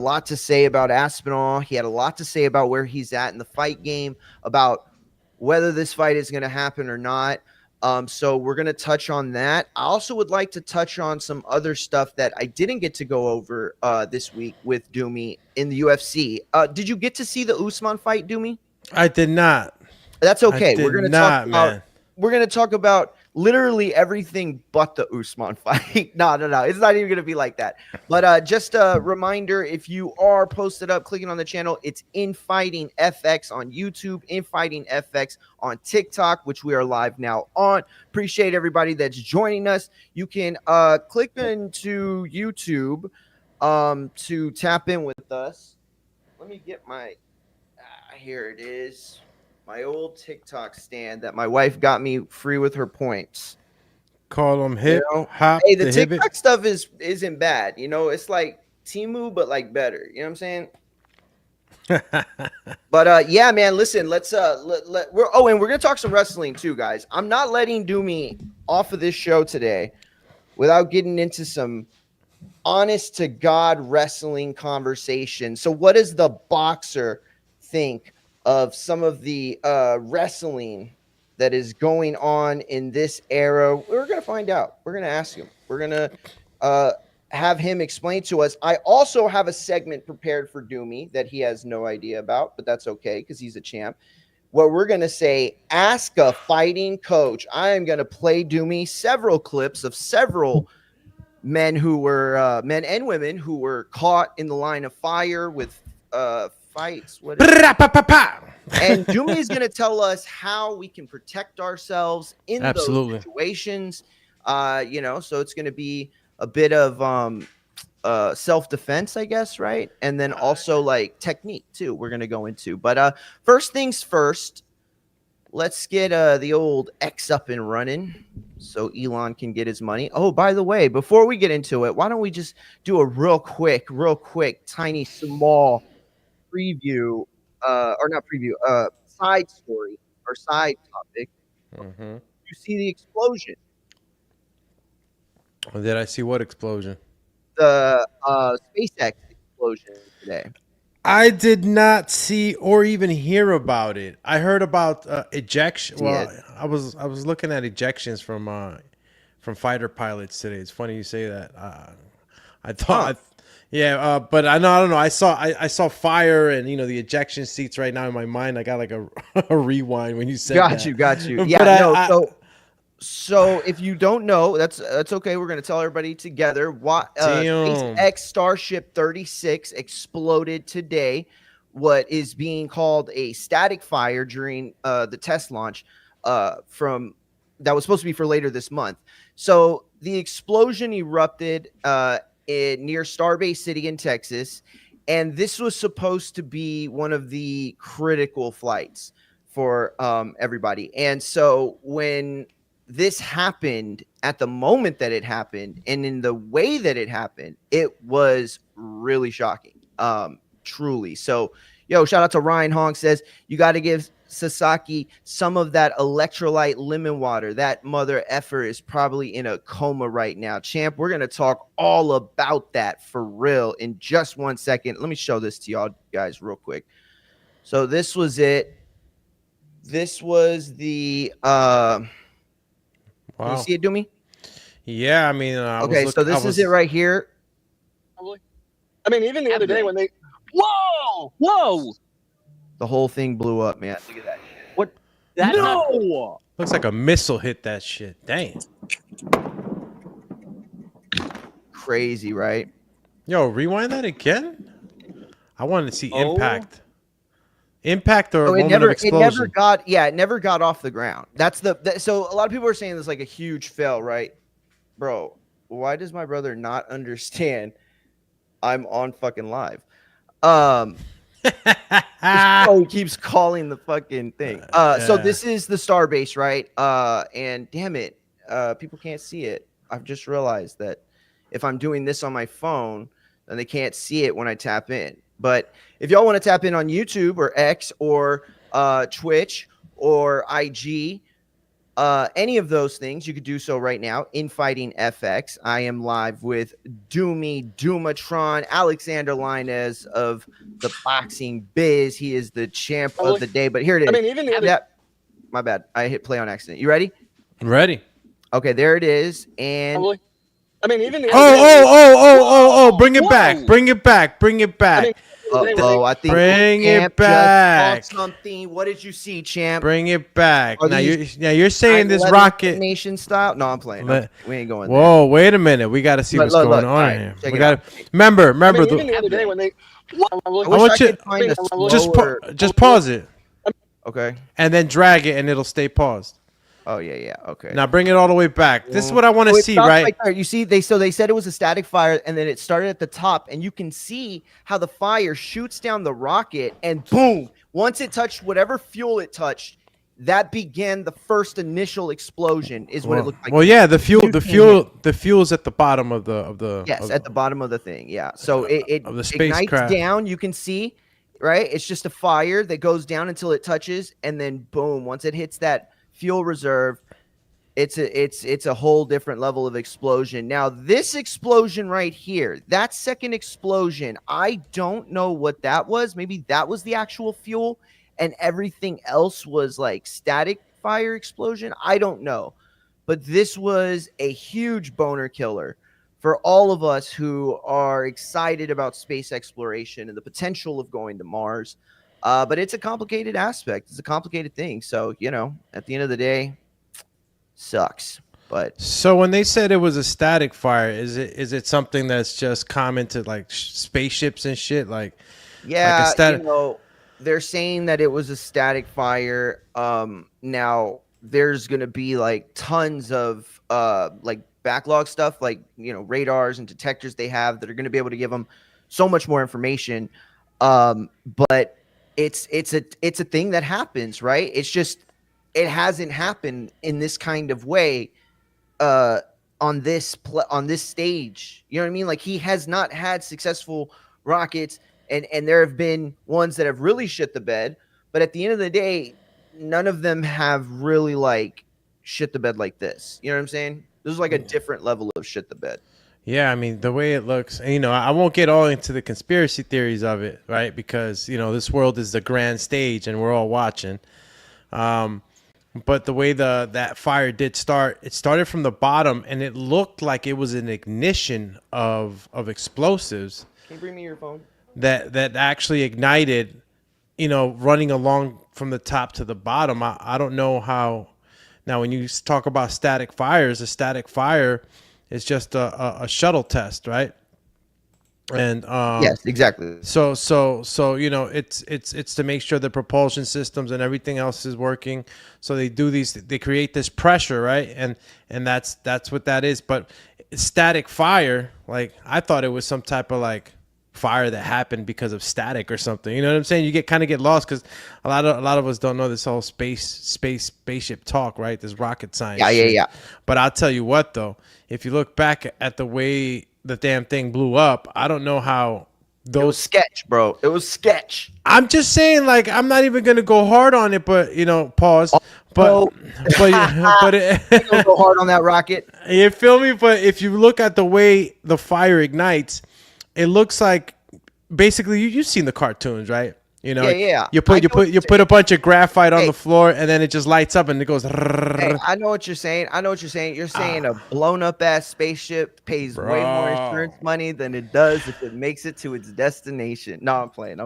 lot to say about Aspinall. He had a lot to say about where he's at in the fight game, about whether this fight is going to happen or not. So we're going to touch on that. I also would like to touch on some other stuff that I didn't get to go over this week with Doomy in the UFC. Did you get to see the Usman fight, Doomy? I did not. That's I okay. did not, man. We're going to talk about literally everything but the Usman fight. No. It's not even going to be like that. But just a reminder, if you are posted up, clicking on the channel, it's Infighting FX on YouTube, Infighting FX on TikTok, which we are live now on. Appreciate everybody that's joining us. You can click into YouTube to tap in with us. Let me get my, here it is. My old TikTok stand that my wife got me free with her points. Call them hip hop. Hey, the TikTok stuff isn't bad. It's like Temu, but like better. You know what I'm saying? But yeah, man. Listen, let's we're gonna talk some wrestling too, guys. I'm not letting Doomy off of this show today without getting into some honest to God wrestling conversation. So, what does the boxer think of some of the wrestling that is going on in this era? We're going to find out. We're going to ask him. We're going to have him explain to us. I also have a segment prepared for Doomy that he has no idea about, but that's okay because he's a champ. What we're going to say, ask a fighting coach. I am going to play Doomy several clips of several men who were men and women who were caught in the line of fire with fights. And Doomy is going to tell us how we can protect ourselves in those situations. So it's going to be a bit of self-defense, I guess, right? And then also like technique too. We're going to go into. But first things first, let's get the old X up and running so Elon can get his money. Oh, by the way, before we get into it, why don't we just do a real quick, tiny, small preview, or not preview, side story or side topic. Mm-hmm. You see the explosion. Did I see what explosion? The SpaceX explosion today. I did not see or even hear about it. I heard about ejection. Well, I was looking at ejections from fighter pilots today. It's funny you say that. I thought, but I don't know. I saw fire and the ejection seats right now in my mind. I got like a rewind when you said that. Got you. Yeah, So if you don't know, that's okay. We're gonna tell everybody together. SpaceX Starship 36 exploded today. What is being called a static fire during the test launch from that was supposed to be for later this month. So the explosion erupted near Starbase City in Texas, and this was supposed to be one of the critical flights for everybody. And so when this happened, at the moment that it happened and in the way that it happened, it was really shocking. Truly. So, shout out to Ryan Honk says, you got to give Sasaki some of that electrolyte lemon water. That mother effer is probably in a coma right now. Champ, we're going to talk all about that for real in just 1 second. Let me show this to y'all guys real quick. So this was it. This was the Can you see it, Doomy? Yeah, I mean, so this is it right here. I mean, even the other day when they, whoa, the whole thing blew up, man. Look at that shit. What? Looks like a missile hit that shit. Dang. Crazy, right? Yo, rewind that again. I wanted to see impact. Impact or moment of explosion. It never got off the ground. That's so a lot of people are saying this like a huge fail, right? Bro, why does my brother not understand I'm on fucking live? He keeps calling the fucking thing. So this is the Starbase, right? And damn it, people can't see it. I've just realized that if I'm doing this on my phone, then they can't see it when I tap in. But if y'all want to tap in on YouTube or X or Twitch or IG, any of those things, you could do so right now in Fighting FX. I am live with Doomatron, Alexander Linez of the Boxing Biz. He is the champ of the day. But here it is. I mean, even the other. My bad. I hit play on accident. You ready? Ready. Okay, there it is. And I mean, even the oh, bring it back. Bring it back. Bring it back. I think bring Champ it back. just something. What did you see, Champ? Bring it back. Now you're saying this rocket nation style? No, I'm playing. We ain't going there. Whoa, wait a minute. We got to see what's going on here. We got to remember. Even the other day when they. I want you to just pause it. Okay. And then drag it, and it'll stay paused. Oh yeah. Okay. Now bring it all the way back. This is what I want to see, right? You see, they said it was a static fire, and then it started at the top, and you can see how the fire shoots down the rocket, and boom! Once it touched whatever fuel it touched, that began the first initial explosion. Is what it looked like. Well, yeah, the fuel's at the bottom of the. Yes, at the bottom of the thing. Yeah, so it ignites down. You can see, right? It's just a fire that goes down until it touches, and then boom! Once it hits that fuel reserve, it's a whole different level of explosion. Now this explosion right here, that second explosion, I don't know what that was. Maybe that was the actual fuel and everything else was like static fire explosion. I don't know, but this was a huge boner killer for all of us who are excited about space exploration and the potential of going to Mars. But it's a complicated aspect. It's a complicated thing. So, at the end of the day, sucks. But so when they said it was a static fire, is it something that's just common to like spaceships and shit? Like, yeah, they're saying that it was a static fire. Now there's gonna be like tons of like backlog stuff, like radars and detectors they have that are gonna be able to give them so much more information. But it's a thing that happens, right? It's just it hasn't happened in this kind of way on this stage. You know what I mean? Like he has not had successful rockets, and there have been ones that have really shit the bed. But at the end of the day, none of them have really like shit the bed like this. You know what I'm saying? This is like a different level of shit the bed. Yeah, I mean, the way it looks, and, I won't get all into the conspiracy theories of it, right? Because, this world is the grand stage and we're all watching. But the way that fire did start, it started from the bottom and it looked like it was an ignition of explosives. Can you bring me your phone? That actually ignited, running along from the top to the bottom. I don't know how. Now, when you talk about static fires, a static fire is just a shuttle test, right? And yes, exactly. So it's to make sure the propulsion systems and everything else is working. So they create this pressure, right? And that's what that is. But static fire, like I thought it was some type of like fire that happened because of static or something. You know what I'm saying? You kind of get lost because a lot of us don't know this whole spaceship talk, right? This rocket science. Yeah. But I'll tell you what though, if you look back at the way the damn thing blew up, I don't know how those. It was sketch, bro. It was sketch. I'm just saying, like, I'm not even gonna go hard on it, but pause. But don't go hard on that rocket. You feel me? But if you look at the way the fire ignites, it looks like basically you've seen the cartoons, right? Yeah. You put a bunch of graphite on the floor, and then it just lights up, and it goes. Hey, I know what you're saying. You're saying a blown up ass spaceship pays way more insurance money than it does if it makes it to its destination. No, I'm playing.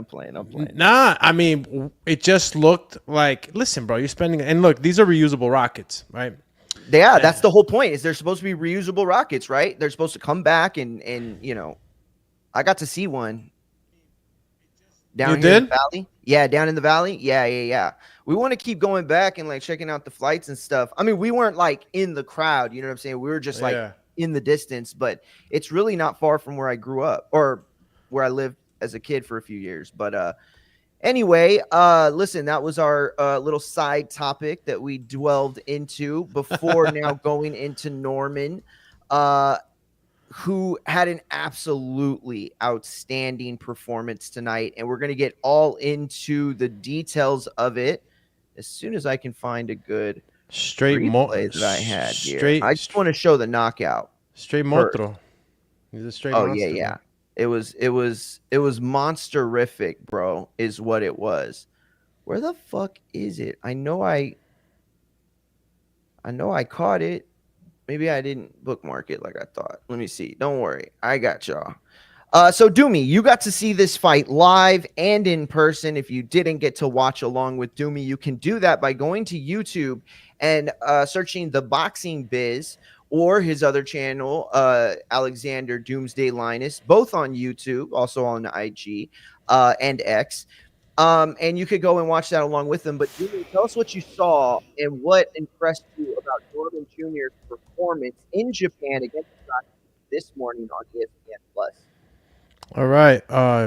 Nah, I mean, it just looked like. Listen, bro, you're spending, and look, these are reusable rockets, right? Yeah, that's the whole point. Is they're supposed to be reusable rockets, right? They're supposed to come back and I got to see one. Down here in the valley? Yeah, down in the valley. Yeah. We want to keep going back and like checking out the flights and stuff. I mean, we weren't like in the crowd, you know what I'm saying? We were just like in the distance, but it's really not far from where I grew up or where I lived as a kid for a few years. But anyway, listen, that was our little side topic that we delved into before now going into Norman. Who had an absolutely outstanding performance tonight. And we're going to get all into the details of it as soon as I can find a good replay that I had here. I just straight want to show the knockout. straight first. monstro. He's a straight Oh monster. yeah. Man. It was monsterific, bro, is what it was. Where the fuck is it? I know I caught it. Maybe I didn't bookmark it like I thought. Let me see. Don't worry. I got y'all. So Doomy, you got to see this fight live and in person. If you didn't get to watch along with Doomy, you can do that by going to YouTube and searching The Boxing Biz or his other channel, Alexander Doomsday Linus, both on YouTube, also on IG and X. And you could go and watch that along with them. But Doomy, tell us what you saw and what impressed you about Norman Jr.'s performance in Japan against this morning on ESPN Plus. All right.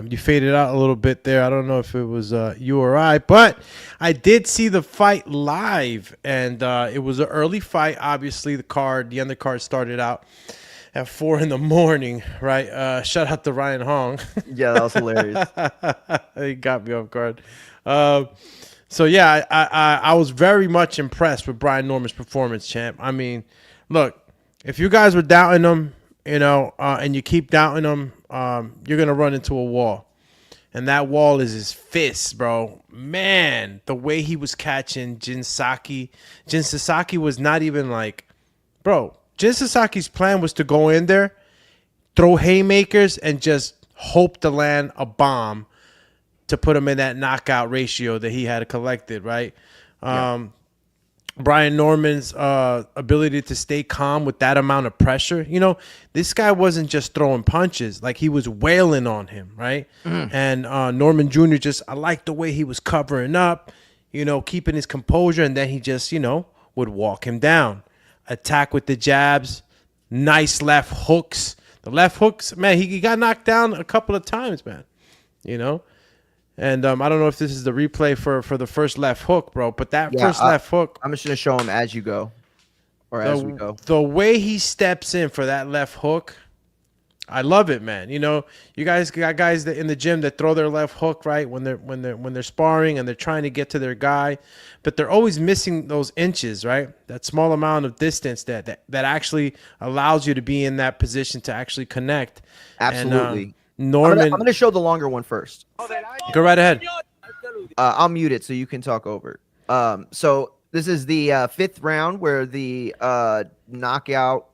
You faded out a little bit there. I don't know if it was you or I, but I did see the fight live, and it was an early fight. Obviously, the undercard started out at 4 a.m, right? Shout out to Ryan Hong. Yeah, that was hilarious. He got me off guard. So yeah, I was very much impressed with Brian Norman's performance, champ. I mean, look, if you guys were doubting him, and you keep doubting him, you're gonna run into a wall, and that wall is his fists, bro. Man, the way he was catching Jin Sasaki was not even like, bro. Jin Sasaki's plan was to go in there, throw haymakers, and just hope to land a bomb to put him in that knockout ratio that he had collected, right? Yeah. Brian Norman's ability to stay calm with that amount of pressure. This guy wasn't just throwing punches. Like, he was wailing on him, right? And Norman Jr. I liked the way he was covering up, keeping his composure, and then he just, would walk him down. Attack with the jabs, nice left hooks. The left hooks, man, he got knocked down a couple of times, man, And I don't know if this is the replay for the first left hook, bro, but that first left hook. I'm just going to show him as you go, or as we go. The way he steps in for that left hook, I love it, man. You guys got guys that in the gym that throw their left hook, right, when they're sparring and they're trying to get to their guy, but they're always missing those inches, right? That small amount of distance that actually allows you to be in that position to actually connect. Absolutely. And, Norman, I'm going to show the longer one first. Go right ahead. I'll mute it so you can talk over. So this is the fifth round where the knockout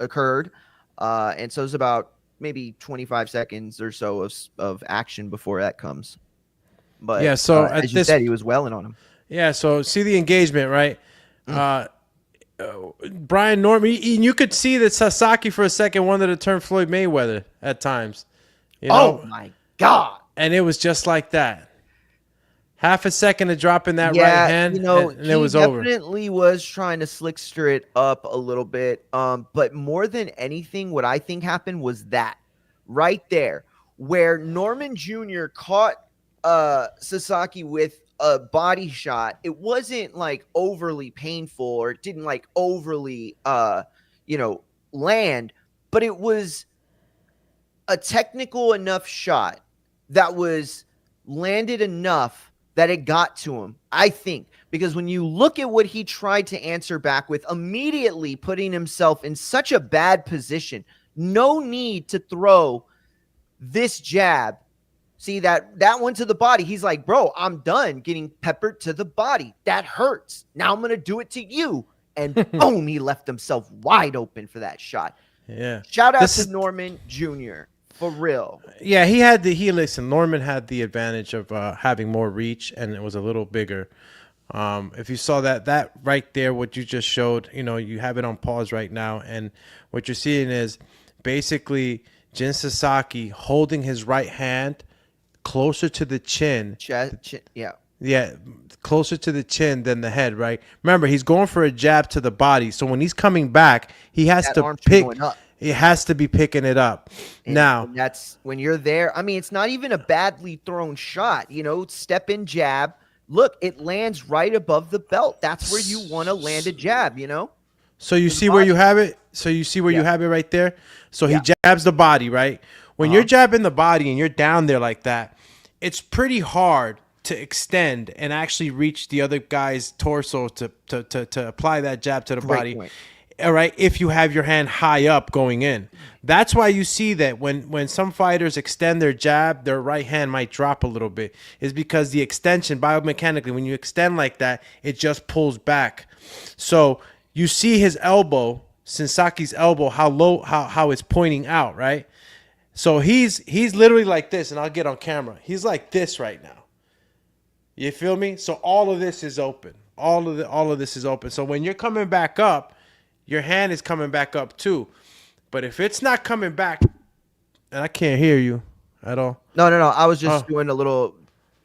occurred, and so it's about maybe 25 seconds or so of action before that comes. But yeah, so as you said, he was welling on him. Yeah, so see the engagement, right? Brian Norman, you could see that Sasaki for a second wanted to turn Floyd Mayweather at times. Oh my God. And it was just like that. Half a second of dropping that right hand, and it was over. He definitely was trying to slickster it up a little bit. But more than anything, what I think happened was that right there, where Norman Jr. caught Sasaki with a body shot. It wasn't like overly painful, or it didn't like overly land, but it was a technical enough shot that was landed enough that it got to him, I think, because when you look at what he tried to answer back with, immediately putting himself in such a bad position, no need to throw this jab. See that one to the body. He's like, bro, I'm done getting peppered to the body. That hurts. Now I'm going to do it to you. And boom, he left himself wide open for that shot. Yeah. Shout out to Norman Jr. For real. Yeah, Norman had the advantage of having more reach, and it was a little bigger. If you saw that right there, what you just showed, you have it on pause right now, and what you're seeing is basically Jin Sasaki holding his right hand closer to the chin. Yeah, closer to the chin than the head, right? Remember, he's going for a jab to the body, so when he's coming back, he has to pick. It has to be picking it up. And that's when you're there. I mean, it's not even a badly thrown shot. Step in jab. Look, it lands right above the belt. That's where you want to land a jab. So you see where you have it. You have it right there. So he jabs the body, right? When you're jabbing the body and you're down there like that, it's pretty hard to extend and actually reach the other guy's torso to apply that jab to the body. Point. All right, if you have your hand high up going in. That's why you see that when some fighters extend their jab, their right hand might drop a little bit. Is because the extension, biomechanically, when you extend like that, it just pulls back. So you see his elbow, Sensaki's elbow, how low, how it's pointing out, right? So he's literally like this, and I'll get on camera. He's like this right now. You feel me? So all of this is open. All of this is open. So when you're coming back up, your hand is coming back up too. But if it's not coming back, and I can't hear you at all. No. I was just doing a little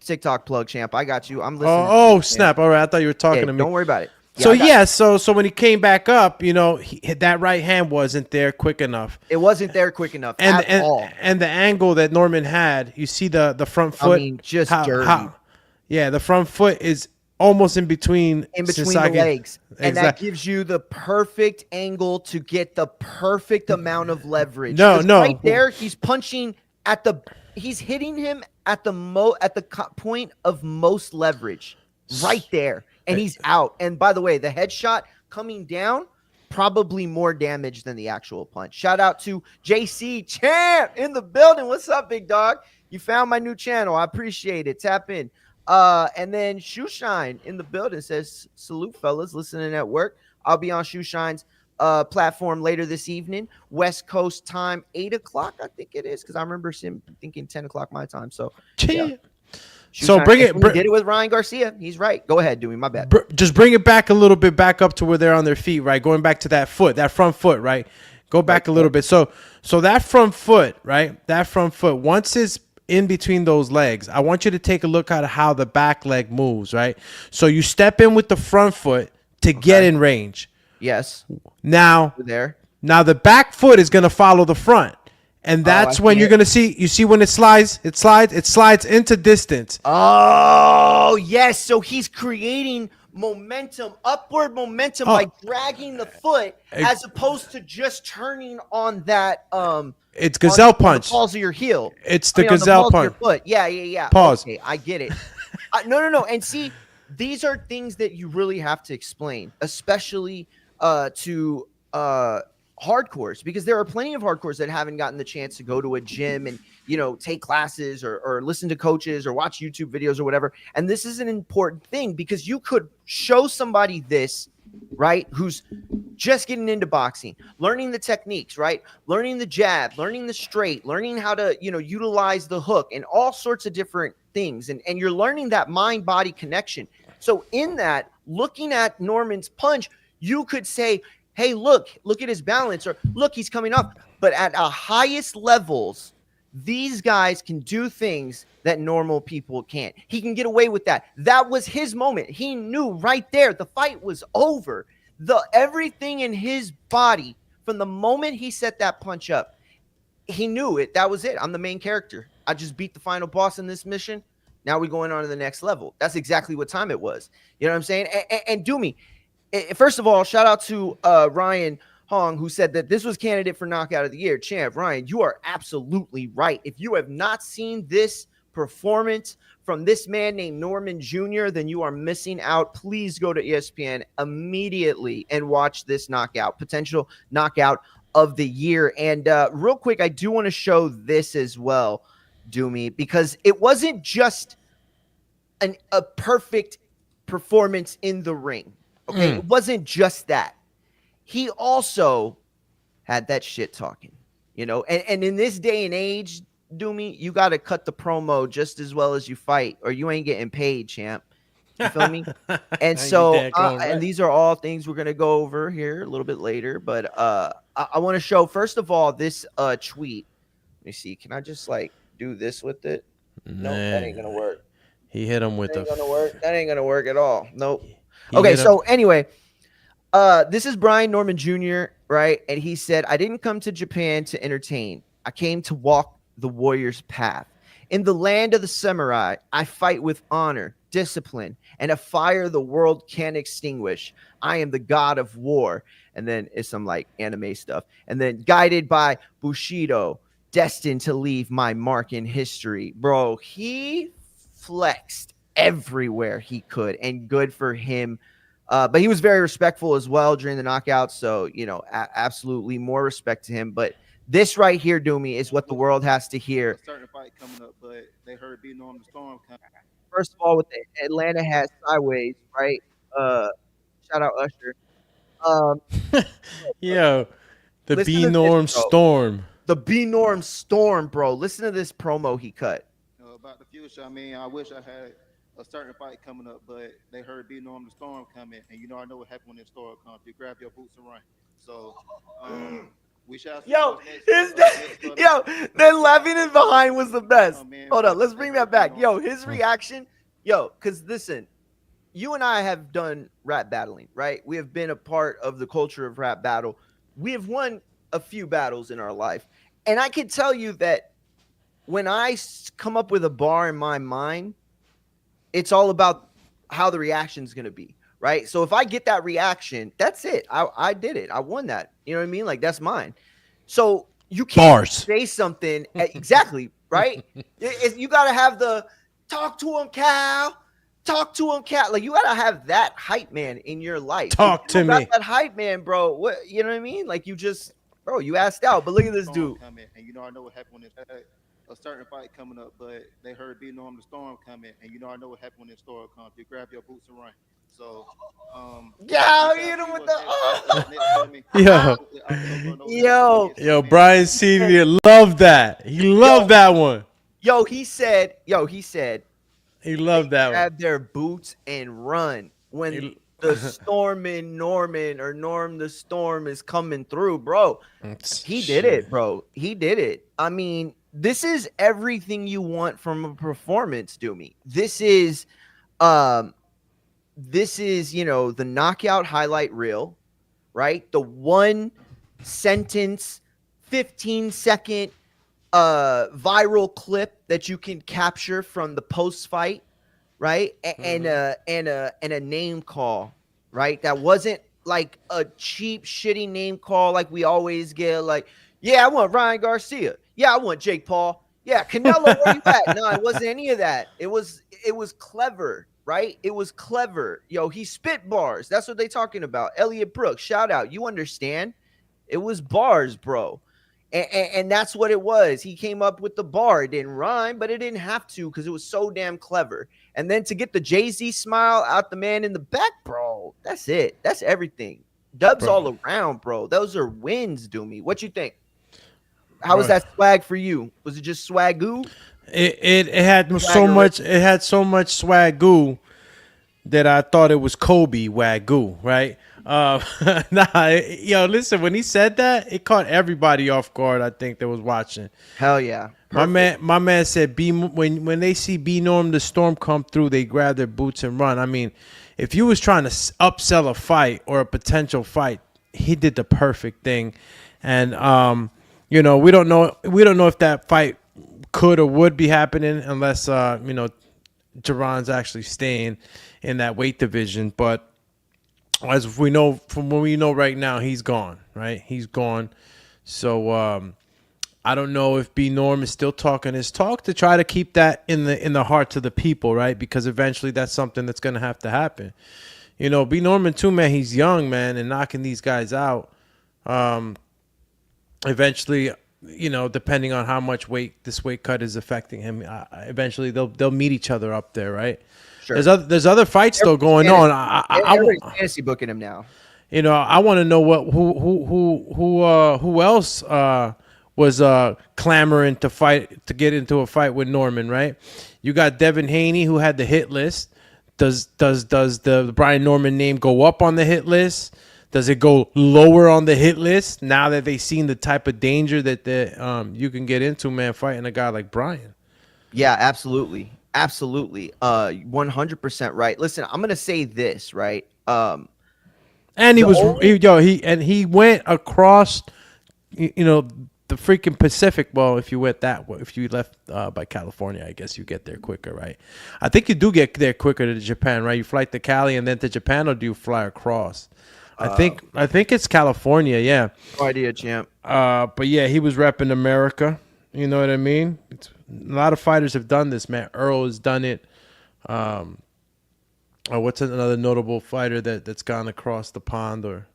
TikTok plug, champ. I got you. I'm listening. Oh, snap. All right. I thought you were talking to me. Don't worry about it. So when he came back up, you know, that right hand wasn't there quick enough. It wasn't there quick enough at all. And the angle that Norman had, you see the front foot. I mean, just dirty. The front foot is almost in between the legs. And that gives you the perfect angle to get the perfect amount of leverage. No. Right there, he's punching he's hitting him at the point of most leverage. Right there. And he's out. And by the way, the headshot coming down, probably more damage than the actual punch. Shout out to JC Champ in the building. What's up, big dog? You found my new channel. I appreciate it. Tap in. And then Shoeshine in the building says, salute, fellas, listening at work. I'll be on Shoeshine's platform later this evening, West Coast time, 8 o'clock, I think it is, because I remember him thinking 10 o'clock my time. So, yeah. So bring it. We did it with Ryan Garcia. He's right. Go ahead, Dewey. My bad. Just bring it back a little bit, back up to where they're on their feet, right? Going back to that front foot, right? Go back a little bit. So that front foot, right? That front foot, once it's in between those legs, I want you to take a look at how the back leg moves, right? So you step in with the front foot to get in range. Yes. Now the back foot is going to follow the front. And that's when you're going to see when it slides into distance. Oh, yes. So he's creating momentum, upward momentum by dragging the foot as opposed to just turning on that it's gazelle punch. The balls of your heel. It's the gazelle punch. Foot. Yeah. Pause. Okay, I get it. No. And see, these are things that you really have to explain, especially to hardcores, because there are plenty of hardcores that haven't gotten the chance to go to a gym and, you know, take classes or listen to coaches or watch YouTube videos or whatever. And this is an important thing because you could show somebody this, right, who's just getting into boxing, learning the techniques, right, learning the jab, learning the straight, learning how to, you know, utilize the hook and all sorts of different things. And you're learning that mind-body connection. So in that, looking at Norman's punch, you could say, hey, look at his balance, or look, he's coming up. But at a highest levels, these guys can do things that normal people can't. He can get away with that. That was his moment. He knew right there the fight was over. Everything in his body, from the moment he set that punch up, he knew it. That was it. I'm the main character. I just beat the final boss in this mission. Now we're going on to the next level. That's exactly what time it was. You know what I'm saying? And do me. First of all, shout out to Ryan Hong, who said that this was candidate for Knockout of the Year. Champ, Ryan, you are absolutely right. If you have not seen this performance from this man named Norman Jr., then you are missing out. Please go to ESPN immediately and watch this knockout, potential knockout of the year. And real quick, I do want to show this as well, Doomy, because it wasn't just a perfect performance in the ring. Okay, It wasn't just that. He also had that shit talking, you know, and in this day and age, Doomy, you got to cut the promo just as well as you fight, or you ain't getting paid, champ. You feel me? And so, and these are all things we're going to go over here a little bit later, but I want to show, first of all, this tweet. Let me see. Can I just like do this with it? No, that ain't going to work. He hit him with That ain't going to work at all. Nope. He Okay, so anyway, this is Brian Norman Jr., right? And he said, I didn't come to Japan to entertain. I came to walk the warrior's path. In the land of the samurai, I fight with honor, discipline, and a fire the world can't extinguish. I am the god of war. And then it's some like anime stuff. And then guided by Bushido, destined to leave my mark in history. Bro, he flexed everywhere he could, and good for him. But he was very respectful as well during the knockout. So, absolutely more respect to him. But this right here, Doomy, is what the world has to hear. A certain fight coming up, but they heard B Norm the Storm coming. First of all, with the Atlanta hat sideways, right? Shout out Usher. Um, Yo, the listen B to Norm this, bro. Storm. The B Norm Storm, bro. Listen to this promo he cut. About the future, I mean, I wish I had a certain fight coming up, but they heard B Norm the Storm coming, and I know what happened when the storm comes. You grab your boots and run. So, we shall see. Then laughing in behind was the best. Hold on, let's bring that back. Yo, his reaction, because listen, you and I have done rap battling, right? We have been a part of the culture of rap battle. We have won a few battles in our life. And I can tell you that when I come up with a bar in my mind, it's all about how the reaction is going to be, right? So if I get that reaction, that's it. I did it. I won that. You know what I mean? Like, that's mine. So you can't say something exactly, right? You got to have the talk to him, Cal. Talk to him, Cat. Like, you gotta have that hype man in your life. Talk to me. That hype man, bro. What, you know what I mean? Like, you just, bro, you asked out. But look at this dude. Coming, and I know what happened when a certain fight coming up, but they heard B Norm the Storm coming, and I know what happened when the storm comes. You grab your boots and run. So, hit him with the yo, Brian Senior loved that. He loved that one. He said. He loved that one. Grab their boots and run when the Stormin' Norman or Norm the Storm is coming through, bro. He did it, bro. He did it. I mean, this is everything you want from a performance, Doomy. This is the knockout highlight reel, right? The 1 sentence, 15-second viral clip that you can capture from the post fight, right? And a name call, right? That wasn't like a cheap, shitty name call like we always get. Like, yeah, I want Ryan Garcia. Yeah, I want Jake Paul. Yeah, Canelo, where you at? No, it wasn't any of that. It was clever, right? It was clever. Yo, he spit bars. That's what they talking about. Elliot Brooks, shout out. You understand? It was bars, bro. And that's what it was. He came up with the bar. It didn't rhyme, but it didn't have to because it was so damn clever. And then to get the Jay-Z smile out the man in the back, bro, that's it. That's everything. Dubs all around, bro. Those are wins, Doomy. What you think? How was that swag for you? Was it just swagoo? It had so much. It had so much swagoo that I thought it was Kobe Wagyu, right? Listen, when he said that, it caught everybody off guard. I think that was watching. Hell yeah. Perfect. My man said when they see B Norm the Storm come through, they grab their boots and run. I mean, if you was trying to upsell a fight or a potential fight, he did the perfect thing. And we don't know if that fight could or would be happening unless Jaron's actually staying in that weight division. But as we know from what we know right now, he's gone, right? He's gone. So I don't know if B Norm is still talking his talk to try to keep that in the hearts of the people, right? Because eventually that's something that's going to have to happen. B Norman too, man, he's young, man, and knocking these guys out. Eventually, depending on how much weight this weight cut is affecting him, eventually they'll meet each other up there, right? Sure. There's other fights still going on. Everybody's fantasy booking him now. I want to know who else was clamoring to get into a fight with Norman, right? You got Devin Haney, who had the hit list. Does the Brian Norman name go up on the hit list? Does it go lower on the hit list now that they've seen the type of danger that you can get into, man, fighting a guy like Brian? Yeah, absolutely. Absolutely. 100% right. Listen, I'm going to say this, right? And he went across, the freaking Pacific. Well, if you left by California, I guess you get there quicker, right? I think you do get there quicker to Japan, right? You fly to Cali and then to Japan, or do you fly across? I think it's California, yeah. No idea, champ. But yeah, he was repping America. You know what I mean? A lot of fighters have done this, man. Earl has done it. Um, what's another notable fighter that's gone across the pond or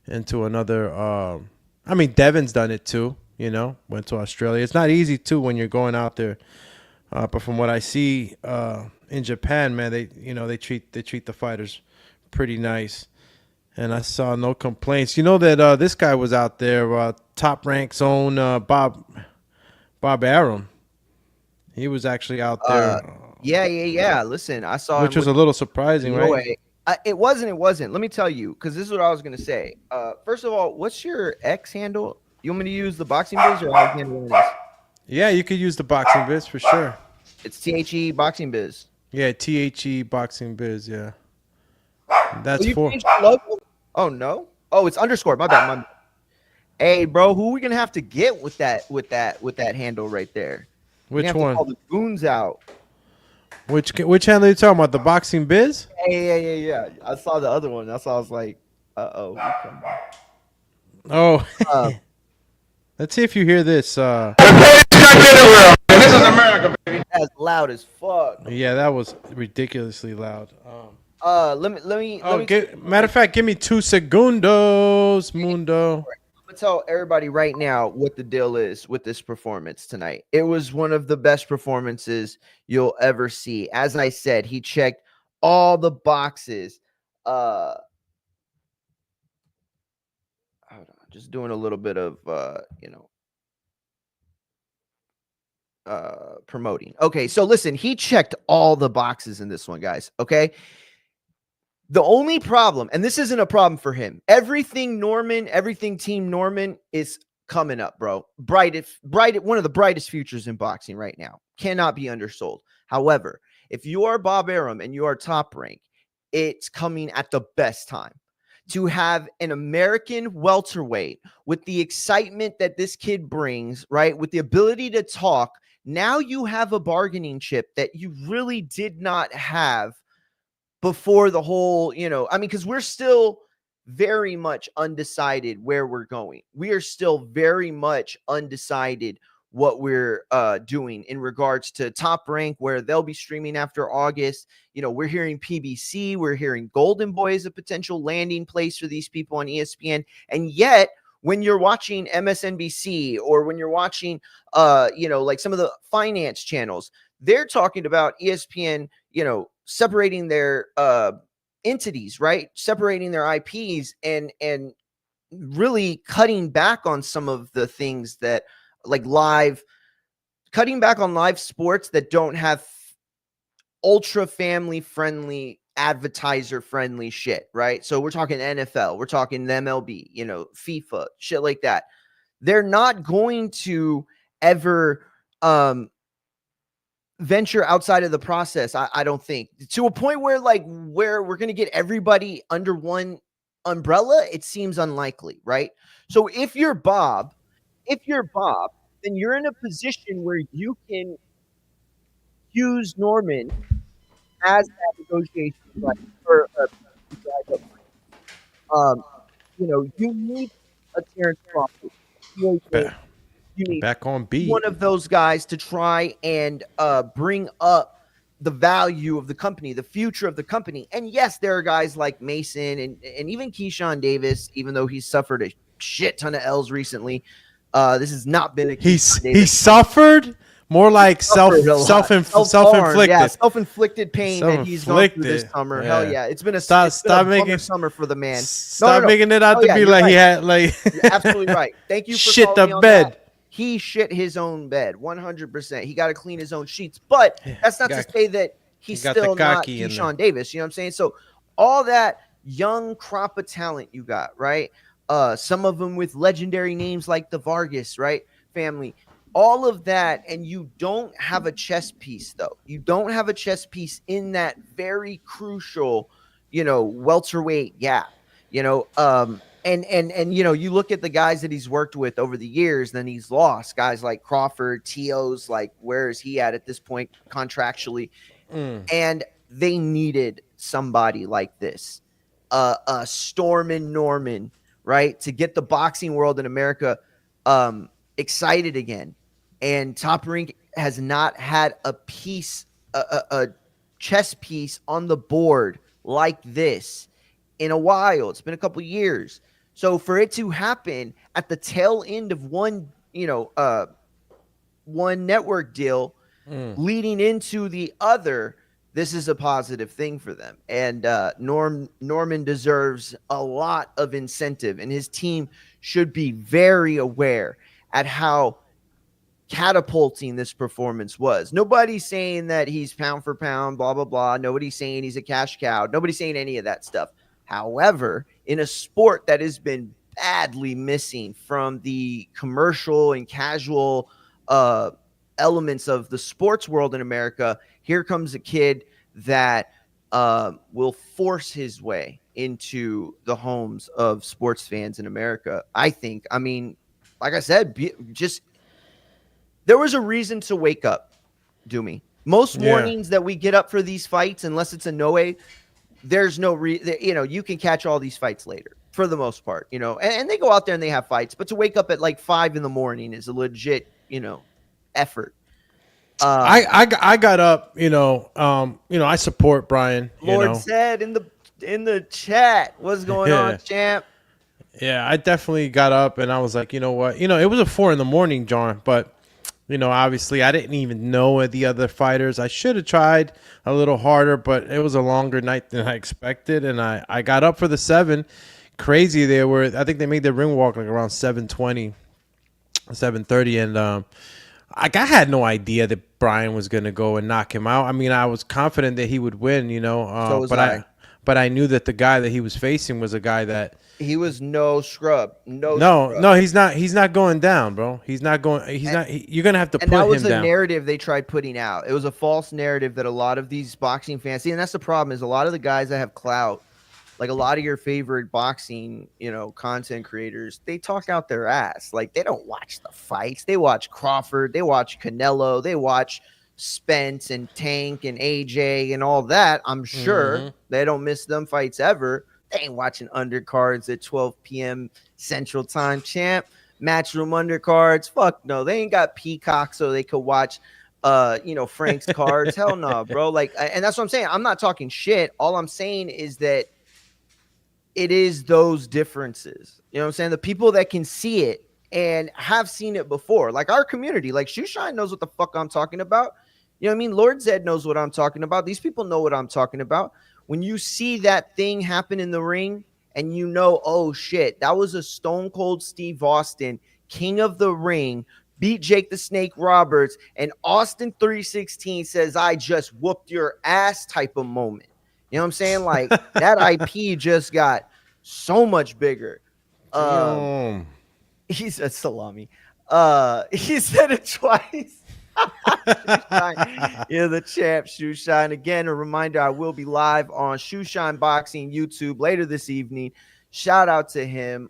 into another? I mean, Devin's done it too. You know, went to Australia. It's not easy too when you're going out there. But from what I see in Japan, man, they treat the fighters pretty nice, and I saw no complaints. You know that this guy was out there, Top Rank's own Bob Arum. He was actually out there, Yeah. Listen, I saw which him was with a little surprising, no right? way. It wasn't. It wasn't. Let me tell you, because this is what I was gonna say. First of all, what's your X handle? You want me to use the boxing biz or Alexander Lennox? Yeah, you could use the boxing biz for sure. It's THE boxing biz. Yeah, THE boxing biz. Yeah, Oh, that's you for. changed the logo? Oh no. Oh, it's underscore. My bad. My bad. Hey, bro, who we gonna have to get with that handle right there? We Which have to one? call the goons out. Which handle are you talking about? The boxing biz? Yeah. I saw the other one. That's why I was like, uh-oh. Oh, Uh, let's see if you hear this. as loud as fuck. Yeah, that was ridiculously loud. Let me Matter of fact, give me 2 segundos, Mundo. I'm gonna tell everybody right now what the deal is with this performance tonight. It was one of the best performances you'll ever see. As I said, he checked all the boxes. Hold on, just doing a little bit of promoting. Okay, so listen, he checked all the boxes in this one, guys. Okay. The only problem, and this isn't a problem for him, everything Team Norman is coming up, bro. Bright, one of the brightest futures in boxing right now. Cannot be undersold. However, if you are Bob Arum and you are Top Rank, it's coming at the best time to have an American welterweight with the excitement that this kid brings, right? With the ability to talk. Now you have a bargaining chip that you really did not have before the whole, because we're still very much undecided where we're going. We are still very much undecided what we're doing in regards to Top Rank, where they'll be streaming after August. We're hearing PBC, we're hearing Golden Boy as a potential landing place for these people on ESPN. And yet, when you're watching MSNBC or when you're watching, like some of the finance channels, they're talking about ESPN, separating their entities, right? Separating their IPs and really cutting back on some of the things that cutting back on live sports that don't have ultra family friendly, advertiser friendly shit, right? So we're talking NFL, we're talking MLB, FIFA, shit like that. They're not going to ever venture outside of the process. I don't think, to a point where we're going to get everybody under one umbrella. It seems unlikely, right? So if you're Bob, then you're in a position where you can use Norman as that negotiation right for you need a Terrence Crawford. You need Back on beat. one of those guys to try and bring up the value of the company, the future of the company. And yes, there are guys like Mason and even Keyshawn Davis, even though he's suffered a shit ton of L's recently. This has not been a Keyshawn Davis. He suffered more like self-inflicted. Yeah, self-inflicted pain that he's gone through this summer. Yeah. Hell yeah, it's been a bummer summer for the man. Stop making it out to be like right. He had like. You're absolutely right. Thank you for shit the bed. That. He shit his own bed, 100%. He got to clean his own sheets, but that's not to say that he's still not Keyshawn Davis. You know what I'm saying? So all that young crop of talent you got, right? Some of them with legendary names like the Vargas, right? Family, all of that, and you don't have a chess piece, though. You don't have a chess piece in that very crucial, welterweight gap. And you look at the guys that he's worked with over the years, then he's lost guys like Crawford, Tio's, like where is he at this point contractually? And they needed somebody like this, a Stormin' Norman, right, to get the boxing world in America excited again. And Top Rank has not had a piece, a chess piece on the board like this in a while. It's been a couple years. So for it to happen at the tail end of one network deal leading into the other, this is a positive thing for them. And Norman deserves a lot of incentive, and his team should be very aware at how catapulting this performance was. Nobody's saying that he's pound for pound, blah, blah, blah. Nobody's saying he's a cash cow. Nobody's saying any of that stuff. However, in a sport that has been badly missing from the commercial and casual elements of the sports world in America, here comes a kid that will force his way into the homes of sports fans in America. I think, I mean, like I said, there was a reason to wake up, Doomy. Most mornings that we get up for these fights, unless it's a no-way, there's no you can catch all these fights later for the most part, and they go out there and they have fights, but to wake up at like 5 a.m. is a legit, effort. I got up, I support Brian. Lord said in the chat, what's going on, champ? Yeah, I definitely got up and I was like, you know what? It was a 4 a.m, John, but obviously I didn't even know the other fighters. I should have tried a little harder, but it was a longer night than I expected. And I got up for the 7. Crazy. I think they made the ring walk like around 7:20, 7:30. And I had no idea that Brian was going to go and knock him out. I mean, I was confident that he would win, So was I. But I knew that the guy that he was facing was a guy that he was no scrub. No, he's not. He's not going down, bro. He's not going. You're gonna have to put him down. And that was a narrative they tried putting out. It was a false narrative that a lot of these boxing fans see, and that's the problem. Is a lot of the guys that have clout, like a lot of your favorite boxing, content creators, they talk out their ass. Like they don't watch the fights. They watch Crawford. They watch Canelo. They watch Spence and Tank and AJ and all that. I'm sure they don't miss them fights ever. They ain't watching undercards at 12 p.m. Central Time, champ. Matchroom undercards. Fuck no. They ain't got Peacock so they could watch Frank's cards. Hell no, bro. Like, and that's what I'm saying. I'm not talking shit. All I'm saying is that it is those differences. You know what I'm saying? The people that can see it and have seen it before, like our community, like Shoeshine knows what the fuck I'm talking about. You know what I mean? Lord Zed knows what I'm talking about. These people know what I'm talking about. When you see that thing happen in the ring and oh shit, that was a Stone Cold Steve Austin, King of the Ring, beat Jake the Snake Roberts, and Austin 316 says, I just whooped your ass type of moment. You know what I'm saying? Like that IP just got so much bigger. He said salami. He said it twice. Yeah, the champ Shoeshine. Again, a reminder, I will be live on Shoeshine Boxing YouTube later this evening. Shout out to him.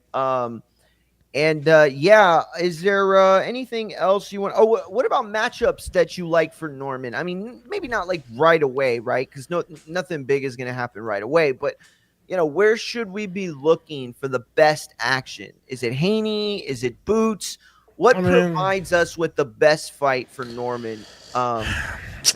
Is there anything else you want? Oh, what about matchups that you like for Norman? I mean, maybe not like right away, right? Because nothing big is going to happen right away. But where should we be looking for the best action? Is it Haney? Is it Boots? What provides us with the best fight for Norman?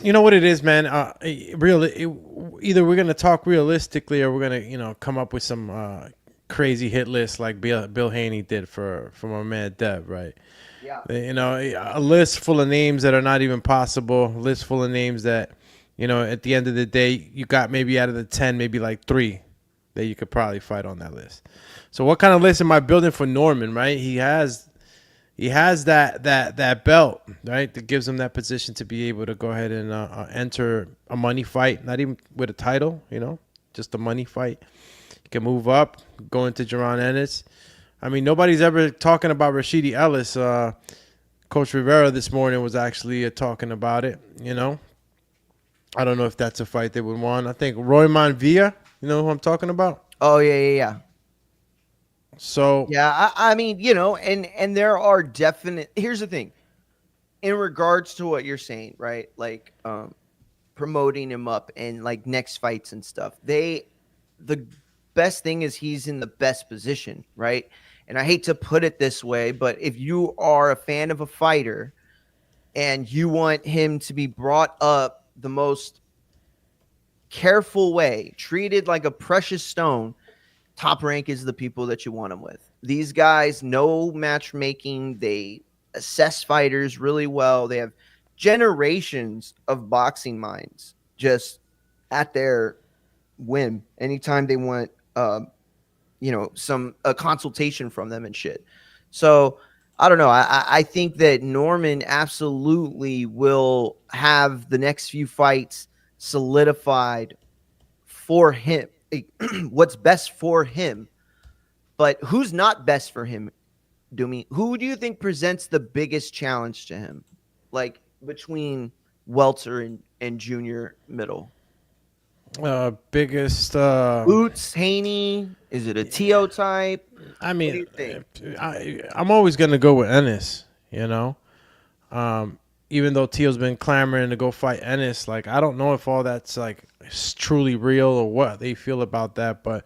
You know what it is, man. Either we're gonna talk realistically, or we're gonna come up with some crazy hit list like Bill Haney did for my man Dev, right? Yeah. A list full of names that are not even possible. A list full of names that at the end of the day, you got maybe out of the 10, maybe like 3 that you could probably fight on that list. So what kind of list am I building for Norman? Right? He has that belt, right, that gives him that position to be able to go ahead and enter a money fight, not even with a title, just a money fight. He can move up, go into Jaron Ennis. I mean, nobody's ever talking about Rashidi Ellis. Coach Rivera this morning was actually talking about it, I don't know if that's a fight they would want. I think Roy Monvilla, you know who I'm talking about? Oh, yeah. So yeah, I mean, and there are definite. Here's the thing, in regards to what you're saying, right? Like, promoting him up and like next fights and stuff. The best thing is he's in the best position, right? And I hate to put it this way, but if you are a fan of a fighter and you want him to be brought up the most careful way, treated like a precious stone, Top Rank is the people that you want them with. These guys know matchmaking. They assess fighters really well. They have generations of boxing minds just at their whim anytime they want a consultation from them and shit. So I don't know. I think that Norman absolutely will have the next few fights solidified for him. What's best for him, but who's not best for him, Doomy? Who do you think presents the biggest challenge to him, like between welter and junior middle? Biggest Boots, Haney, is it a TO type? I What do mean, you think? I'm always gonna go with Ennis. You know, even though Tio's been clamoring to go fight Ennis, like I don't know if all that's like truly real or what they feel about that. But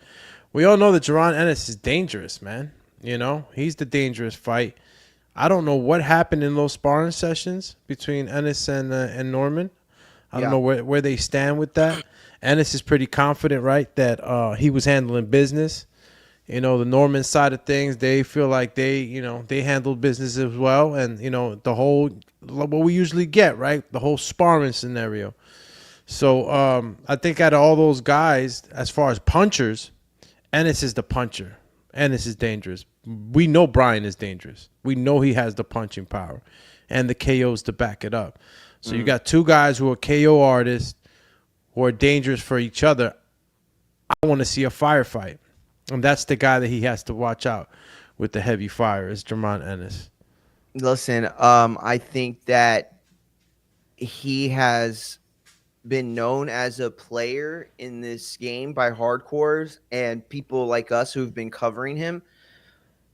we all know that Jaron Ennis is dangerous, man. You know, he's the dangerous fight. I don't know what happened in those sparring sessions between Ennis and Norman. I don't know where they stand with that. Ennis is pretty confident, right, that he was handling business. You know, the Norman side of things, they feel like they handled business as well. And, the whole, what we usually get, right, the whole sparring scenario. So I think out of all those guys, as far as punchers, Ennis is the puncher. Ennis is dangerous. We know Brian is dangerous. We know he has the punching power and the KOs to back it up. So you got two guys who are KO artists who are dangerous for each other. I want to see a firefight. And that's the guy that he has to watch out with the heavy fire is Jaron Ennis. Listen, I think that he has been known as a player in this game by hardcores and people like us who've been covering him.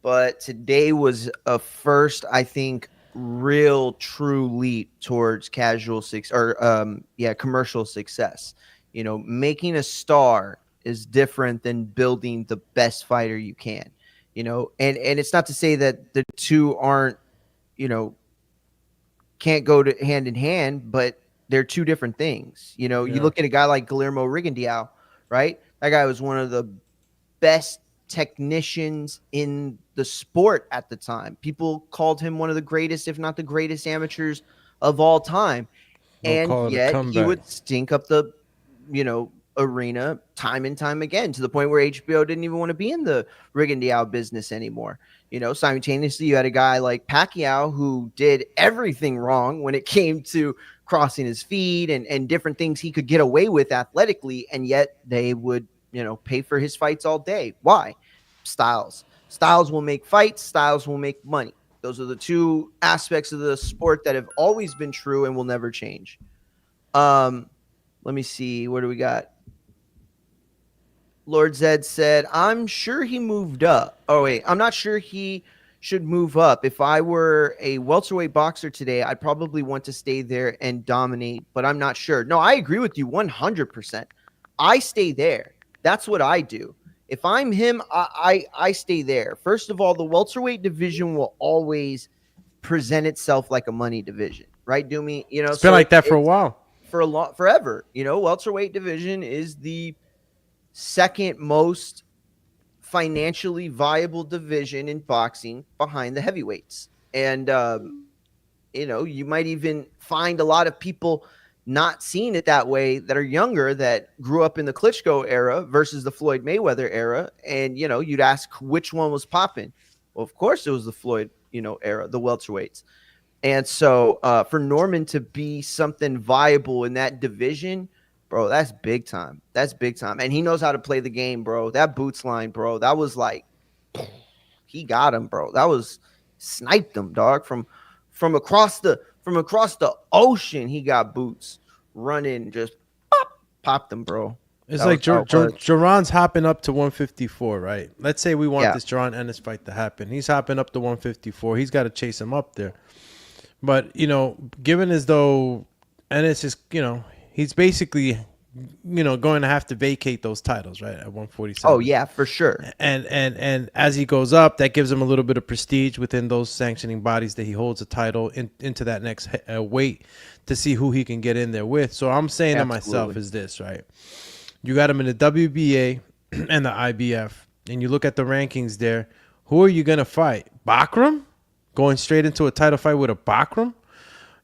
But today was a first, I think, real true leap towards commercial success. Making a star is different than building the best fighter you can. And it's not to say that the two aren't, can't go to hand in hand, but they're two different things. You look at a guy like Guillermo Rigondeaux, right? That guy was one of the best technicians in the sport at the time. People called him one of the greatest, if not the greatest amateurs of all time. And yet he would stink up the, arena time and time again, to the point where HBO didn't even want to be in the Rigondeaux business anymore. Simultaneously, you had a guy like Pacquiao who did everything wrong when it came to crossing his feet and different things he could get away with athletically, and yet they would, pay for his fights all day. Why? Styles will make fights. Styles will make money. Those are the two aspects of the sport that have always been true and will never change. Let me see. What do we got? Lord Zed said, I'm sure he moved up. Oh, wait. I'm not sure he should move up. If I were a welterweight boxer today, I'd probably want to stay there and dominate, but I'm not sure. No, I agree with you 100%. I stay there. That's what I do. If I'm him, I stay there. First of all, the welterweight division will always present itself like a money division, right, Doomy? It's been like that for a while. Forever. Welterweight division is the second most financially viable division in boxing behind the heavyweights. And, you might even find a lot of people not seeing it that way that are younger, that grew up in the Klitschko era versus the Floyd Mayweather era. And, you'd ask which one was popping. Well, of course it was the Floyd, era, the welterweights. And so for Norman to be something viable in that division, bro, that's big time. And he knows how to play the game, bro. That Boots line, bro, that was like, he got him, bro. That was sniped him, dog. From across the ocean, he got Boots running, just popped them, bro. It's like Jaron's hopping up to 154, right? Let's say we want this Jaron Ennis fight to happen. He's hopping up to 154. He's got to chase him up there. But, given as though Ennis is, he's basically going to have to vacate those titles, right, at 147. Oh yeah, for sure. And as he goes up, that gives him a little bit of prestige within those sanctioning bodies that he holds a title into that next weight to see who he can get in there with. So I'm saying to myself is this, right? You got him in the WBA and the IBF, and you look at the rankings there. Who are you going to fight? Bakram? Going straight into a title fight with a Bakram?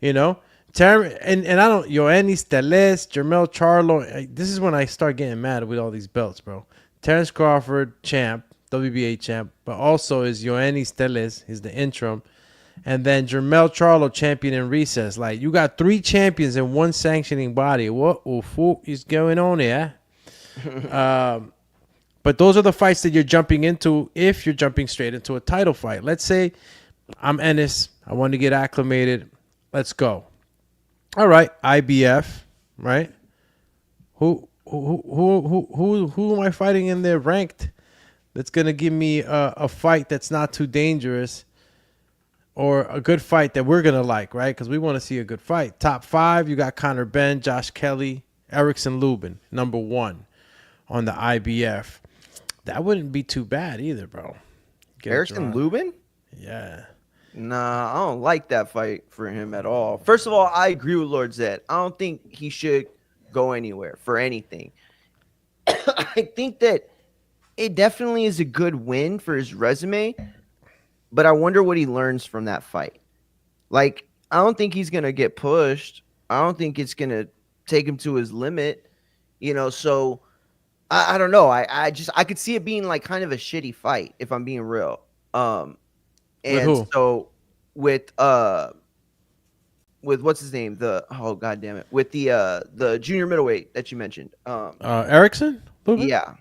And I don't, Yoenis Teles, Jermell Charlo. This is when I start getting mad with all these belts, bro. Terrence Crawford, champ, WBA champ, but also is Yoenis Teles, he's the interim. And then Jermell Charlo, champion in recess. Like, you got 3 champions in one sanctioning body. What is going on here? But those are the fights that you're jumping into if you're jumping straight into a title fight. Let's say I'm Ennis. I want to get acclimated. Let's go. All right, IBF, right? Who am I fighting in there ranked? That's gonna give me a fight that's not too dangerous, or a good fight that we're gonna like, right? Because we want to see a good fight. Top 5, you got Conor Benn, Josh Kelly, Erickson Lubin, number 1 on the IBF. That wouldn't be too bad either, bro. Erickson Lubin? Yeah. Nah, I don't like that fight for him at all. First of all, I agree with Lord Zed. I don't think he should go anywhere for anything. I think that it definitely is a good win for his resume, but I wonder what he learns from that fight. Like, I don't think he's going to get pushed. I don't think it's going to take him to his limit, so I don't know. I could see it being like kind of a shitty fight if I'm being real. And who? so with what's his name? God damn it. With the junior middleweight that you mentioned. Erickson? Lubin? Yeah.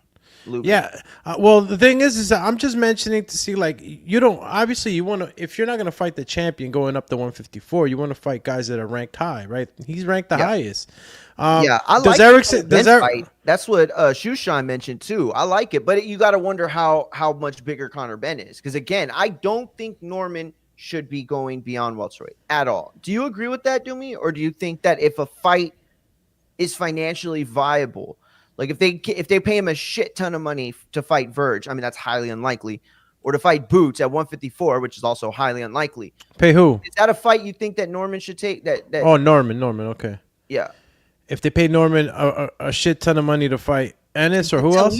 Lubin. Yeah. Well, the thing is that I'm just mentioning to see, like, you don't, obviously you want to, if you're not going to fight the champion going up to 154, you want to fight guys that are ranked high, right? He's ranked the highest. I does like Erickson, fight. That's what Shushan mentioned too. I like it, but you got to wonder how much bigger Conor Benn is. Because again, I don't think Norman should be going beyond welterweight at all. Do you agree with that, Doomy? Or do you think that if a fight is financially viable, like if they pay him a shit ton of money to fight Verge, I mean, that's highly unlikely, or to fight Boots at 154, which is also highly unlikely. Pay who? Is that a fight you think that Norman should take? Oh, Norman. Okay. Yeah. If they pay Norman a shit ton of money to fight Ennis or who else?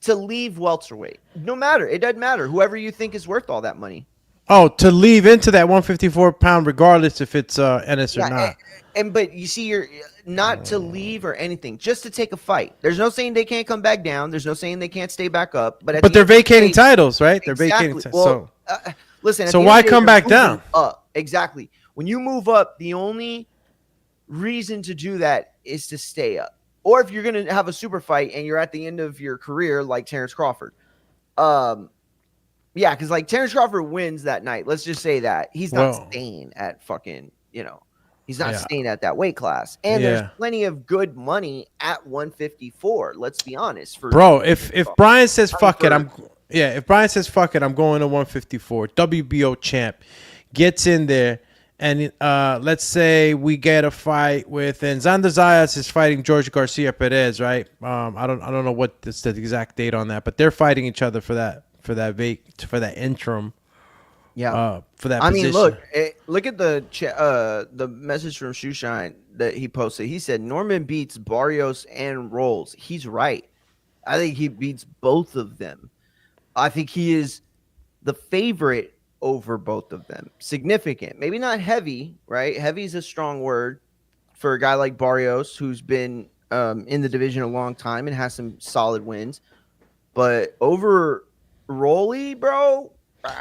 To leave welterweight. No matter. It doesn't matter. Whoever you think is worth all that money. Oh, to leave into that 154 pound, regardless if it's Ennis or not. But you see, you're not to leave or anything, just to take a fight. There's no saying they can't come back down. There's no saying they can't stay back up. But they're vacating titles, right? They're vacating. Well, listen. So why come back down? Exactly. When you move up, the only reason to do that is to stay up. Or if you're going to have a super fight and you're at the end of your career, like Terrence Crawford. Yeah, because like Terrence Crawford wins that night. Let's just say that. He's not staying at fucking, he's not staying at that weight class. And there's plenty of good money at 154. Let's be honest. If Brian says fuck it, if Brian says fuck it, I'm going to 154. WBO champ gets in there. And let's say we get a fight with, and Xander Zayas is fighting George Garcia Perez, right? I don't know what the exact date on that, but they're fighting each other for that interim. Yeah. For that. I position. mean, look at the message from Shoeshine that he posted. He said Norman beats Barrios and Rolls. He's right. I think he beats both of them. I think he is the favorite over both of them. Significant, maybe not heavy, right? Heavy is a strong word for a guy like Barrios, who's been in the division a long time and has some solid wins. But over Rolly, bro,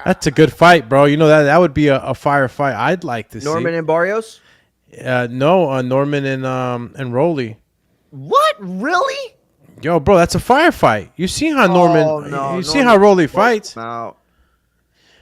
that's a good fight, bro. That would be a fire fight. I'd like to see Norman and Barrios. No, Norman and Rolly. What? Really? Yo, bro, that's a fire fight. You see how Norman? See how Rolly fights?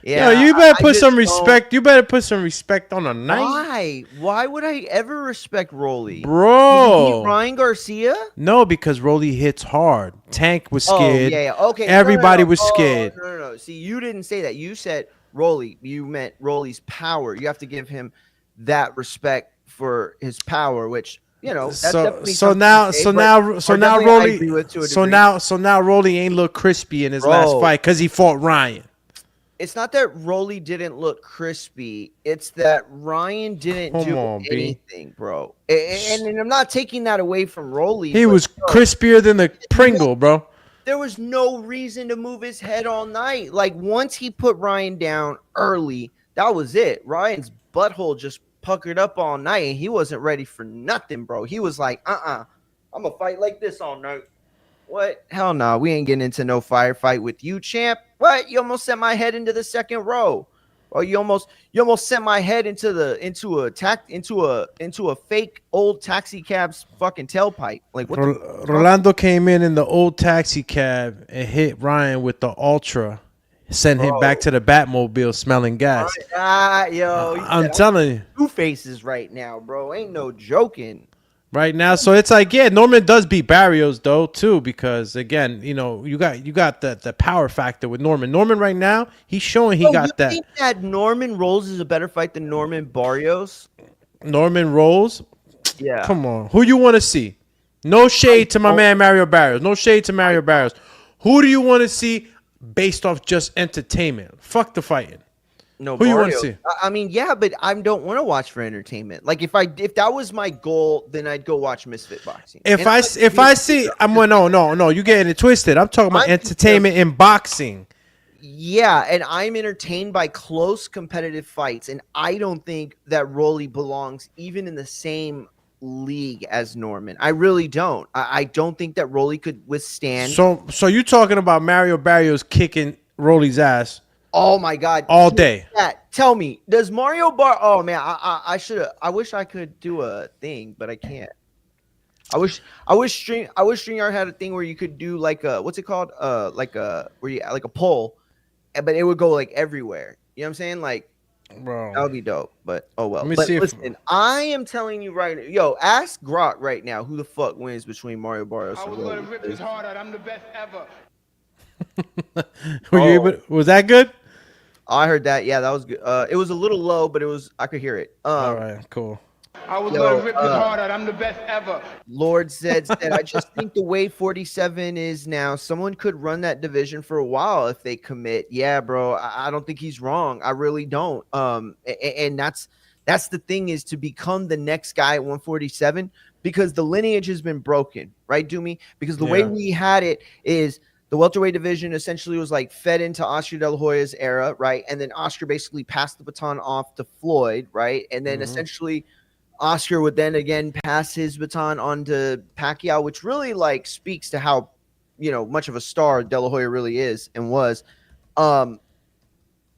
Yeah, you better put some respect. You better put some respect on a night. Why? Why would I ever respect Rolly, bro? Ryan Garcia? No, because Rolly hits hard. Tank was scared. Oh, yeah. Okay. Everybody was scared. No. See, you didn't say that. You said Rolly. You meant Rolly's power. You have to give him that respect for his power, which You know, that's So definitely something to say, but or definitely I agree with to a degree. So now Rolly ain't look crispy in his last Bro, fight because he fought Ryan. it's not that Rolly didn't look crispy. It's that Ryan didn't Come do on, B. anything, bro. And I'm not taking that away from Rolly, He but was crispier than the Pringle, bro. there was no reason to move his head all night. Like once he put Ryan down early, that was it. Ryan's butthole just puckered up all night, and he wasn't ready for nothing, bro. He was like, I'm gonna fight like this all night. What? Hell no, we ain't getting into no firefight with you, champ. What? You almost sent my head into the second row. Or you almost sent my head into a fake old taxi cab's fucking tailpipe. Like what? Rolando came in the old taxi cab and hit Ryan with the Ultra, sent him back to the Batmobile smelling gas. I'm telling you, two faces right now, bro. Ain't no joking. Right now, so it's like, yeah, Norman does beat Barrios though too, because again, you know, you got the power factor with Norman. Norman right now, he's showing he got that. Think that Norman Rolls is a better fight than Norman Barrios? Norman Rolls, yeah. Come on, who you want to see? No shade to my man Mario Barrios. No shade to Mario Barrios. Who do you want to see based off just entertainment? Fuck the fighting. No, who Mario. You want to see? I mean, yeah, but I don't want to watch for entertainment. Like if that was my goal, then I'd go watch Misfit Boxing. If I see, I'm no, you getting it twisted. I'm talking about entertainment in boxing. Yeah, and I'm entertained by close competitive fights, and I don't think that Rolly belongs even in the same league as Norman. I really don't. I don't think that Rolly could withstand. So you talking about Mario Barrios kicking Rolly's ass? Oh my God! All day. Tell me, does Mario Oh man, I should. I wish I could do a thing, but I can't. I wish StreamYard had a thing where you could do like a what's it called? Like a poll, but it would go like everywhere. You know what I'm saying? Like, bro, that would be dope. But oh well. Let me see. Listen, I am telling you right now. Yo, ask Grok right now who the fuck wins between Mario Barrios. I was gonna rip his heart out. I'm the best ever. Was that good? I heard that. Yeah, that was good. It was a little low, but I could hear it. All right, cool. I was gonna rip his heart out. I'm the best ever. Lord said, I just think the way 47 is now, someone could run that division for a while if they commit. Yeah, bro. I don't think he's wrong. I really don't. And that's the thing, is to become the next guy at 147, because the lineage has been broken, right, Doomy? Because the way we had it is the welterweight division essentially was like fed into Oscar De La Hoya's era, right? And then Oscar basically passed the baton off to Floyd, right? And then essentially Oscar would then again pass his baton on to Pacquiao, which really like speaks to how, much of a star De La Hoya really is and was. But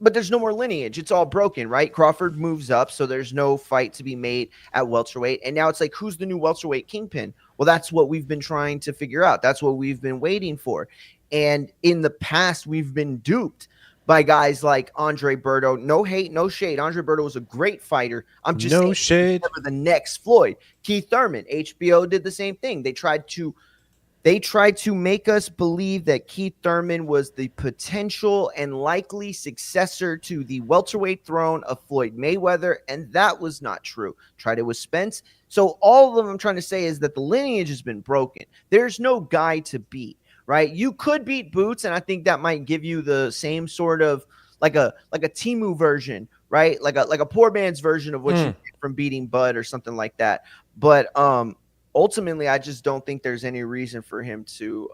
there's no more lineage. It's all broken, right? Crawford moves up, so there's no fight to be made at welterweight. And now it's like, who's the new welterweight kingpin? Well, that's what we've been trying to figure out. That's what we've been waiting for. And in the past, we've been duped by guys like Andre Berto. No hate, no shade. Andre Berto was a great fighter. I'm just no shade for the next Floyd. Keith Thurman, HBO did the same thing. They tried to make us believe that Keith Thurman was the potential and likely successor to the welterweight throne of Floyd Mayweather, and that was not true. Tried it with Spence. So all of them I'm trying to say is that the lineage has been broken. There's no guy to beat. Right, you could beat Boots, and I think that might give you the same sort of like a Timu version, right? Like a poor man's version of what you get from beating Bud or something like that. But ultimately, I just don't think there's any reason for him to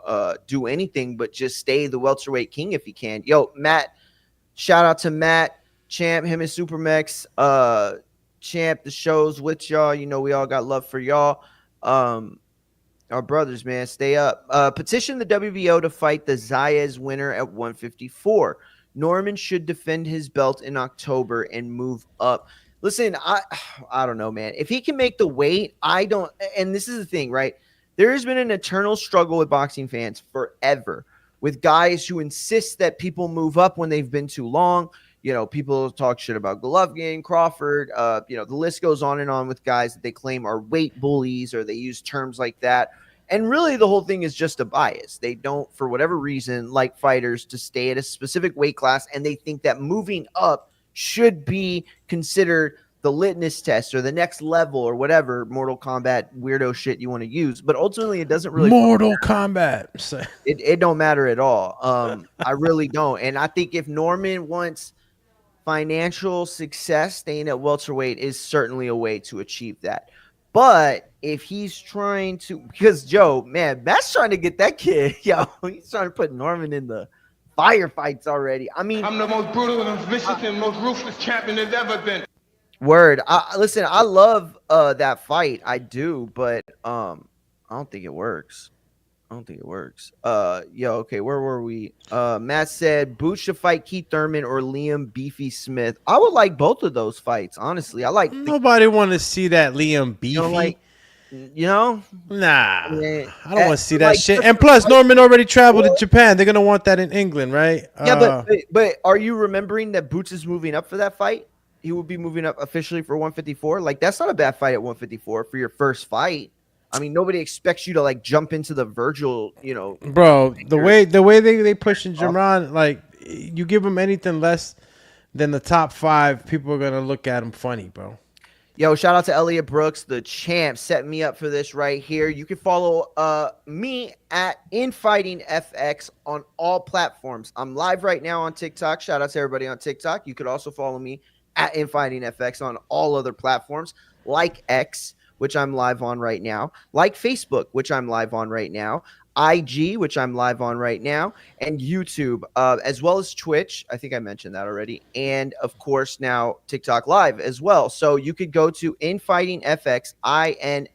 do anything but just stay the welterweight king if he can. Yo, Matt, shout out to Matt, champ, him and Supermex, champ. The show's with y'all. We all got love for y'all. Our brothers, man, stay up. Petition the WBO to fight the Zayas winner at 154. Norman should defend his belt in October and move up. Listen, I don't know, man. If he can make the weight, I don't. And this is the thing, right? There has been an eternal struggle with boxing fans forever, with guys who insist that people move up when they've been too long. People talk shit about Golovkin, Crawford. The list goes on and on with guys that they claim are weight bullies, or they use terms like that. And really, the whole thing is just a bias. They don't, for whatever reason, like fighters to stay at a specific weight class, and they think that moving up should be considered the litmus test or the next level or whatever Mortal Kombat weirdo shit you want to use. But ultimately, it doesn't really Mortal Kombat. it don't matter at all. I really don't. And I think if Norman wants financial success, staying at welterweight is certainly a way to achieve that. But if he's trying to, because Joe, man, Matt's trying to get that kid, yo, he's trying to put Norman in the firefights already. I mean, I'm the most brutal and vicious and most ruthless champion there's ever been. Word. Listen, I love that fight. I do, but I don't think it works. Okay, where were we? Matt said Boots should fight Keith Thurman or Liam Beefy Smith. I would like both of those fights, honestly. I like Nobody want to see that Liam Beefy. Nah, I don't want to see that shit. And plus, Norman already traveled to Japan. They're gonna want that in England, right? Yeah, but are you remembering that Boots is moving up for that fight? He will be moving up officially for 154. Like, that's not a bad fight at 154 for your first fight. I mean, nobody expects you to like jump into the Virgil, Bro, the way they pushing Jerron, like you give him anything less than the top 5, people are gonna look at him funny, bro. Yo, shout out to Elliot Brooks, the champ, set me up for this right here. You can follow me at Infighting FX on all platforms. I'm live right now on TikTok. Shout out to everybody on TikTok. You could also follow me at Infighting FX on all other platforms like X, which I'm live on right now, like Facebook, which I'm live on right now, IG, which I'm live on right now, and YouTube, as well as Twitch. I think I mentioned that already. And, of course, now TikTok Live as well. So you could go to Infighting FX, INFIGHTING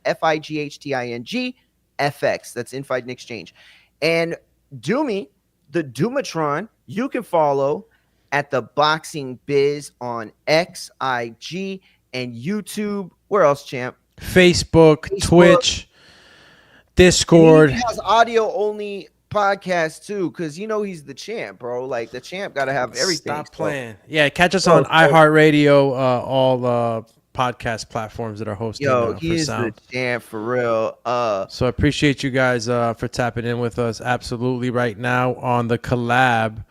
FX. That's Infighting Exchange. And Doomy, the Doomatron, you can follow at the Boxing Biz on X, IG, and YouTube. Where else, champ? Facebook, Twitch, Discord. He has audio only podcast too, because he's the champ, bro. Like, the champ got to have everything. Stop playing. Yeah, catch us on iHeartRadio, all podcast platforms that are hosting. He's the champ for real. So I appreciate you guys for tapping in with us. Absolutely, right now on the collab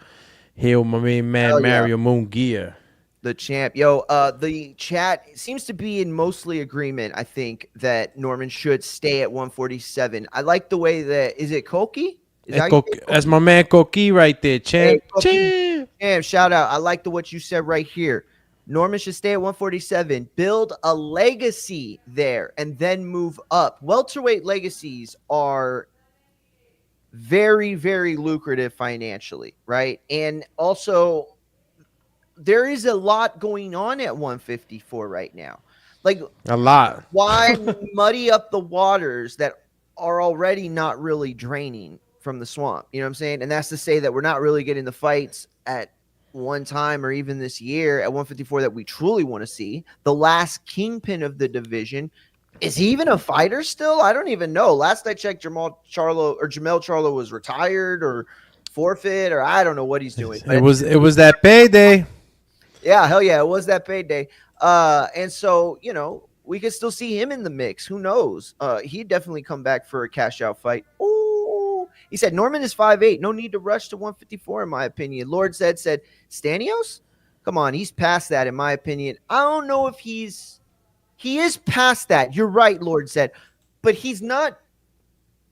here with my main man Mario Mungia. The champ. The chat seems to be in mostly agreement, I think, that Norman should stay at 147. I like the way that, is it Koki? That's my man Koki right there, champ. Hey, champ, shout out. I like what you said right here. Norman should stay at 147, build a legacy there, and then move up. Welterweight legacies are very, very lucrative financially, right? And also, there is a lot going on at 154 right now. Like, a lot. Why muddy up the waters that are already not really draining from the swamp? You know what I'm saying? And that's to say that we're not really getting the fights at one time or even this year at 154 that we truly want to see. The last kingpin of the division. Is he even a fighter still? I don't even know. Last I checked, Jamel Charlo was retired or forfeit, or I don't know what he's doing. It was that payday. Yeah, hell yeah, it was that payday. And so, we could still see him in the mix. Who knows? He'd definitely come back for a cash out fight. Ooh. He said Norman is 5'8". No need to rush to 154, in my opinion. Lord said Stanios? Come on, he's past that, in my opinion. I don't know if he is past that. You're right, Lord said. But he's not.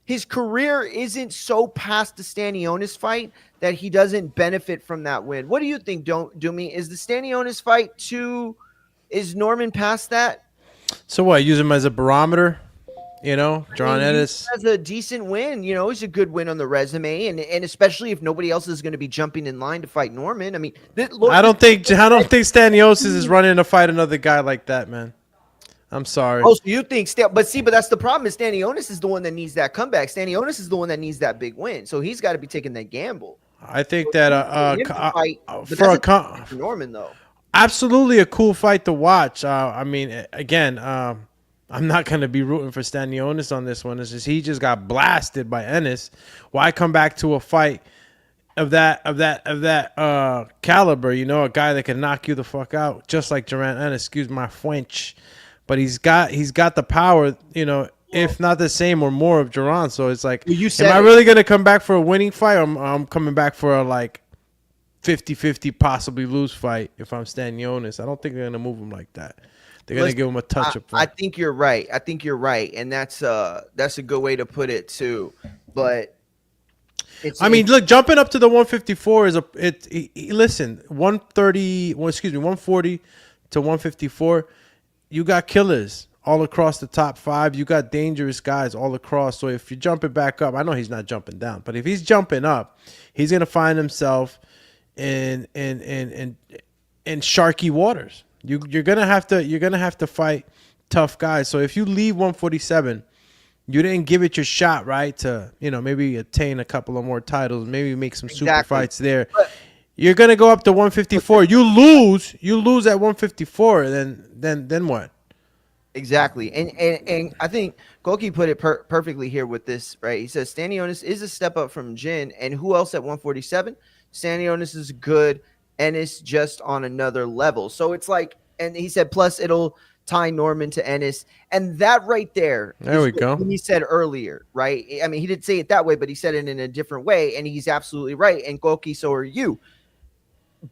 His career isn't so past the Stanionis fight that he doesn't benefit from that win. What do you think, Doomy? Is the Stanionis fight is Norman past that? So what, use him as a barometer? John Ennis has a decent win. He's a good win on the resume, and especially if nobody else is going to be jumping in line to fight Norman. I mean, I don't think Stanionis is running to fight another guy like that, man. I'm sorry. Oh, so you think but that's the problem. Is Stanionis is the one that needs that comeback. Stanionis is the one that needs that big win. So he's got to be taking that gamble. I think that for Norman though, absolutely a cool fight to watch. I mean, again, I'm not going to be rooting for Stanionis on this one. It's just he just got blasted by Ennis. Why come back to a fight of that caliber? A guy that can knock you the fuck out, just like Durant Ennis. Excuse my French. But he's got the power, if not the same or more of Duran. So it's like, am I really going to come back for a winning fight? Or I'm coming back for a 50-50 possibly lose fight if I'm Stanionis. I don't think they're going to move him like that. They're gonna give him a touch up I front. think you're right. And that's a good way to put it too. But I mean, look, jumping up to the 154 is listen, 130, well, excuse me, 140 to 154. You got killers all across the top 5. You got dangerous guys all across. So if you're jumping back up, I know he's not jumping down, but if he's jumping up, he's gonna find himself in sharky waters. You're gonna have to fight tough guys. So if you leave 147, you didn't give it your shot, right? To maybe attain a couple of more titles, maybe make some super fights there. But you're gonna go up to 154. You lose at 154. Then what? Exactly. And I think Koki put it perfectly here with this, right? He says Stanionis is a step up from Jin, and who else at 147? Stanionis is good, and it's just on another level. So it's like, and he said, plus it'll tie Norman to Ennis, and that right there we go. He said earlier, right? I mean, he didn't say it that way, but he said it in a different way, and he's absolutely right. And Koki, so are you.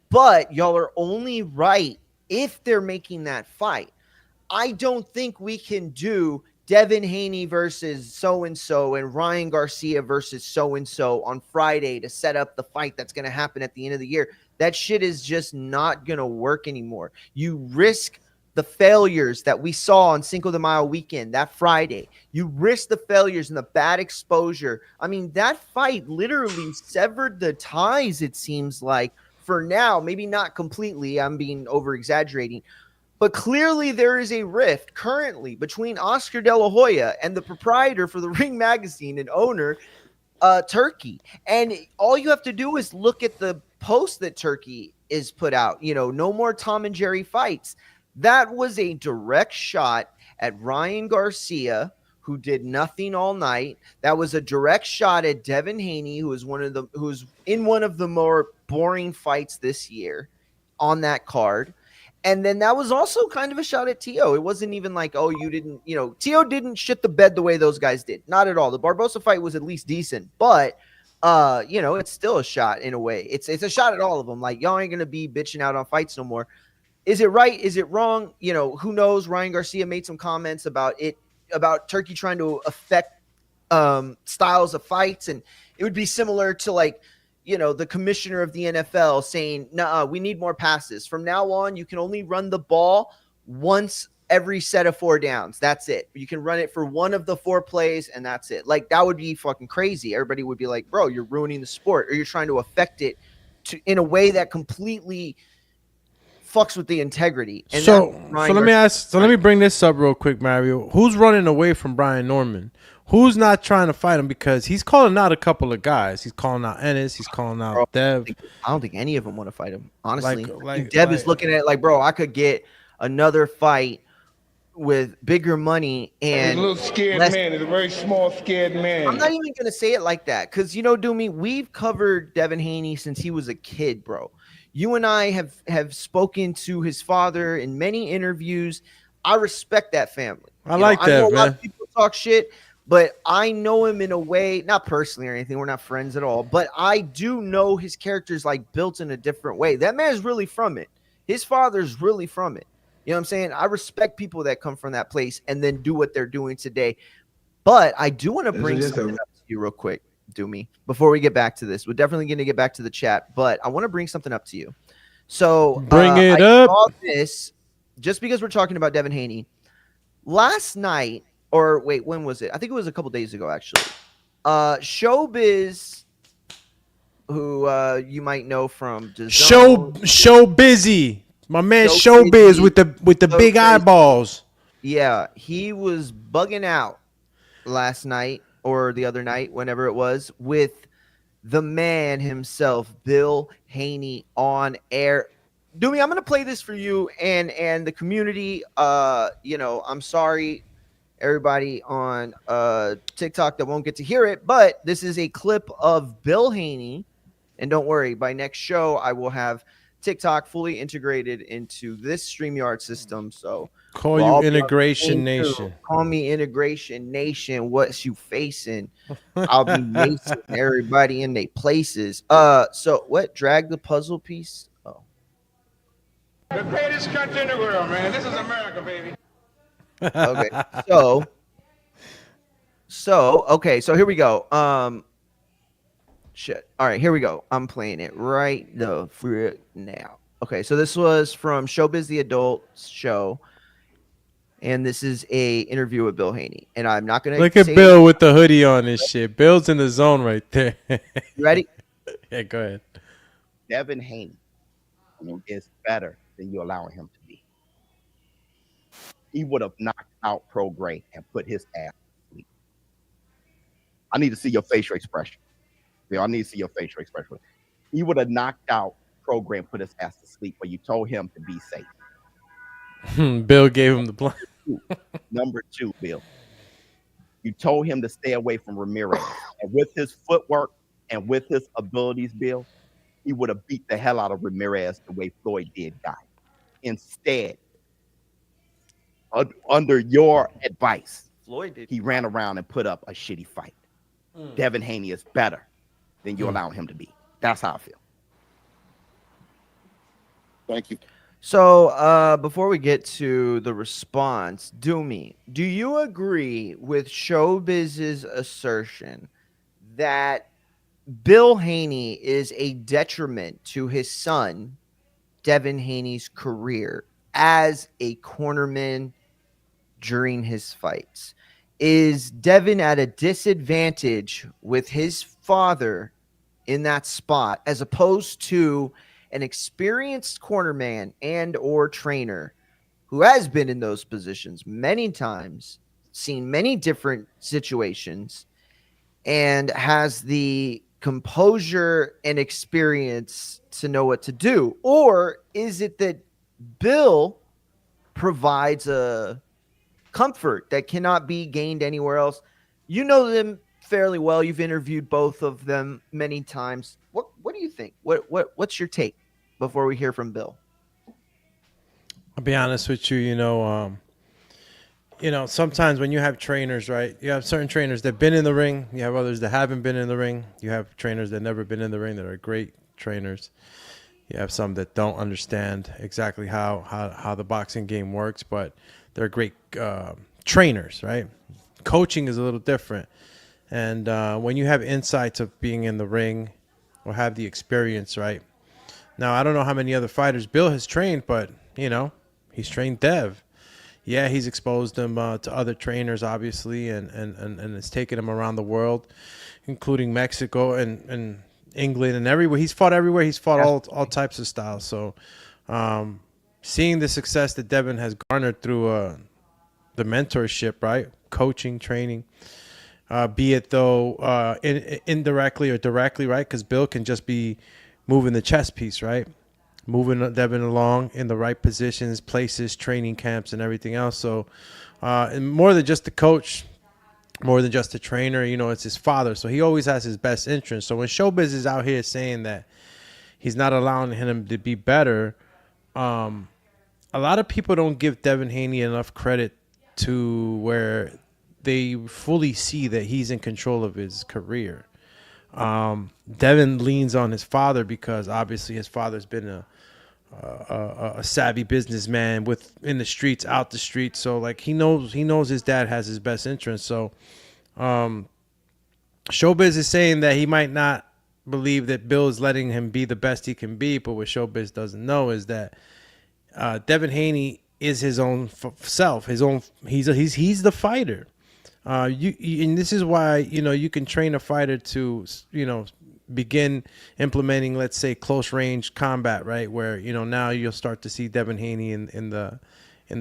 But y'all are only right if they're making that fight. I don't think we can do Devin Haney versus so-and-so and Ryan Garcia versus so-and-so on Friday to set up the fight that's going to happen at the end of the year. That shit is just not going to work anymore. You risk the failures that we saw on Cinco de Mayo weekend, that Friday. You risk the failures and the bad exposure. I mean, that fight literally severed the ties, it seems like, for now. Maybe not completely. I'm being over-exaggerating. But clearly there is a rift currently between Oscar De La Hoya and the proprietor for the Ring Magazine and owner, Turkey. And all you have to do is look at the post that Turkey is put out. No more Tom and Jerry fights. That was a direct shot at Ryan Garcia, who did nothing all night. That was a direct shot at Devin Haney, who's in one of the more boring fights this year on that card. And then that was also kind of a shot at Tio. It wasn't even like, oh, you didn't, Tio didn't shit the bed the way those guys did. Not at all. The Barbosa fight was at least decent, but it's still a shot in a way. It's a shot at all of them. Like, y'all ain't gonna be bitching out on fights no more. Is it right? Is it wrong? Who knows? Ryan Garcia made some comments about Turkey trying to affect styles of fights, and it would be similar to like, the commissioner of the NFL saying, nah, we need more passes. From now on, you can only run the ball once every set of 4 downs. That's it. You can run it for one of the 4 plays, and that's it. Like, that would be fucking crazy. Everybody would be like, bro, you're ruining the sport, or you're trying to affect it in a way that completely fucks with the integrity. And so let me bring this up real quick, Mario. Who's running away from Brian Norman? Who's not trying to fight him? Because he's calling out a couple of guys. He's calling out Ennis. He's calling out Dev. I don't think any of them want to fight him, honestly. Dev is looking at it like, bro, I could get another fight with bigger money and he's a little scared man. He's a very small, scared man. I'm not even going to say it like that because, Doomy, we've covered Devin Haney since he was a kid, bro. You and I have spoken to his father in many interviews. I respect that family. I like that, man. A lot of people talk shit, but I know him in a way, not personally or anything. We're not friends at all, but I do know his character's like built in a different way. That man's really from it. His father's really from it. You know what I'm saying? I respect people that come from that place and then do what they're doing today. But I do want to bring something up to you real quick, Doomy, before we get back to this. We're definitely going to get back to the chat, but I want to bring something up to you. So bring it up. Saw this just because we're talking about Devin Haney. Last night, or wait, when was it? I think it was a couple days ago, actually. Showbiz, who you might know from Show Busy. My man Showbiz with the big eyeballs. Yeah, he was bugging out last night or the other night, whenever it was, with the man himself, Bill Haney, on air. Doomy, I'm gonna play this for you and the community. I'm sorry, everybody on TikTok that won't get to hear it, but this is a clip of Bill Haney. And don't worry, by next show, I will have TikTok fully integrated into this StreamYard system. So call you Integration Nation. Call me Integration Nation. What's you facing? I'll be macing everybody in their places. So what? Drag the puzzle piece. Oh, The greatest country in the world, man. This is America, baby. Okay, so here we go. Shit. All right, here we go. I'm playing it right the frick now. Okay, so this was from Showbiz the Adult Show, and this is a interview with Bill Haney. And I'm not gonna Look at Bill with the hoodie on and shit. Bill's in the zone right there. You ready? Yeah, go ahead. Devin Haney is better than you're allowing him to be. He would have knocked out Pro Gray and put his ass to sleep. I need to see your facial expression. Bill, I need to see your facial expression. He would have knocked out Pro Gray and put his ass to sleep, but you told him to be safe. Bill gave him the blind. Number two, Bill. You told him to stay away from Ramirez. And with his footwork and with his abilities, Bill, he would have beat the hell out of Ramirez the way Floyd did Guy. Instead, under your advice, Floyd did. He ran around and put up a shitty fight. Devin Haney is better than you allow him to be. That's how I feel. Thank you. So before we get to the response, do you agree with Showbiz's assertion that Bill Haney is a detriment to his son, Devin Haney's career as a cornerman during his fights? Is Devin at a disadvantage with his father in that spot as opposed to an experienced cornerman and or trainer who has been in those positions many times, seen many different situations, and has the composure and experience to know what to do? Or is it that Bill provides a comfort that cannot be gained anywhere else? You know them fairly well. You've interviewed both of them many times. What do you think? What's your take before we hear from Bill? I'll be honest with you. You know, sometimes when you have trainers, right? You have certain trainers that've been in the ring. You have others that haven't been in the ring. You have trainers that never been in the ring that are great trainers. You have some that don't understand exactly how the boxing game works, but they're great trainers, right? Coaching is a little different. And when you have insights of being in the ring or have the experience, right? Now, I don't know how many other fighters Bill has trained, but, he's trained Dev. Yeah, he's exposed them to other trainers, obviously, and it's taken him around the world, including Mexico and England and everywhere. He's fought everywhere. He's fought all types of styles. So seeing the success that Devin has garnered through the mentorship, right? Coaching, training, be it though indirectly or directly, right? Because Bill can just be moving the chess piece, right? Moving Devin along in the right positions, places, training camps, and everything else. So and more than just the coach, more than just a trainer, it's his father. So he always has his best interest. So when Showbiz is out here saying that he's not allowing him to be better, a lot of people don't give Devin Haney enough credit to where they fully see that he's in control of his career. Devin leans on his father because obviously his father's been a savvy businessman in the streets, out the streets. So like he knows his dad has his best interest. So Showbiz is saying that he might not believe that Bill is letting him be the best he can be, but what Showbiz doesn't know is that Devin Haney is his own self. He's the fighter. And this is why you can train a fighter to begin implementing, let's say, close range combat, right? Where now you'll start to see Devin Haney in the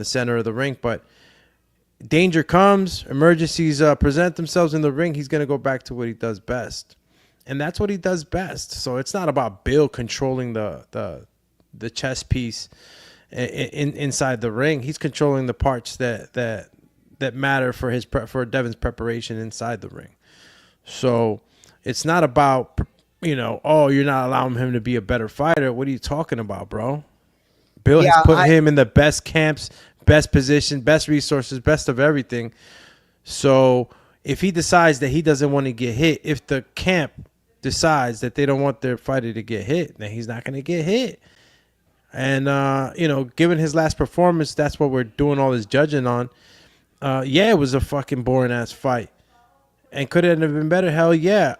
center of the ring, but danger comes, emergencies present themselves in the ring. He's going to go back to what he does best, and that's what he does best. So it's not about Bill controlling the chess piece inside the ring. He's controlling the parts that matter for Devin's preparation inside the ring. So it's not about you're not allowing him to be a better fighter. What are you talking about, bro? Bill has put him in the best camps, best position, best resources, best of everything. So if he decides that he doesn't want to get hit, if the camp decides that they don't want their fighter to get hit, then he's not going to get hit. And given his last performance, that's what we're doing all this judging on. Yeah, it was a fucking boring ass fight. And could it have been better? Hell yeah.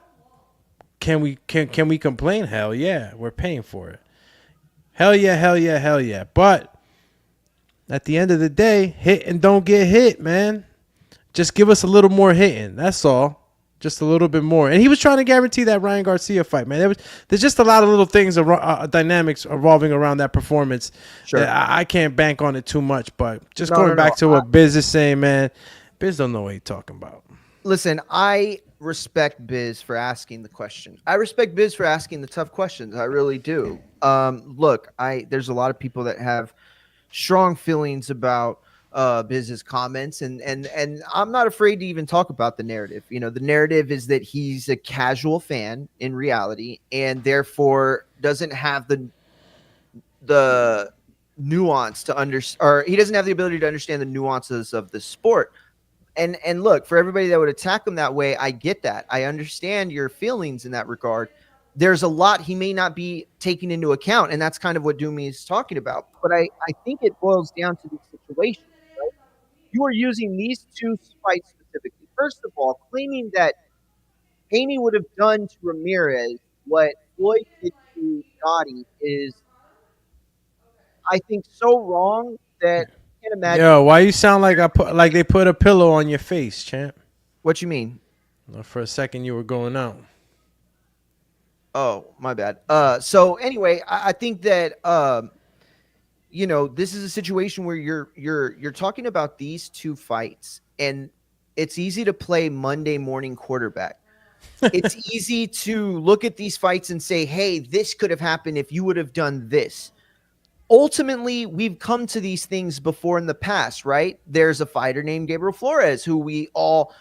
Can we complain? Hell yeah. We're paying for it. Hell yeah, hell yeah, hell yeah. But at the end of the day, hit and don't get hit, man. Just give us a little more hitting. That's all. Just a little bit more. And he was trying to guarantee that Ryan Garcia fight, man. There's just a lot of little things, dynamics revolving around that performance. Sure. That I can't bank on it too much. But just going back to what Biz is saying, man, Biz don't know what he's talking about. Listen, I respect Biz for asking the question. I respect Biz for asking the tough questions. I really do. Look, there's a lot of people that have strong feelings about Biz's comments, and I'm not afraid to even talk about the narrative. The narrative is that he's a casual fan in reality, and therefore doesn't have the nuance to understand, or he doesn't have the ability to understand the nuances of the sport. And look, for everybody that would attack him that way, I get that. I understand your feelings in that regard. There's a lot he may not be taking into account, and that's kind of what Doomy is talking about. But I think it boils down to the situation. Right? You are using these two fights specifically. First of all, claiming that Haney would have done to Ramirez what Floyd did to Gotti is, I think, so wrong that I can't imagine. Yo, why you sound like they put a pillow on your face, champ? What you mean? For a second, you were going out. Oh, my bad. So anyway, I think that this is a situation where you're talking about these two fights, and it's easy to play Monday morning quarterback. It's easy to look at these fights and say, hey, this could have happened if you would have done this. Ultimately, we've come to these things before in the past, right? There's a fighter named Gabriel Flores who we all,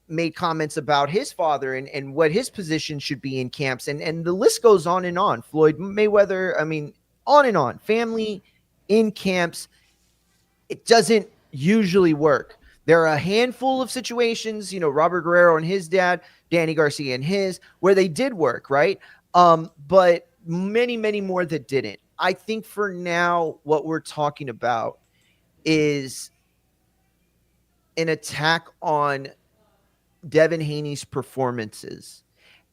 made comments about his father and what his position should be in camps. And the list goes on and on. Floyd Mayweather, I mean, on and on. Family in camps, it doesn't usually work. There are a handful of situations, Robert Guerrero and his dad, Danny Garcia and his, where they did work, right? But many, many more that didn't. I think for now, what we're talking about is an attack on Devin Haney's performances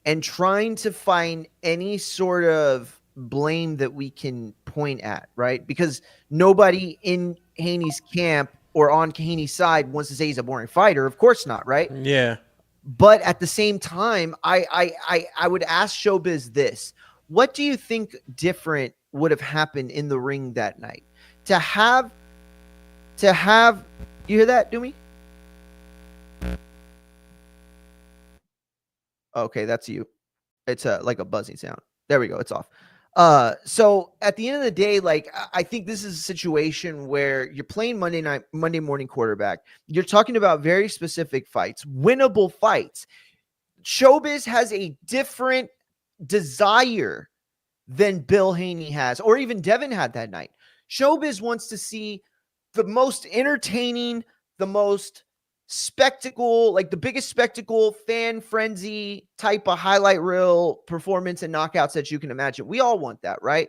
and trying to find any sort of blame that we can point at, right? Because nobody in Haney's camp or on Haney's side wants to say he's a boring fighter. Of course not, right? Yeah. But at the same time, I would ask Showbiz this. What do you think different would have happened in the ring that night? To have you hear that, Doomy? Okay, that's you. It's like a buzzing sound. There we go. It's off. So at the end of the day, like, I think this is a situation where you're playing Monday morning quarterback. You're talking about very specific fights, winnable fights. Showbiz has a different desire than Bill Haney has, or even Devin had that night. Showbiz wants to see the most entertaining, the most spectacle, like the biggest spectacle, fan frenzy type of highlight reel performance and knockouts that you can imagine. We all want that, right?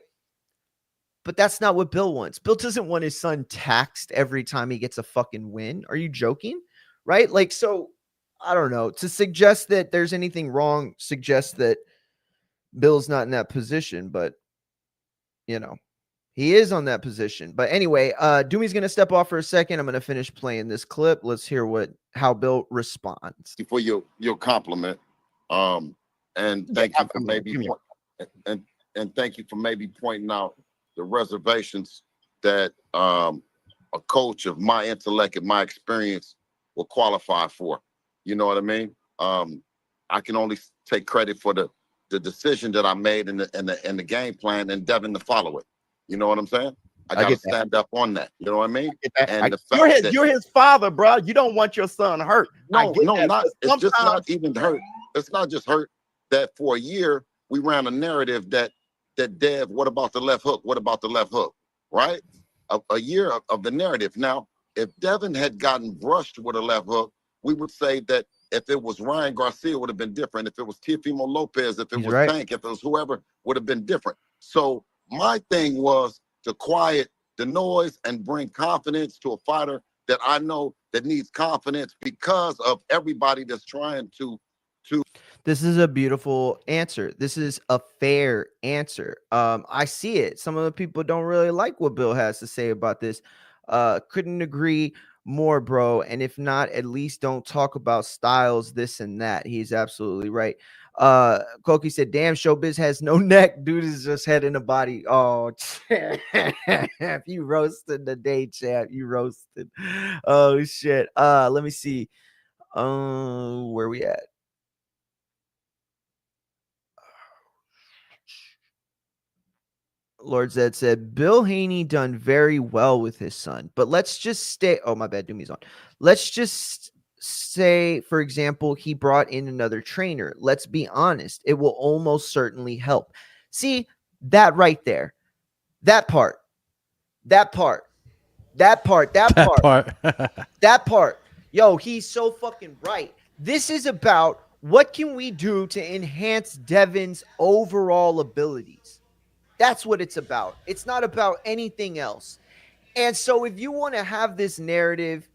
But that's not what Bill wants. Bill doesn't want his son taxed every time he gets a fucking win. Are you joking? Right? Like, so I don't know. To suggest that there's anything wrong suggests that Bill's not in that position, but he is on that position. But anyway, Doomy's going to step off for a second. I'm going to finish playing this clip. Let's hear how Bill responds. For your compliment, and thank you for thank you for maybe pointing out the reservations that a coach of my intellect and my experience will qualify for. You know what I mean? I can only take credit for the decision that I made and the game plan, and Devin to follow it. You know what I'm saying? I gotta stand up on that. You know what I mean? And you're his father, bro. You don't want your son hurt. No, it's just not even hurt. It's not just hurt that for a year we ran a narrative that Dev, what about the left hook? What about the left hook? Right? A year of the narrative. Now, if Devin had gotten brushed with a left hook, we would say that if it was Ryan Garcia, it would have been different. If it was Teofimo Lopez, if it was Tank, if it was whoever, would have been different. So My thing was to quiet the noise and bring confidence to a fighter that I know that needs confidence because of everybody that's trying to. This is a beautiful answer. This is a fair answer. I see it. Some of the people don't really like what Bill has to say about this. Couldn't agree more, bro. And if not, at least don't talk about styles, this and that. He's absolutely right. Koki said, damn, Showbiz has no neck. Dude is just head in a body. Oh, champ. You roasted the day, champ. You roasted. Oh shit. Let me see. Where we at? Lord Zed said, Bill Haney done very well with his son, but let's just stay. Oh, my bad. Doomy's on. Let's just say, for example, he brought in another trainer. Let's be honest. It will almost certainly help. See that right there. That part. That part. That part. That part. That part. Yo, he's so fucking right. This is about what can we do to enhance Devin's overall abilities. That's what it's about. It's not about anything else. And so if you want to have this narrative,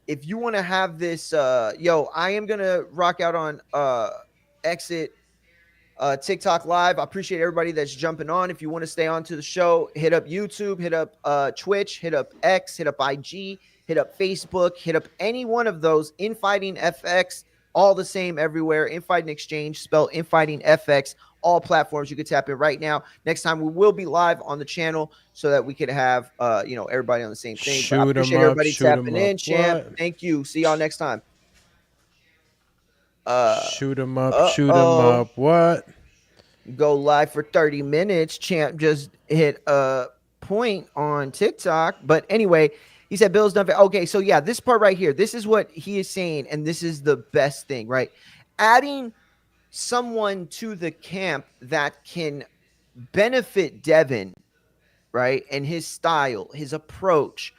if you want to have this, I am going to rock out on Exit TikTok Live. I appreciate everybody that's jumping on. If you want to stay on to the show, hit up YouTube, hit up Twitch, hit up X, hit up IG, hit up Facebook, hit up any one of those. Infighting FX, all the same everywhere. Infighting Exchange, spell Infighting FX, all platforms. You can tap in right now. Next time we will be live on the channel so that we could have everybody on the same thing. But I appreciate everybody tapping in, champ. What? Thank you. See y'all next time. Shoot 'em up, shoot 'em up. What? Go live for 30 minutes. Champ just hit a point on TikTok. But anyway, he said Bill's done. Okay, so yeah, this part right here, this is what he is saying, and this is the best thing, right? Adding someone to the camp that can benefit Devin, right? And his style, his approach,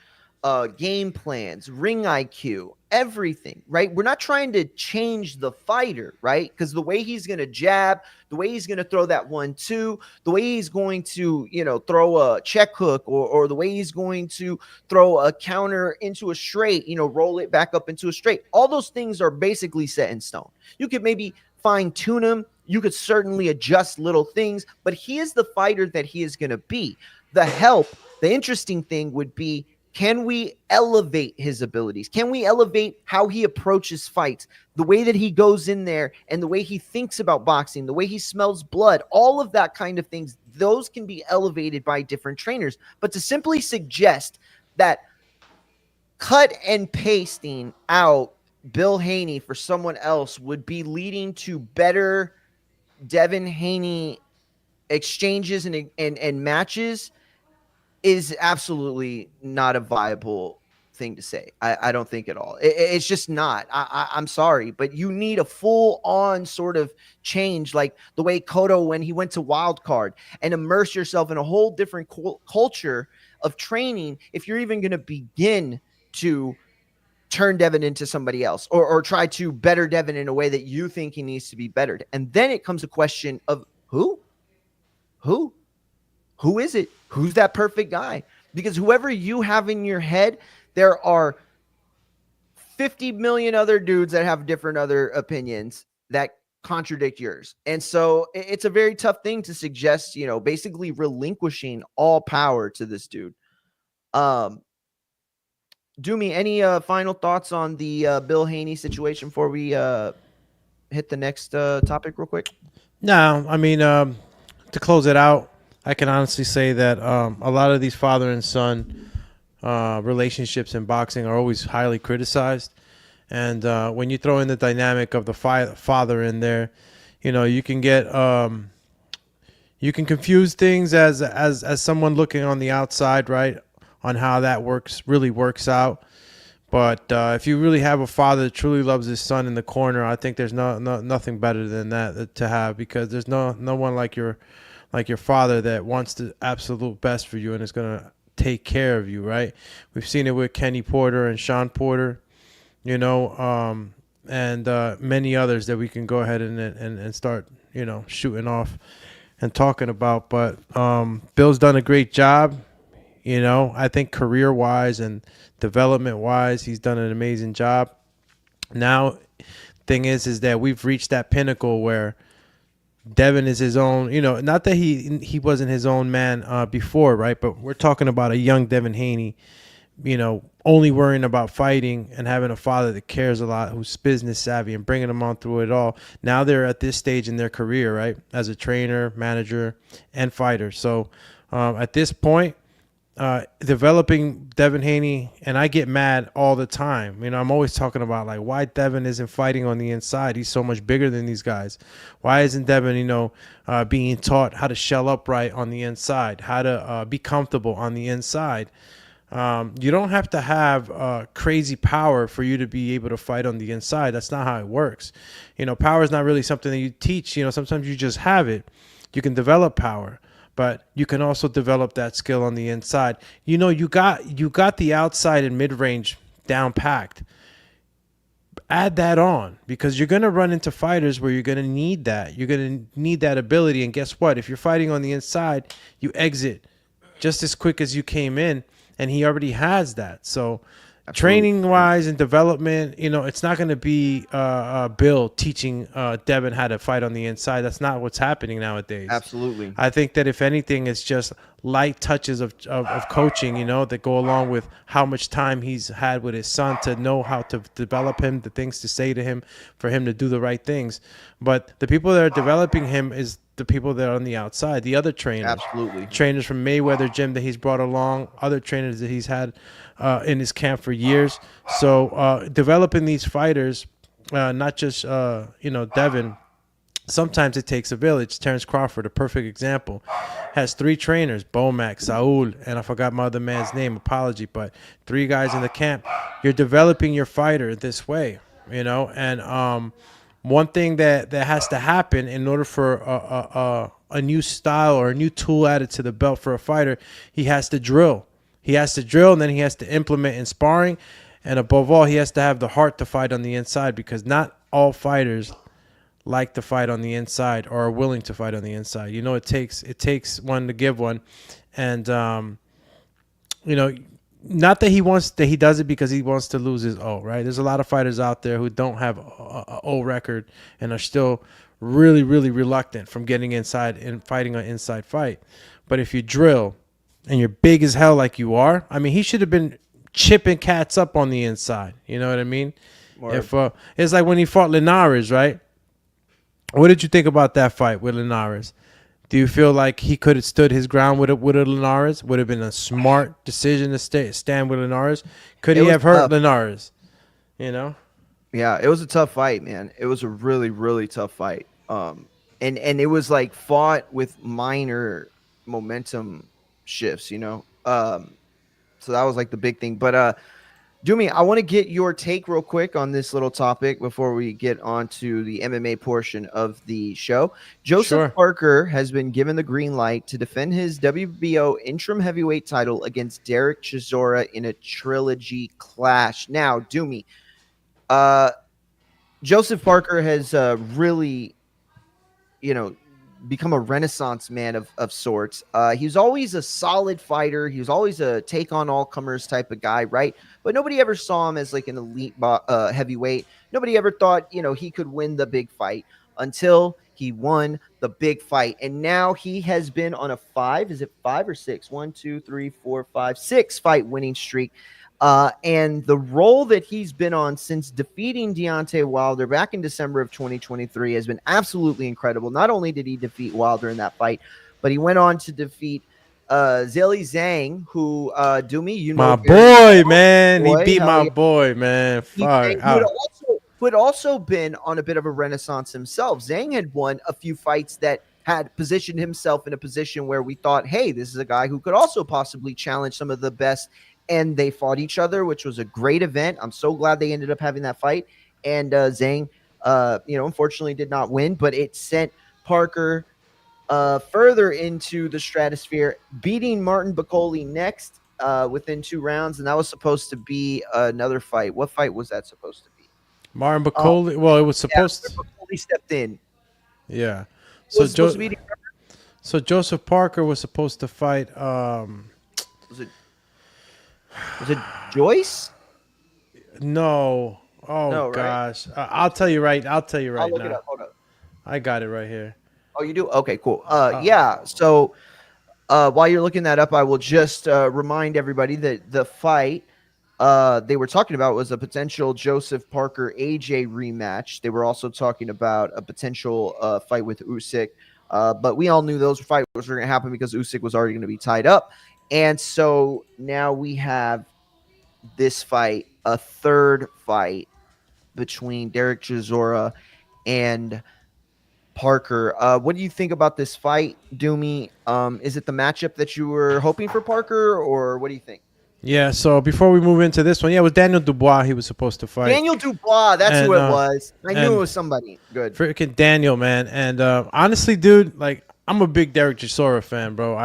game plans, ring IQ, everything, right? We're not trying to change the fighter, right? Because the way he's going to jab, the way he's going to throw that 1-2, the way he's going to, throw a check hook, or the way he's going to throw a counter into a straight, roll it back up into a straight. All those things are basically set in stone. You could maybe fine tune him. You could certainly adjust little things, but he is the fighter that he is going to be. The interesting thing would be, can we elevate his abilities? Can we elevate how he approaches fights, the way that he goes in there, and the way he thinks about boxing, the way he smells blood, all of that kind of things, those can be elevated by different trainers. But to simply suggest that cut and pasting out Bill Haney for someone else would be leading to better Devin Haney exchanges and matches is absolutely not a viable thing to say. I don't think at all. It's just not. I'm sorry, but you need a full-on sort of change, like the way Cotto, when he went to Wild Card, and immerse yourself in a whole different culture of training if you're even going to begin to turn Devin into somebody else, or try to better Devin in a way that you think he needs to be bettered. And then it comes a question of who is it? Who's that perfect guy? Because whoever you have in your head, there are 50 million other dudes that have different other opinions that contradict yours. And so it's a very tough thing to suggest, basically relinquishing all power to this dude. Doomy, any final thoughts on the Bill Haney situation before we hit the next topic real quick? No, I mean, to close it out, I can honestly say that a lot of these father and son relationships in boxing are always highly criticized. And when you throw in the dynamic of the father in there, you can get you can confuse things as someone looking on the outside, right, on how that really works out. But if you really have a father that truly loves his son in the corner, I think there's nothing better than that to have, because there's no one like your father that wants the absolute best for you and is going to take care of you, right? We've seen it with Kenny Porter and Sean Porter, and many others that we can go ahead and start, shooting off and talking about. But Bill's done a great job. You know, I think career wise and development wise, he's done an amazing job. Now, thing is that we've reached that pinnacle where Devin is his own. You know, not that he wasn't his own man before, right? But we're talking about a young Devin Haney. You know, only worrying about fighting and having a father that cares a lot, who's business savvy, and bringing them on through it all. Now they're at this stage in their career, right, as a trainer, manager, and fighter. So at this point, developing Devin Haney, and I get mad all the time. You know, I'm always talking about like why Devin isn't fighting on the inside. He's so much bigger than these guys. Why isn't Devin, being taught how to shell up right on the inside, how to be comfortable on the inside? You don't have to have crazy power for you to be able to fight on the inside. That's not how it works. You know, power is not really something that you teach. You know, sometimes you just have it. You can develop power, but you can also develop that skill on the inside. You know, you got the outside and mid range down packed. Add that on because you're going to run into fighters where you're going to need that. You're going to need that ability. And guess what? If you're fighting on the inside, you exit just as quick as you came in. And he already has that. So training wise and development, you know, it's not going to be Bill teaching Devin how to fight on the inside. That's not what's happening nowadays. Absolutely. I think that if anything, it's just light touches of coaching, you know, that go along with how much time he's had with his son to know how to develop him, the things to say to him, for him to do the right things. But the people that are developing him is the people that are on the outside, the other trainers. Absolutely. Trainers from Mayweather Gym that he's brought along, other trainers that he's had in his camp for years. So developing these fighters, not just, Devin, sometimes it takes a village. Terrence Crawford, a perfect example, has 3 trainers, Bomac, Saul, and I forgot my other man's name, apology, but 3 guys in the camp. You're developing your fighter this way, you know, and one thing that has to happen in order for a new style or a new tool added to the belt for a fighter, he has to drill. He has to drill, and then he has to implement in sparring. And above all, he has to have the heart to fight on the inside because not all fighters like to fight on the inside or are willing to fight on the inside. You know, it takes one to give one. And, not that he does it because he wants to lose his O, right? There's a lot of fighters out there who don't have a O record and are still really, really reluctant from getting inside and fighting an inside fight. But if you drill and you're big as hell like you are, I mean, he should have been chipping cats up on the inside. You know what I mean? If it's like when he fought Linares, right? What did you think about that fight with Linares? Do you feel like he could have stood his ground with a Linares? Would have been a smart decision to stand with Linares? Could he have hurt Linares? You know? Yeah, it was a tough fight, man. It was a really, really tough fight. And it was like fought with minor momentum shifts, you know? So that was like the big thing. But Dumi, I want to get your take real quick on this little topic before we get on to the MMA portion of the show. Joseph Parker has been given the green light to defend his WBO interim heavyweight title against Derek Chisora in a trilogy clash. Now, Dumi, Joseph Parker has really, become a renaissance man of sorts. He was always a solid fighter. He was always a take on all comers type of guy, right? But nobody ever saw him as like an elite heavyweight. Nobody ever thought, he could win the big fight until he won the big fight. And now he has been on a 5 or 6? 1, 2, 3, 4, 5, 6 fight winning streak. And the role that he's been on since defeating Deontay Wilder back in December of 2023 has been absolutely incredible. Not only did he defeat Wilder in that fight, but he went on to defeat Zhilei Zhang, who, Dumi, my boy, man. He beat my boy, man. Fuck. Who had also been on a bit of a renaissance himself. Zhang had won a few fights that had positioned himself in a position where we thought, hey, this is a guy who could also possibly challenge some of the best. And they fought each other, which was a great event. I'm so glad they ended up having that fight. And Zhang, unfortunately did not win, but it sent Parker further into the stratosphere, beating Martin Bakole next within 2 rounds. And that was supposed to be another fight. What fight was that supposed to be? Martin Bakole. Well, it was supposed to. Bakole stepped in. Yeah. So supposed to be So Joseph Parker was supposed to fight. Was it Joyce? No. Oh No, right? gosh. I'll tell you right. I'll tell you I'll right look it now. up. Hold up. I got it right here. Oh, you do? Okay, cool. Uh, Yeah. So, while you're looking that up, I will just remind everybody that the fight they were talking about was a potential Joseph Parker AJ rematch. They were also talking about a potential fight with Usyk, but we all knew those fights were going to happen because Usyk was already going to be tied up, and so now we have this fight, a third fight between Derek Chisora and Parker. What do you think about this fight, Doomy? Is it the matchup that you were hoping for Parker, or what do you think? Yeah. So before we move into this one, yeah, it was Daniel Dubois. He was supposed to fight. Daniel Dubois, that's And, who it was. I knew and it was somebody good. Freaking Daniel, man. And honestly, dude, like I'm a big Derek Chisora fan, bro.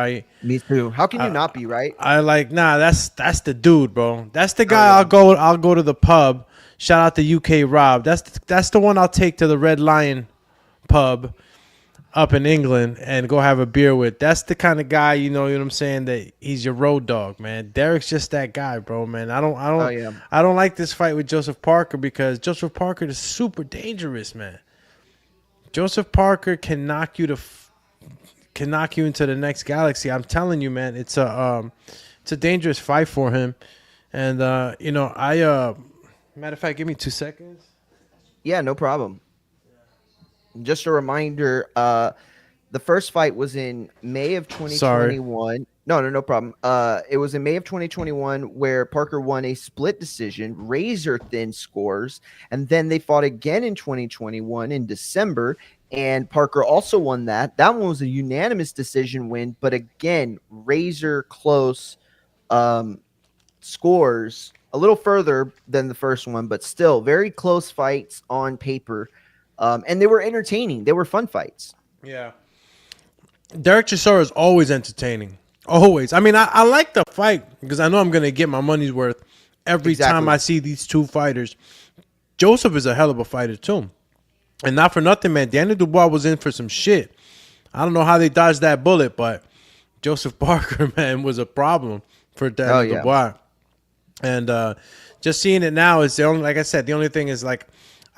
Me too. How can you not be, right? I like that's the dude, bro. That's the guy. yeah. I'll go to the pub. Shout out to UK Rob. That's the one I'll take to the Red Lion pub up in England and go have a beer with. That's the kind of guy, you know what I'm saying, that he's your road dog, man. Derek's just that guy, bro, man. I don't like this fight with Joseph Parker because Joseph Parker is super dangerous, man. Joseph Parker can knock you into the next galaxy. I'm telling you, man. It's a dangerous fight for him. And matter of fact, give me 2 seconds. Yeah, no problem. Just a reminder, the first fight was in May of 2021. No problem. It was in May of 2021 where Parker won a split decision, razor thin scores, and then they fought again in 2021 in December, and Parker also won that. That one was a unanimous decision win, but again, razor close scores, a little further than the first one, but still very close fights on paper. And they were entertaining. They were fun fights. Yeah. Derek Chisora is always entertaining. Always. I mean, I like the fight because I know I'm going to get my money's worth every time I see these two fighters. Joseph is a hell of a fighter, too. And not for nothing, man. Daniel Dubois was in for some shit. I don't know how they dodged that bullet, but Joseph Parker, man, was a problem for Daniel Dubois. And just seeing it now is the only, like I said, the only thing is like,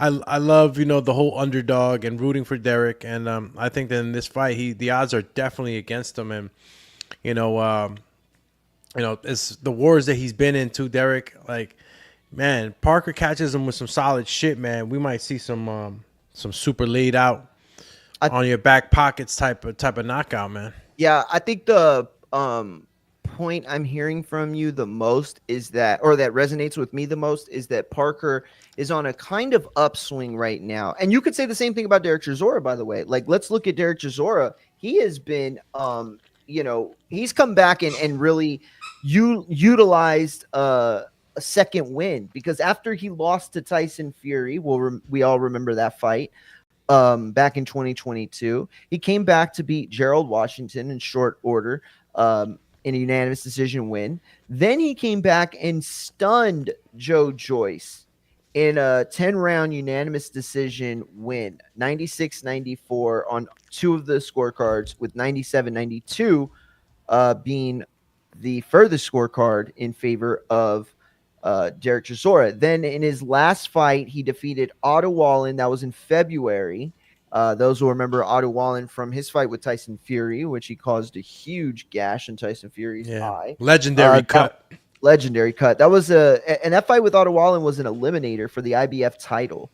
I love, the whole underdog and rooting for Derek. And I think that in this fight, the odds are definitely against him. And, it's the wars that he's been into, Derek. Like, man, Parker catches him with some solid shit, man. We might see some super laid out on your back pockets type of knockout, man. Yeah, I think the point I'm hearing from you the most is that, or that resonates with me the most, is that Parker is on a kind of upswing right now. And you could say the same thing about Derek Chisora, by the way. Like, let's look at Derek Chisora. He has been, he's come back and really utilized a second win, because after he lost to Tyson Fury, we all remember that fight back in 2022, he came back to beat Gerald Washington in short order. In a unanimous decision win. Then he came back and stunned Joe Joyce in a 10-round unanimous decision win, 96-94 on two of the scorecards, with 97-92 being the furthest scorecard in favor of Derek Chisora. Then in his last fight, he defeated Otto Wallin. That was in February. Those who remember Otto Wallin from his fight with Tyson Fury, which he caused a huge gash in Tyson Fury's eye. Legendary cut. Legendary cut. That was and that fight with Otto Wallin was an eliminator for the IBF title.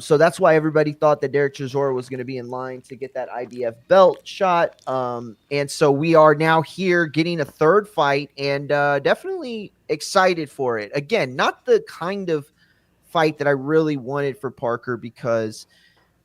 So that's why everybody thought that Derek Chisora was going to be in line to get that IBF belt shot. And so we are now here getting a third fight, and definitely excited for it. Again, not the kind of fight that I really wanted for Parker, because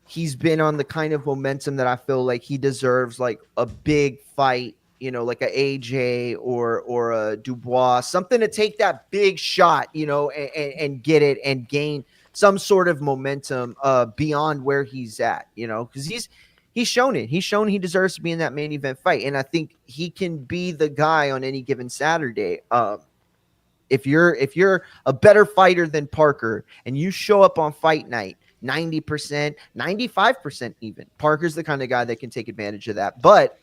he's been on the kind of momentum that I feel like he deserves, like a big fight, like a AJ or a Dubois, something to take that big shot, and get it and gain some sort of momentum beyond where he's at, because he's shown it. He's shown he deserves to be in that main event fight. And I think he can be the guy on any given Saturday. If you're a better fighter than Parker and you show up on fight night, 90%, 95% even. Parker's the kind of guy that can take advantage of that. But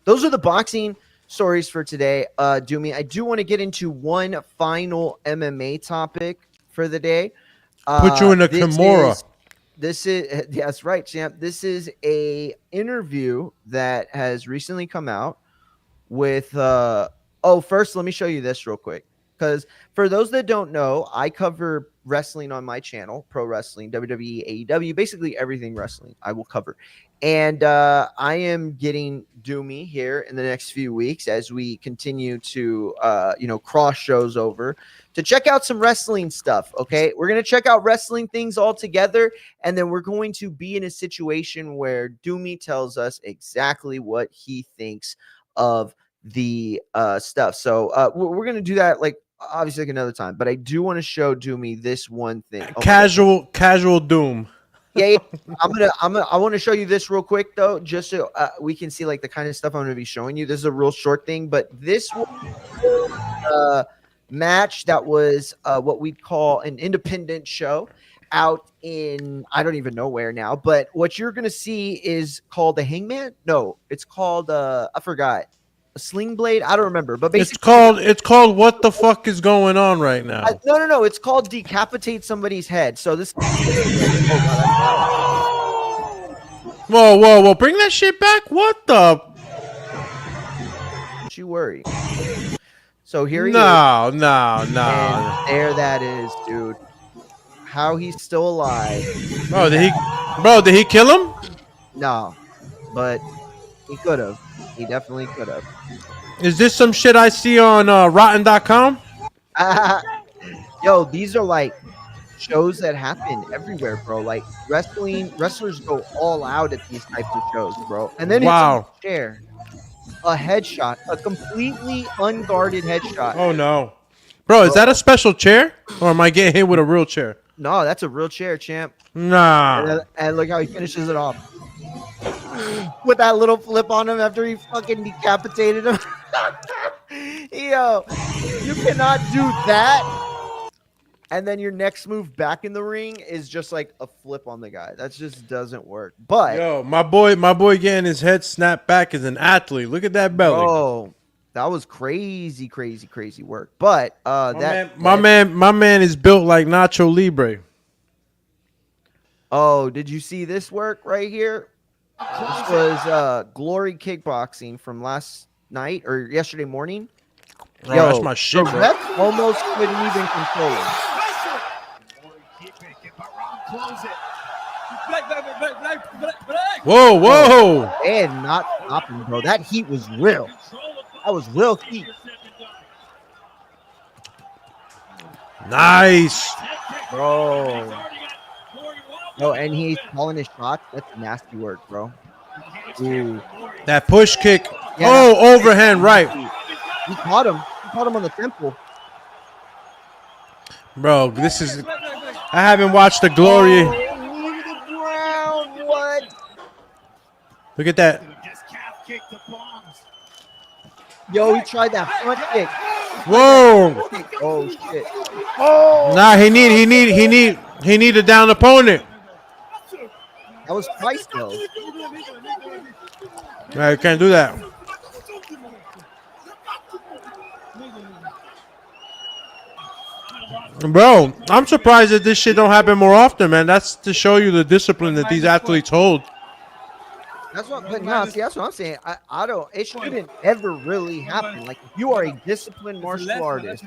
those are the boxing stories for today. Doomy, I do want to get into one final MMA topic for the day. Put you in a Kimura. This is that's right, champ. This is a interview that has recently come out with first let me show you this real quick, because for those that don't know, I cover wrestling on my channel, pro wrestling, WWE, AEW, basically everything wrestling I will cover. And I am getting Doomy here in the next few weeks as we continue to cross shows over to check out some wrestling stuff. Okay, we're gonna check out wrestling things all together, and then we're going to be in a situation where Doomy tells us exactly what he thinks of the stuff. So we're gonna do that like obviously like another time, but I do want to show Doomy this one thing. Casual Doom. Yeah, I want to show you this real quick though, just so we can see like the kind of stuff I'm going to be showing you. This is a real short thing, but this match that was what we'd call an independent show out in I don't even know where now, but what you're going to see is called the Hangman. No, it's called I forgot. A sling blade. I don't remember, but basically it's called what the fuck is going on right now? No. It's called decapitate somebody's head. So this. Whoa! Bring that shit back. What the? Don't you worry. So here he is. No. And there that is, dude. How he's still alive. Did he kill him? No, but he could have. He definitely could have. Is this some shit I see on Rotten.com? Yo, these are like shows that happen everywhere, bro. Like wrestlers go all out at these types of shows, bro. And then wow, it's a chair, a headshot, a completely unguarded headshot. Oh no, bro, is that a special chair, or am I getting hit with a real chair? No, that's a real chair, champ. Nah. And look how he finishes it off with that little flip on him after he fucking decapitated him. Yo, you cannot do that. And then your next move back in the ring is just like a flip on the guy. That just doesn't work. But yo, my boy getting his head snapped back is an athlete. Look at that belly. Oh, that was crazy work. But my man is built like Nacho Libre. Oh, did you see this work right here? This was Glory Kickboxing from last night or yesterday morning. Bro, that's my shit, bro. Ref almost couldn't even control him. Whoa. And not stopping, bro. That heat was real. That was real heat. Nice. Bro. Oh, and he's calling his shots. That's nasty work, bro. Ooh. That push kick. Yeah, oh, overhand right. He caught him. He caught him on the temple. Bro, this is... I haven't watched the Glory. Oh, the ground. What? Look at that. Yo, he tried that front kick. Whoa. Oh, shit. Oh. Nah, he need a down opponent. That was Price, though. I can't do that. Bro, I'm surprised that this shit don't happen more often, man. That's to show you the discipline that these athletes hold. That's what, but no, see, that's what I'm saying. I don't. It shouldn't ever really happen. Like, if you are a disciplined martial artist,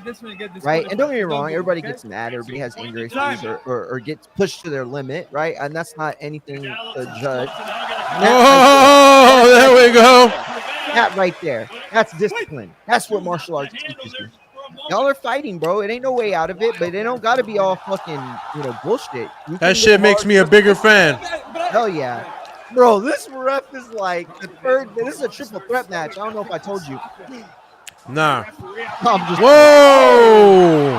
right? And don't get me wrong, everybody gets mad, everybody has anger issues, or gets pushed to their limit, right? And that's not anything to judge. Oh, there we go. That right there, that's discipline. That's what martial arts teaches you. Y'all are fighting, bro. It ain't no way out of it, but it don't gotta be all fucking, bullshit. That shit makes me a bigger fan. Hell yeah. Bro, this ref is like the third. This is a triple threat match. I don't know if I told you. Nah. Whoa!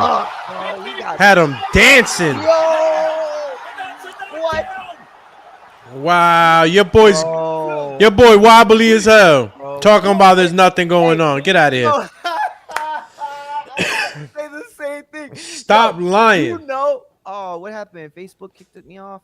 Had him dancing. Yo! What? Wow, your boy wobbly as hell. Bro. Talking about there's nothing going on. Get out of here. Say the same thing. Stop lying. You know. Oh, what happened? Facebook kicked me off.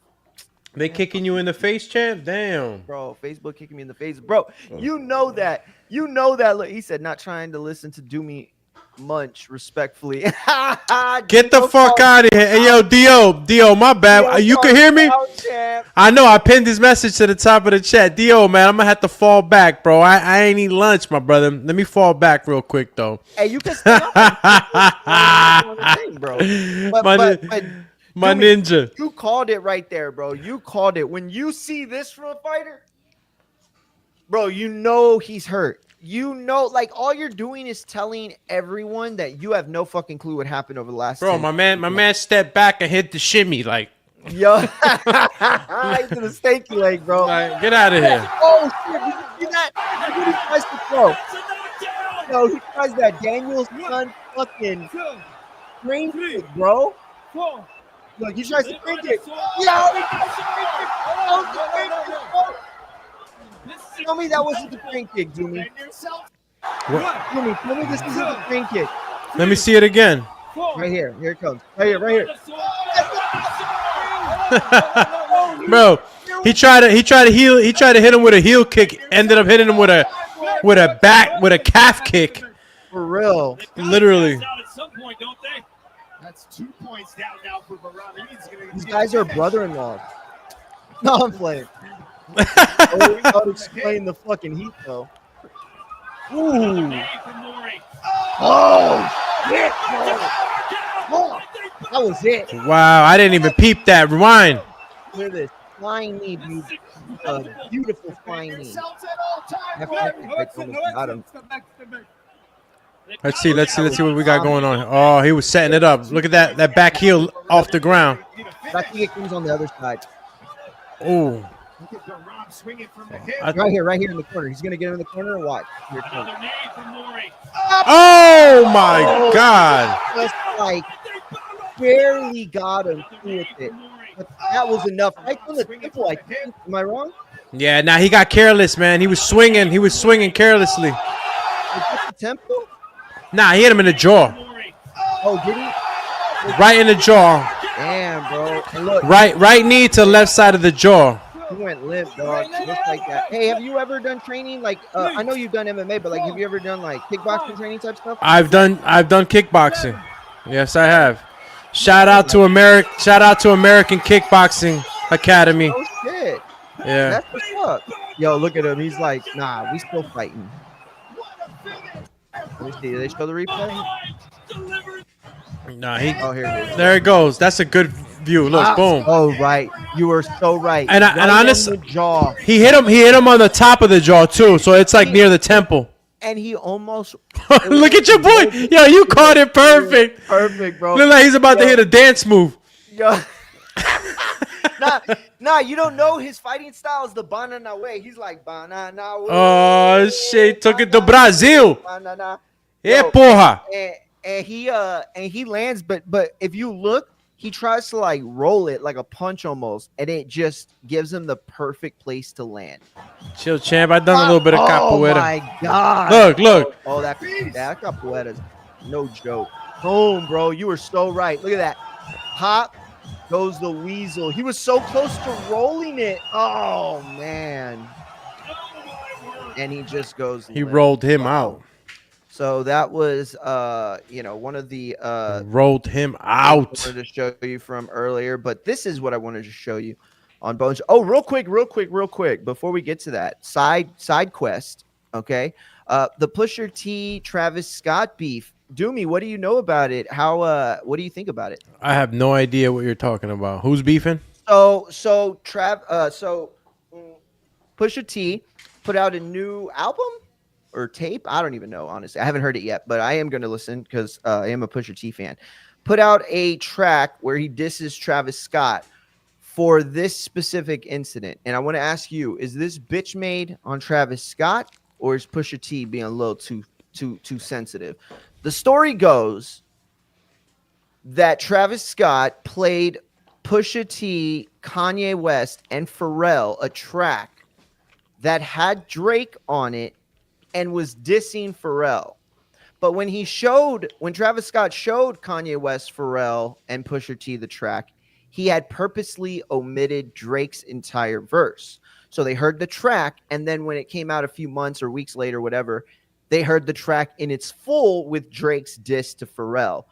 They kicking you in the face, champ? Damn. Bro, Facebook kicking me in the face. Bro, you know that. You know that. Look, he said not trying to listen to Do Me Munch respectfully. Get the fuck out of here. Hey, yo, Dio, my bad. You can hear me? I know. I pinned this message to the top of the chat. Dio, man, I'm going to have to fall back, bro. I ain't eat lunch, my brother. Let me fall back real quick, though. Hey, you can stop. Bro. My ninja. You called it right there, bro. You called it. When you see this from a fighter, bro, you know he's hurt. You know, like all you're doing is telling everyone that you have no fucking clue what happened over the last. Bro, my man stepped back and hit the shimmy, like. Yo, he's in the stanky leg, bro. Like, get out of here. Oh shit! Did you see that? Look what he tries to throw. No, he tries that Danielson fucking green kick, bro. Look, he tries to green kick. Yeah, he tries to green kick. Oh, the green kick, bro. Tell me that wasn't the green kick, Doomy. Doomy, tell me this isn't the green kick. Let me see it again. Right here. Here it comes. Right here. Right here. Bro, he tried to hit him with a heel kick, ended up hitting him with a calf kick. For real. Literally. That's 2 points down now for Barada. These guys are brother-in-law. No, I'm playing. I would explain the fucking heat though. Ooh. Oh shit, bro. That was it. Wow, I didn't even peep that. Rewind. Look at this. Flying knee, dude. Beautiful flying knee. Let's see what we got going on. Oh, he was setting it up. Look at that back heel off the ground. Back heel comes on the other side. Oh. Right here in the corner. He's gonna get him in the corner and watch. Here it comes. Oh my God. Just like barely got him with it. But that was enough. Right on the temple, I think. Am I wrong? Yeah, nah, he got careless, man. He was swinging carelessly. Was that the temple? Nah, he hit him in the jaw. Oh, did he? Right in the jaw. Damn, bro. And look, Right knee to left side of the jaw. he went limp, dog. Just like that. Hey, have you ever done training? Like, I know you've done MMA, but like, have you ever done like kickboxing training type stuff? I've done kickboxing. Yes, I have. Shout out to American Kickboxing Academy. Oh shit. Yeah. That's what's up. Yo, look at him. He's like, nah, we still fighting. Let me see. Did they show the replay? Nah, Oh, here it is. there it goes. That's a good view. Look, boom. Oh, right. You were so right. And right honestly, on the jaw. he hit him on the top of the jaw too. So it's like near the temple. And he almost Look at your boy. Yo, you caught it perfect. Perfect, bro. Look like he's about to hit a dance move. Yo. Nah, you don't know his fighting style is the banana way. He's like banana way. Oh shit, took it to Brazil. Banana. Yeah, Yo, porra. And he lands, but if you look, he tries to like roll it like a punch almost, and it just gives him the perfect place to land. Chill, champ. I done a little bit of capoeira. Oh my god! Look. Oh, that capoeira's no joke. Boom, bro. You were so right. Look at that. Hop goes the weasel. He was so close to rolling it. Oh man. And he just goes. He rolled him out. So that was one of the rolled him out. I wanted to show you from earlier, but this is what I wanted to show you on Bones. Oh, real quick, before we get to that side quest, okay? The Pusher T Travis Scott beef. Doomy, what do you know about it? What do you think about it? I have no idea what you're talking about. Who's beefing? So Pusha T put out a new album or tape. I don't even know, honestly. I haven't heard it yet, but I am going to listen because I am a Pusha T fan. Put out a track where he disses Travis Scott for this specific incident. And I want to ask you, is this bitch made on Travis Scott, or is Pusha T being a little too sensitive? The story goes that Travis Scott played Pusha T, Kanye West, and Pharrell a track that had Drake on it and was dissing Pharrell. But when Travis Scott showed Kanye West, Pharrell, and Pusha T the track, he had purposely omitted Drake's entire verse. So they heard the track, and then when it came out a few months or weeks later, whatever, they heard the track in its full with Drake's diss to Pharrell.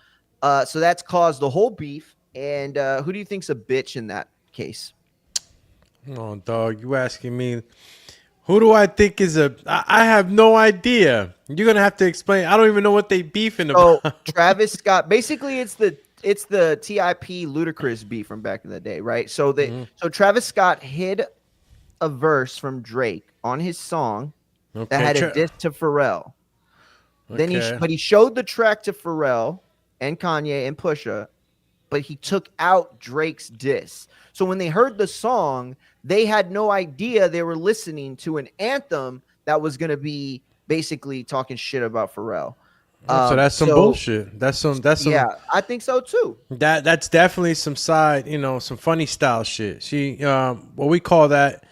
So that's caused the whole beef. And who do you think's a bitch in that case? Oh, dog, you asking me? Who do I think is I have no idea. You're gonna have to explain. I don't even know what they beefing about. So Travis Scott, basically, it's the TIP Ludacris beef from back in the day, right? So so Travis Scott hid a verse from Drake on his song that had a diss to Pharrell. Then he showed the track to Pharrell and Kanye and Pusha, but he took out Drake's diss. So when they heard the song, they had no idea they were listening to an anthem that was going to be basically talking shit about Pharrell. So that's some bullshit. That's some. Yeah, I think so too. That's definitely some side, some funny style shit. What we call that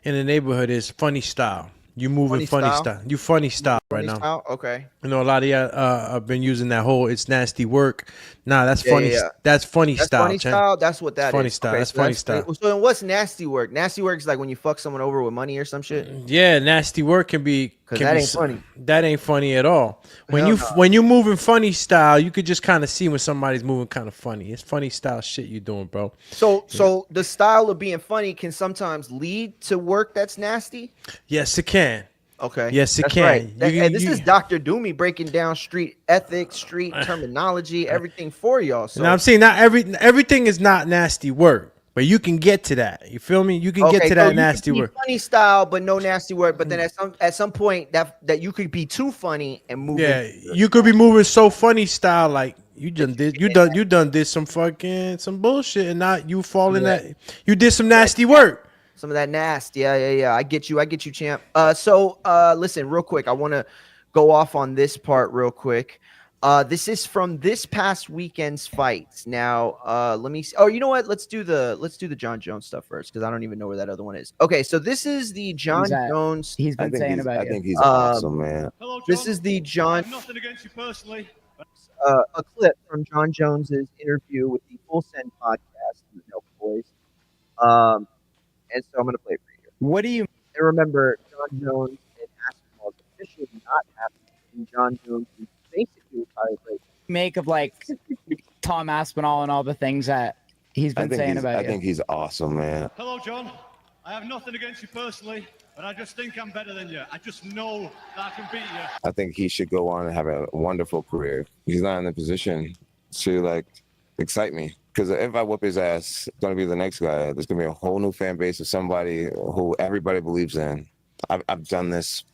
in the neighborhood is funny style. You moving funny style. You funny style right now. Okay. A lot of y'all have been using that whole "it's nasty work." Nah, that's funny. Yeah. That's funny style. Funny style. That's what that funny is. Style. Okay, that's funny style. So then, what's nasty work? Nasty work is like when you fuck someone over with money or some shit. Yeah, nasty work can be. Ain't funny. That ain't funny at all. When you moving funny style, you could just kind of see when somebody's moving kind of funny. It's funny style shit you doing, bro. So the style of being funny can sometimes lead to work that's nasty. Yes, it can. Okay. Yes, it That's can. Right. This is Dr. Doomy breaking down street ethics, street terminology, everything for y'all. So now I'm saying not everything is not nasty work, but you can get to that. You feel me? You can get to that nasty work. Funny style, but no nasty work. But then at some point that you could be too funny and move. Yeah, you could be moving so funny style like you done did some bullshit and not you fall in that you did some nasty work. Some of that nasty. Yeah. I get you, champ. So listen, real quick. I want to go off on this part real quick. This is from this past weekend's fights. Now, let me see. Oh, you know what? Let's do the John Jones stuff first because I don't even know where that other one is. Okay, so this is the John Jones. He's been saying about. I think he's awesome, man. Hello, John. This is the John. Nothing against you personally. A clip from John Jones's interview with the Full Send podcast, the No Boys. And so I'm going to play it for you. What do you remember? John Jones and Aspinall is officially not happening. John Jones is basically retired right now. Make of like Tom Aspinall and all the things that he's been saying about you? I think he's awesome, man. Hello, John. I have nothing against you personally, but I just think I'm better than you. I just know that I can beat you. I think he should go on and have a wonderful career. He's not in the position to excite me. Because if I whoop his ass, it's going to be the next guy. There's going to be a whole new fan base of somebody who everybody believes in. I've done this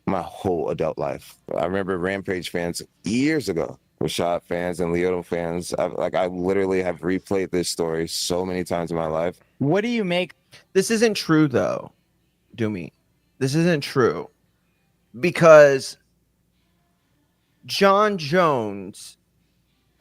my whole adult life. I remember Rampage fans years ago, Rashad fans and Lyoto fans. I literally have replayed this story so many times in my life. What do you make? This isn't true, though, Doomy. This isn't true. Because John Jones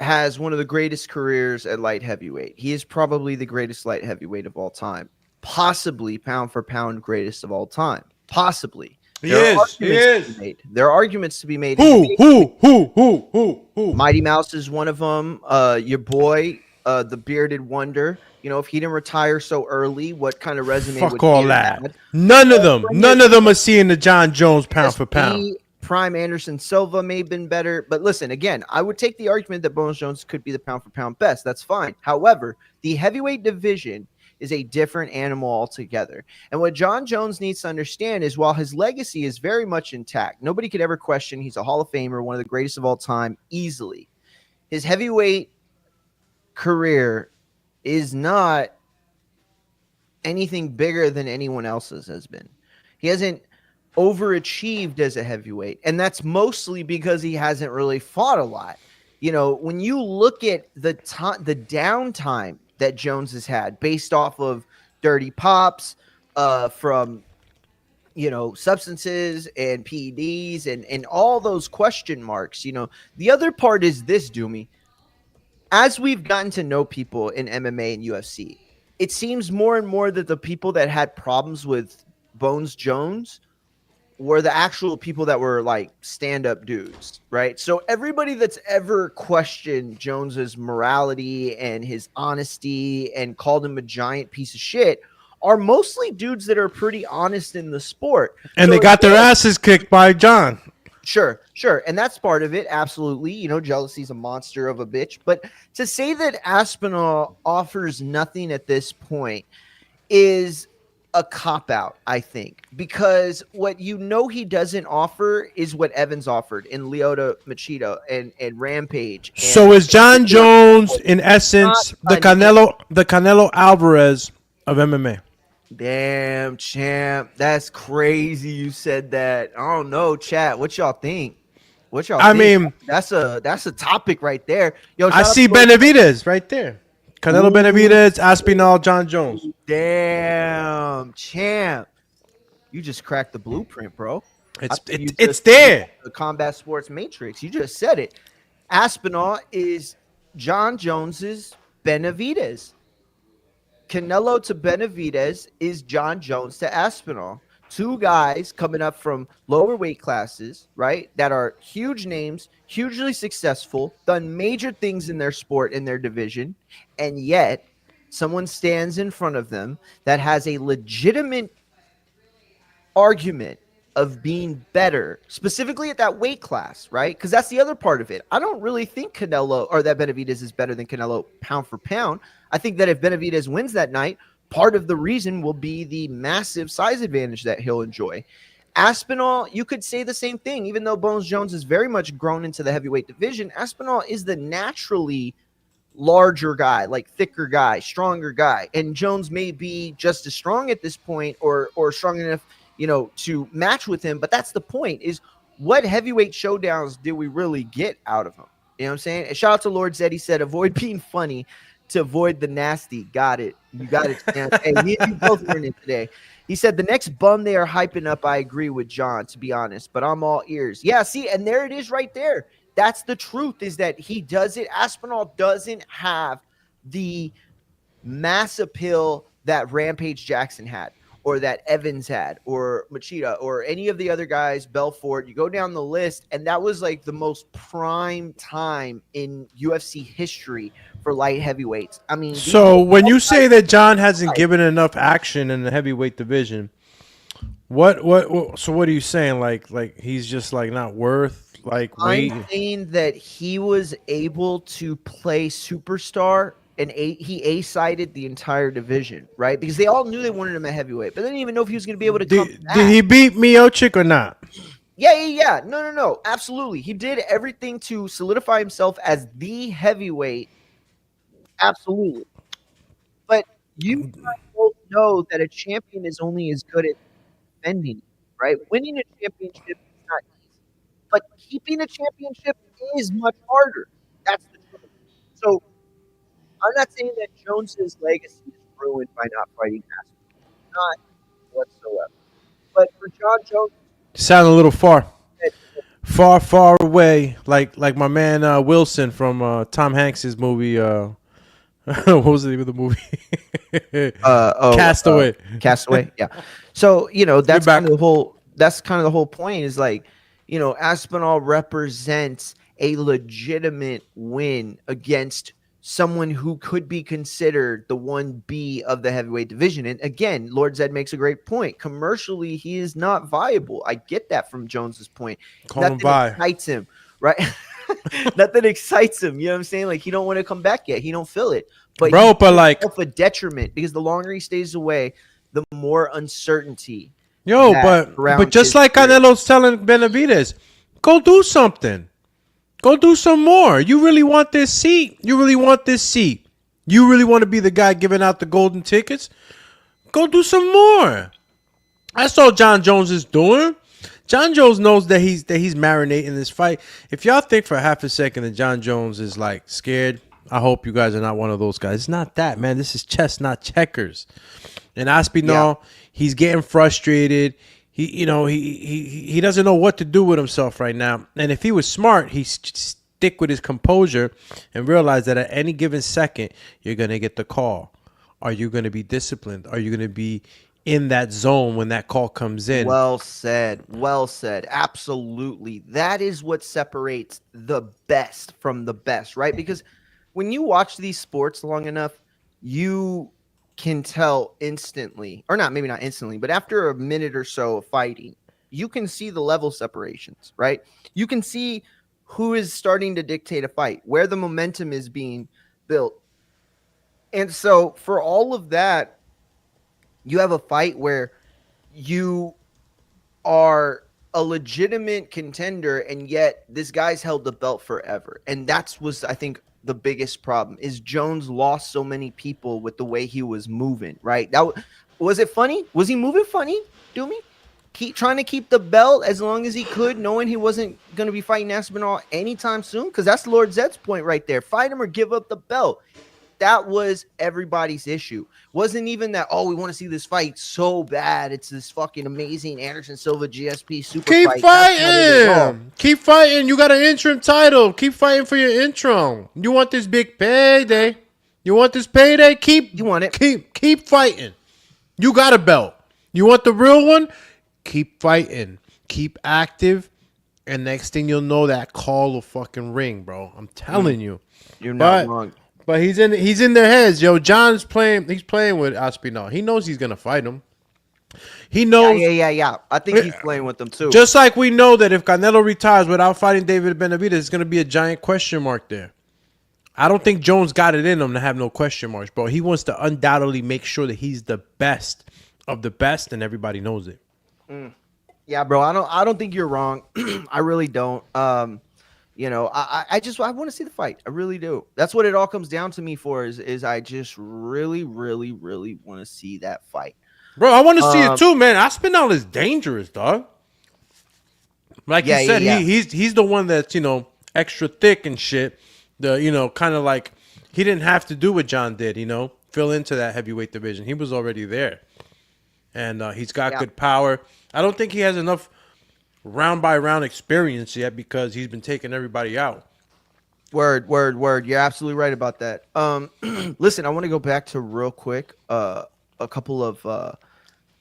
has one of the greatest careers at light heavyweight. He is probably the greatest light heavyweight of all time. Possibly pound for pound greatest of all time. Possibly. He is. There are arguments to be made. Who? Mighty Mouse is one of them. Your boy, the bearded wonder. If he didn't retire so early, what kind of resume would Fuck all that. Have? None of them are seeing the John Jones pound for pound. Prime Anderson Silva may have been better, but listen, again, I would take the argument that Bones Jones could be the pound for pound best. That's fine. However, the heavyweight division is a different animal altogether. And what John Jones needs to understand is while his legacy is very much intact, nobody could ever question he's a Hall of Famer, one of the greatest of all time, easily. His heavyweight career is not anything bigger than anyone else's has been. He hasn't overachieved as a heavyweight, and that's mostly because he hasn't really fought a lot. When you look at the downtime that Jones has had based off of dirty pops from substances and PEDs and all those question marks, the other part is this, Doomy. As we've gotten to know people in MMA and UFC, it seems more and more that the people that had problems with Bones Jones were the actual people that were like stand-up dudes, right? So everybody that's ever questioned Jones's morality and his honesty and called him a giant piece of shit are mostly dudes that are pretty honest in the sport. And So they got their asses kicked by John. Sure. And that's part of it. Absolutely. You know, jealousy's a monster of a bitch. But to say that Aspinall offers nothing at this point is a cop-out, I think, because what he doesn't offer is what Evans offered in Lyoto Machida and Rampage. So is John Jones, in essence, the Canelo Alvarez of MMA? Damn, champ. That's crazy you said that. I don't know, chat. What y'all think? I mean, that's a topic right there. Yo, I see Benavidez right there. Canelo Benavidez, Aspinall, John Jones. Damn, champ. You just cracked the blueprint, bro. It's there. The combat sports matrix. You just said it. Aspinall is John Jones's Benavidez. Canelo to Benavidez is John Jones to Aspinall. Two guys coming up from lower weight classes, right, that are huge names, hugely successful, done major things in their sport, in their division, and yet someone stands in front of them that has a legitimate argument of being better, specifically at that weight class, right? Because that's the other part of it. I don't really think Canelo or that Benavidez is better than Canelo pound for pound. I think that if Benavidez wins that night, part of the reason will be the massive size advantage that he'll enjoy. Aspinall, you could say the same thing. Even though Bones Jones is very much grown into the heavyweight division, Aspinall is the naturally larger guy, like thicker guy, stronger guy. And Jones may be just as strong at this point or strong enough, you know, to match with him. But that's the point, is what heavyweight showdowns did we really get out of him? You know what I'm saying? And shout out to Lord Zed. He said, avoid being funny to avoid the nasty. Got it. You got it. Hey, me and you both learned it today. He said, the next bum they are hyping up, I agree with John, to be honest, but I'm all ears. Yeah, see, and there it is right there. That's the truth, is that he does it. Aspinall doesn't have the mass appeal that Rampage Jackson had, or that Evans had, or Machida, or any of the other guys, Belfort. You go down the list, and that was like the most prime time in UFC history for light heavyweights. I mean, so when you say that John hasn't given enough action in the heavyweight division, what are you saying? Like he's just like not worth like weight? I'm saying that he was able to play superstar, and he A-sided the entire division, right? Because they all knew they wanted him at heavyweight, but they didn't even know if he was going to be able to come back. Did he beat Miocic or not? Yeah. No. Absolutely. He did everything to solidify himself as the heavyweight. Absolutely. But you both know that a champion is only as good at defending, right? Winning a championship is not easy, but keeping a championship is much harder. That's the truth. So I'm not saying that Jones's legacy is ruined by not fighting Aspinall. Not whatsoever. But for John Jones, sound a little far away, like my man Wilson from Tom Hanks's movie. What was the name of the movie? Castaway. Castaway. Yeah. So that's kind of the whole. That's kind of the whole point. Is like, Aspinall represents a legitimate win against someone who could be considered the 1B of the heavyweight division. And again, Lord Zed makes a great point. Commercially, he is not viable. I get that from Jones's point. Nothing excites him, right? Nothing excites him. You know what I'm saying? Like, he don't want to come back yet. He don't feel it. But like a detriment, because the longer he stays away, the more uncertainty. But just like Canelo's telling Benavidez, go do something. Go do some more. You really want this seat? You really want to be the guy giving out the golden tickets? Go do some more. That's all John Jones is doing. John Jones knows that he's marinating this fight. If y'all think for half a second that John Jones is like scared, I hope you guys are not one of those guys. It's not that, man. This is chess, not checkers. And Aspinall, he's getting frustrated. He doesn't know what to do with himself right now. And if he was smart, he'd stick with his composure and realize that at any given second, you're going to get the call. Are you going to be disciplined? Are you going to be, in that zone when that call comes in. Well said. Well said. Absolutely. That is what separates the best from the best, right? Because when you watch these sports long enough, you can tell instantly, or not, maybe not instantly, but after a minute or so of fighting, you can see the level separations, right? You can see who is starting to dictate a fight, where the momentum is being built. And so for all of that, you have a fight where you are a legitimate contender, and yet this guy's held the belt forever. And that's was, I think, the biggest problem is Jones lost so many people with the way he was moving, right? Was it funny? Was he moving funny, Doomy? Trying to keep the belt as long as he could, knowing he wasn't going to be fighting Aspinall anytime soon? Because that's Lord Zed's point right there. Fight him or give up the belt. That was everybody's issue. Wasn't even that, oh, we want to see this fight so bad. It's this fucking amazing Anderson Silva GSP super Keep fight. fighting. Keep fighting. You got an interim title. Keep fighting for your interim. You want this big payday. You want this payday? You want it. Keep fighting. You got a belt. You want the real one? Keep fighting. Keep active. And next thing you'll know, that call will fucking ring, bro. I'm telling you. You're not wrong. But he's in their heads, yo. John's playing. He's playing with Aspinall. He knows he's gonna fight him. He knows. Yeah. I think he's playing with them too. Just like we know that if Canelo retires without fighting David Benavidez, it's gonna be a giant question mark there. I don't think Jones got it in him to have no question marks, bro. He wants to undoubtedly make sure that he's the best of the best, and everybody knows it. Yeah, bro. I don't think you're wrong. I really don't. You know, I want to see the fight. I really do. That's what it all comes down to me for is I just really, really, really want to see that fight. Bro, I want to see it too, man. Aspinall is dangerous, dog. Like you said, he's the one that's, you know, extra thick and shit. You know, kind of like he didn't have to do what John did, you know, fill into that heavyweight division. He was already there. And he's got good power. I don't think he has enough round by round experience yet because he's been taking everybody out. Word. You're absolutely right about that. Listen, I want to go back to real quick, a couple of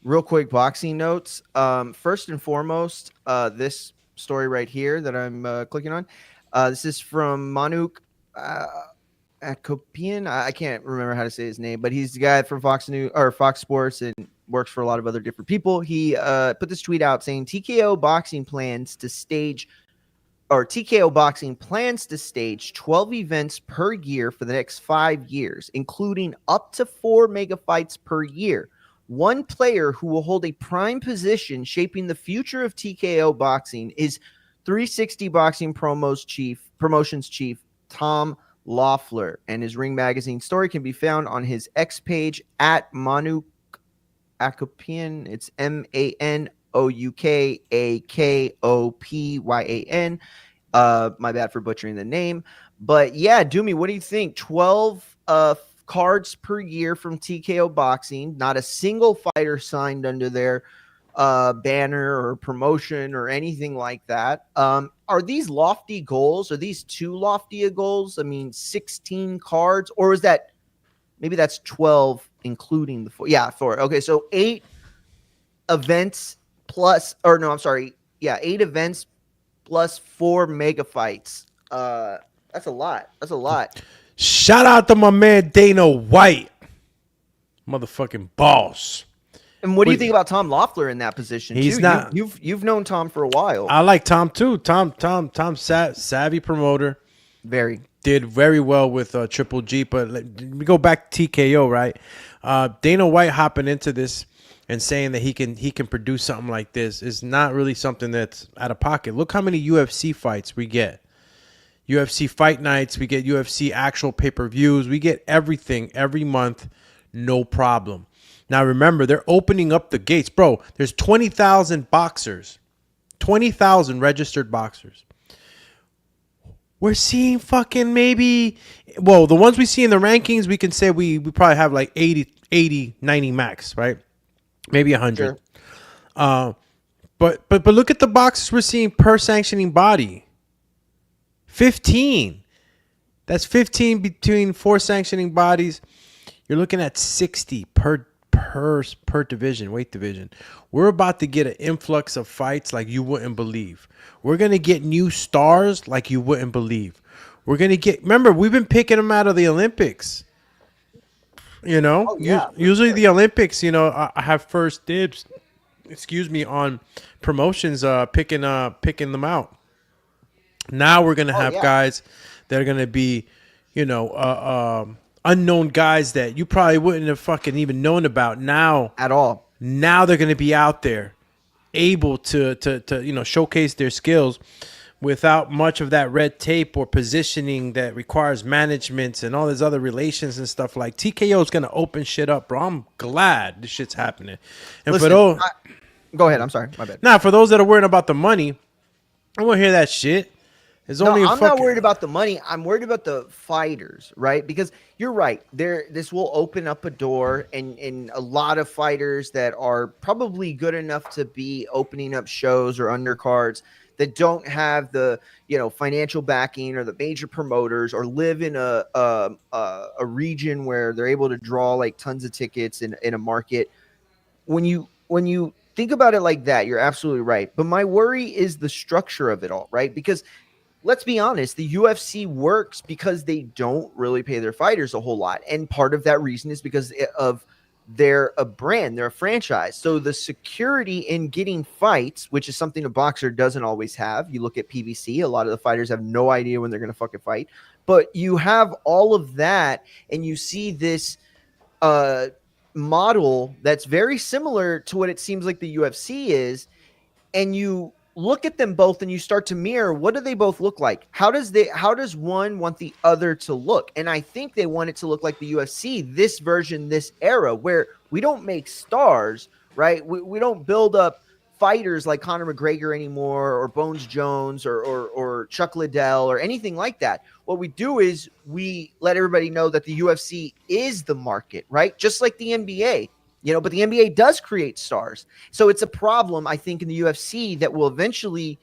real quick boxing notes. First and foremost, this story right here that I'm clicking on. This is from Manuk Akopian. I can't remember how to say his name, but he's the guy from Fox News or Fox Sports and works for a lot of other different people. He put this tweet out saying TKO Boxing plans to stage 12 events per year for the next 5 years, including up to 4 mega fights per year. One player who will hold a prime position shaping the future of TKO Boxing is 360 Boxing Promotions Chief Tom Loeffler, and his Ring Magazine story can be found on his X page at Manuk Akopyan. It's MANOUKAKOPYAN. My bad for butchering the name. But yeah, Doomy, what do you think? 12 cards per year from TKO Boxing. Not a single fighter signed under their banner or promotion or anything like that. Are these lofty goals? Are these too lofty a goals? I mean, 16 cards, or is that maybe that's 12 including the 4? Yeah, 4. Okay, so 8 events plus, or no, I'm sorry. Yeah, 8 events plus 4 mega fights. That's a lot. That's a lot. Shout out to my man Dana White, motherfucking boss. And what do you think about Tom Loeffler in that position? He's too? not. You've known Tom for a while. I like Tom too. Tom, savvy promoter. Very did very well with Triple G. But we go back to TKO, right? Dana White hopping into this and saying that he can produce something like this is not really something that's out of pocket. Look how many UFC fights we get. UFC fight nights, we get UFC actual pay-per-views, we get everything every month, no problem. Now remember, they're opening up the gates. Bro, there's 20,000 boxers. 20,000 registered boxers. We're seeing fucking maybe, well, the ones we see in the rankings, we can say we probably have like 80, 90 max, right? Maybe 100. Sure. But look at the boxers we're seeing per sanctioning body. 15. That's 15 between 4 sanctioning bodies. You're looking at 60 per per division, weight division. We're about to get an influx of fights like you wouldn't believe. We're gonna get new stars like you wouldn't believe. We're gonna get. Remember, we've been picking them out of the Olympics. You know, Oh, yeah, for usually sure. the Olympics. You know, I have first dibs. Excuse me, on promotions. Picking them out. Now we're gonna have yeah. guys that are gonna be, unknown guys that you probably wouldn't have fucking even known about. Now At all. they're gonna be out there, able to showcase their skills without much of that red tape or positioning that requires management and all these other relations and stuff. Like TKO is gonna open shit up, bro. I'm glad this shit's happening. And Listen, for those, go ahead. I'm sorry. My bad. now for those that are worrying about the money, I won't hear that shit. It's No, only I'm not worried about the money. I'm worried about the fighters, right? Because you're right. This will open up a door, and a lot of fighters that are probably good enough to be opening up shows or undercards that don't have the financial backing or the major promoters, or live in a region where they're able to draw like tons of tickets in a market. When you think about it like that, you're absolutely right. But my worry is the structure of it all, right? Because let's be honest, the UFC works because they don't really pay their fighters a whole lot. And part of that reason is because of they're a brand, they're a franchise. So the security in getting fights, which is something a boxer doesn't always have. You look at PBC, a lot of the fighters have no idea when they're going to fucking fight. But you have all of that, and you see this model that's very similar to what it seems like the UFC is, and you look at them both and you start to mirror, what do they both look like? How does one want the other to look? And I think they want it to look like the UFC, this version, this era, where we don't make stars, right? We don't build up fighters like Conor McGregor anymore, or Bones Jones, or Chuck Liddell, or anything like that. What we do is we let everybody know that the UFC is the market, right? Just like the NBA. But the NBA does create stars. So it's a problem, I think, in the UFC that will eventually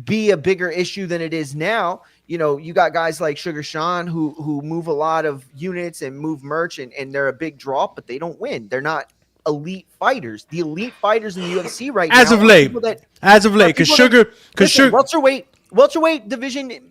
be a bigger issue than it is now. You got guys like Sugar Sean who move a lot of units and move merch, and they're a big draw, but they don't win. They're not elite fighters. The elite fighters in the UFC right now, as of late, because welterweight division, in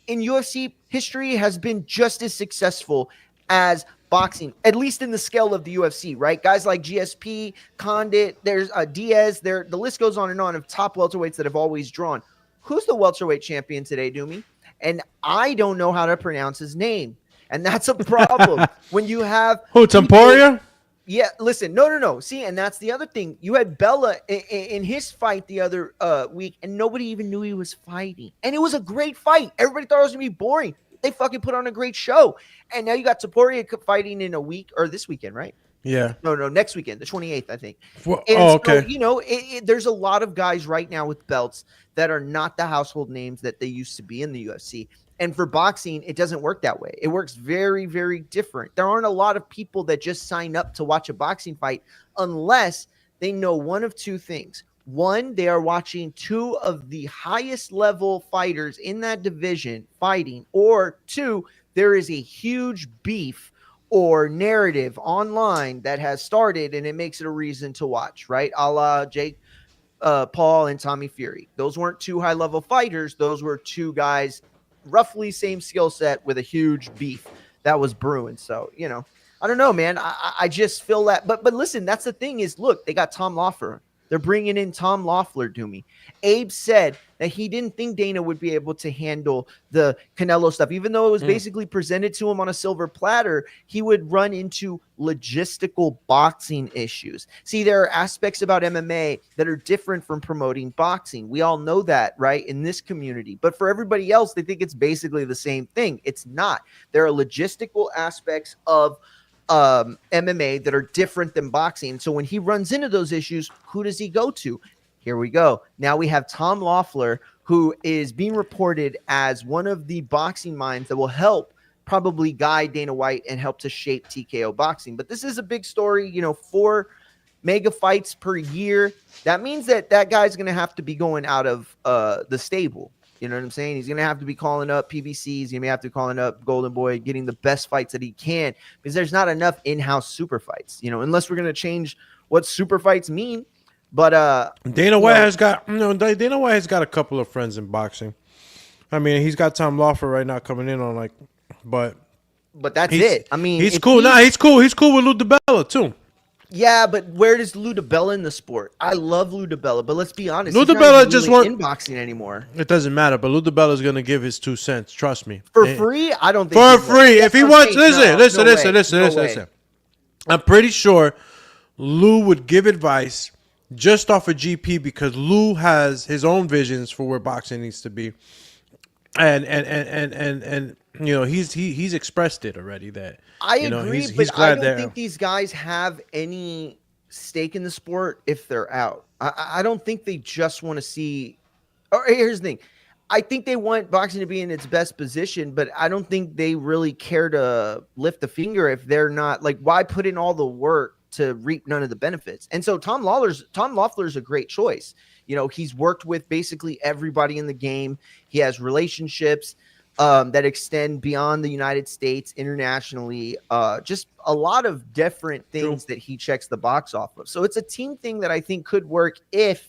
UFC history, has been just as successful as boxing, at least in the scale of the UFC, right? Guys like GSP, Condit, there's Diaz, the list goes on and on of top welterweights that have always drawn. Who's the welterweight champion today, Doomy? And I don't know how to pronounce his name. And that's a problem. When you have Temporia? Yeah, listen, no. See, and that's the other thing. You had Bella in his fight the other week, and nobody even knew he was fighting. And it was a great fight. Everybody thought it was going to be boring. They fucking put on a great show. And now you got Topuria fighting in a week, or this weekend, right? Yeah. No, next weekend, the 28th, I think. Well, okay. So, there's a lot of guys right now with belts that are not the household names that they used to be in the UFC. And for boxing, it doesn't work that way. It works very, very different. There aren't a lot of people that just sign up to watch a boxing fight unless they know one of two things. One, they are watching two of the highest level fighters in that division fighting, or two, there is a huge beef or narrative online that has started, and it makes it a reason to watch, right? A la Jake Paul and Tommy Fury. Those weren't two high-level fighters. Those were two guys roughly same skill set with a huge beef that was brewing. So, I don't know, man. I just feel that. But listen, that's the thing is, look, they got Tom Loeffler. They're bringing in Tom Loeffler, Doomy. Abe said that he didn't think Dana would be able to handle the Canelo stuff. Even though it was basically presented to him on a silver platter, he would run into logistical boxing issues. See, there are aspects about MMA that are different from promoting boxing. We all know that, right, in this community. But for everybody else, they think it's basically the same thing. It's not. There are logistical aspects of MMA that are different than boxing. So when he runs into those issues, who does he go to? Here we go. Now we have Tom Loeffler, who is being reported as one of the boxing minds that will help probably guide Dana White and help to shape TKO boxing. But this is a big story, 4 mega fights per year. That means that guy's going to have to be going out of the stable. You know what I'm saying? He's going to have to be calling up PBCs. He's going to have to be calling up Golden Boy, getting the best fights that he can, because there's not enough in-house super fights, unless we're going to change what super fights mean. But Dana White has got Dana White has got a couple of friends in boxing. I mean, he's got Tom Lawford right now coming in on but that's it. I mean, he's cool. He's cool. He's cool with Lou DiBella too. Yeah, but where does Lou DiBella in the sport? I love Lou DiBella, but let's be honest. Lou he's DiBella not just really in boxing anymore. It doesn't matter, but Lou DiBella is going to give his 2 cents. Trust me. For free? I don't think for free. If he wants, listen. I'm pretty sure Lou would give advice just off of GP because Lou has his own visions for where boxing needs to be, and he's expressed it already that I agree, he's but glad I don't think these guys have any stake in the sport if they're out. I don't think they just want to see. Or here's the thing. I think they want boxing to be in its best position, but I don't think they really care to lift a finger if they're not. Like, why put in all the work to reap none of the benefits? And so Tom Loeffler's a great choice. He's worked with basically everybody in the game. He has relationships that extend beyond the United States, internationally, just a lot of different things that he checks the box off of. So it's a team thing that I think could work if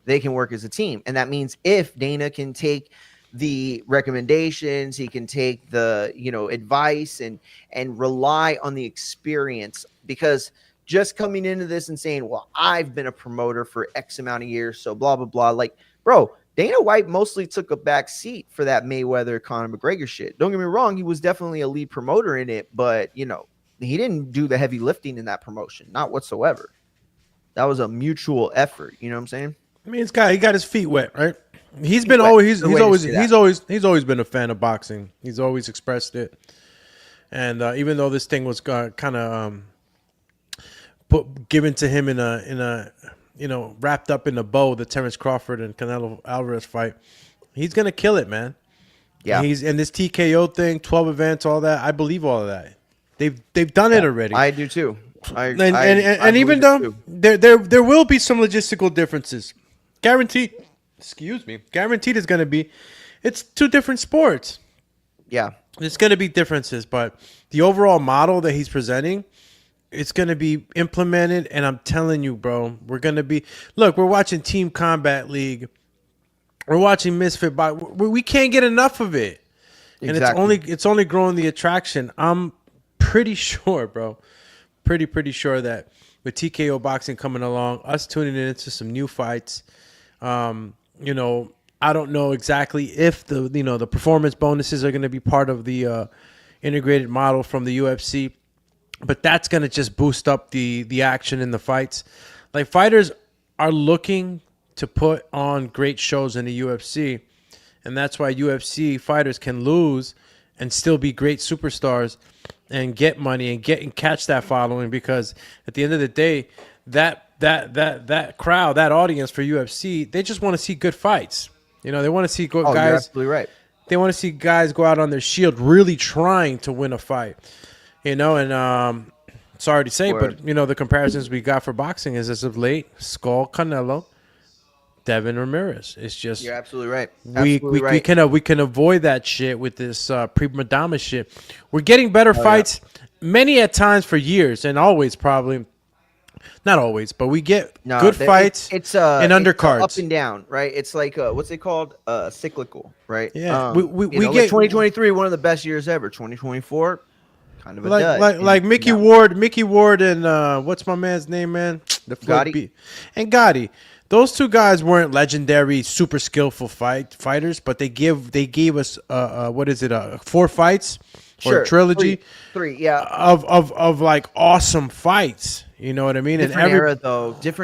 they can work as a team. And that means if Dana can take the recommendations, he can take the, advice and rely on the experience, because just coming into this and saying, well, I've been a promoter for X amount of years, so blah, blah, blah. Like, bro, Dana White mostly took a back seat for that Mayweather Conor McGregor shit. Don't get me wrong, he was definitely a lead promoter in it, but he didn't do the heavy lifting in that promotion, not whatsoever. That was a mutual effort. You know what I'm saying? I mean, he got his feet wet, right? He's always been a fan of boxing. He's always expressed it, and even though this thing was kind of given to him in a wrapped up in a bow, the Terrence Crawford and Canelo Alvarez fight, he's gonna kill it, man. Yeah, he's in this TKO thing, 12 events, all that. I believe all of that. They've done it already. I do too. And even though there will be some logistical differences, guaranteed is going to be. It's 2 different sports. Yeah, there's going to be differences, but the overall model that he's presenting, it's going to be implemented. And I'm telling you, bro, we're watching Team Combat League. We're watching Misfit Box. We can't get enough of it. Exactly. And it's only growing the attraction. I'm pretty sure, bro. Pretty sure that with TKO boxing coming along, us tuning into some new fights, I don't know exactly if the performance bonuses are going to be part of the integrated model from the UFC, but that's going to just boost up the action in the fights. Like, fighters are looking to put on great shows in the UFC, and that's why UFC fighters can lose and still be great superstars and get money and catch that following, because at the end of the day, that crowd, that audience for UFC, they just want to see good fights. They want to see guys. You're absolutely right. They want to see guys go out on their shield, really trying to win a fight. And sorry to say, but the comparisons we got for boxing is, as of late, Skull Canelo, Devin Ramirez. It's just, you're absolutely right. We can avoid that shit with this prima donna shit. We're getting better fights, many at times for years, and always probably not always, but we get good fights. It's and undercards, up and down, right? It's like what's it called? Cyclical, right? Yeah, we get 2023, one of the best years ever. 2024, kind of a dud. Like Mickey Ward, and what's my man's name, man? Gotti. And Gotti. Those 2 guys weren't legendary, super skillful fighters, but they gave us 4 fights or a trilogy, 3, yeah, of like awesome fights. You know what I mean? Different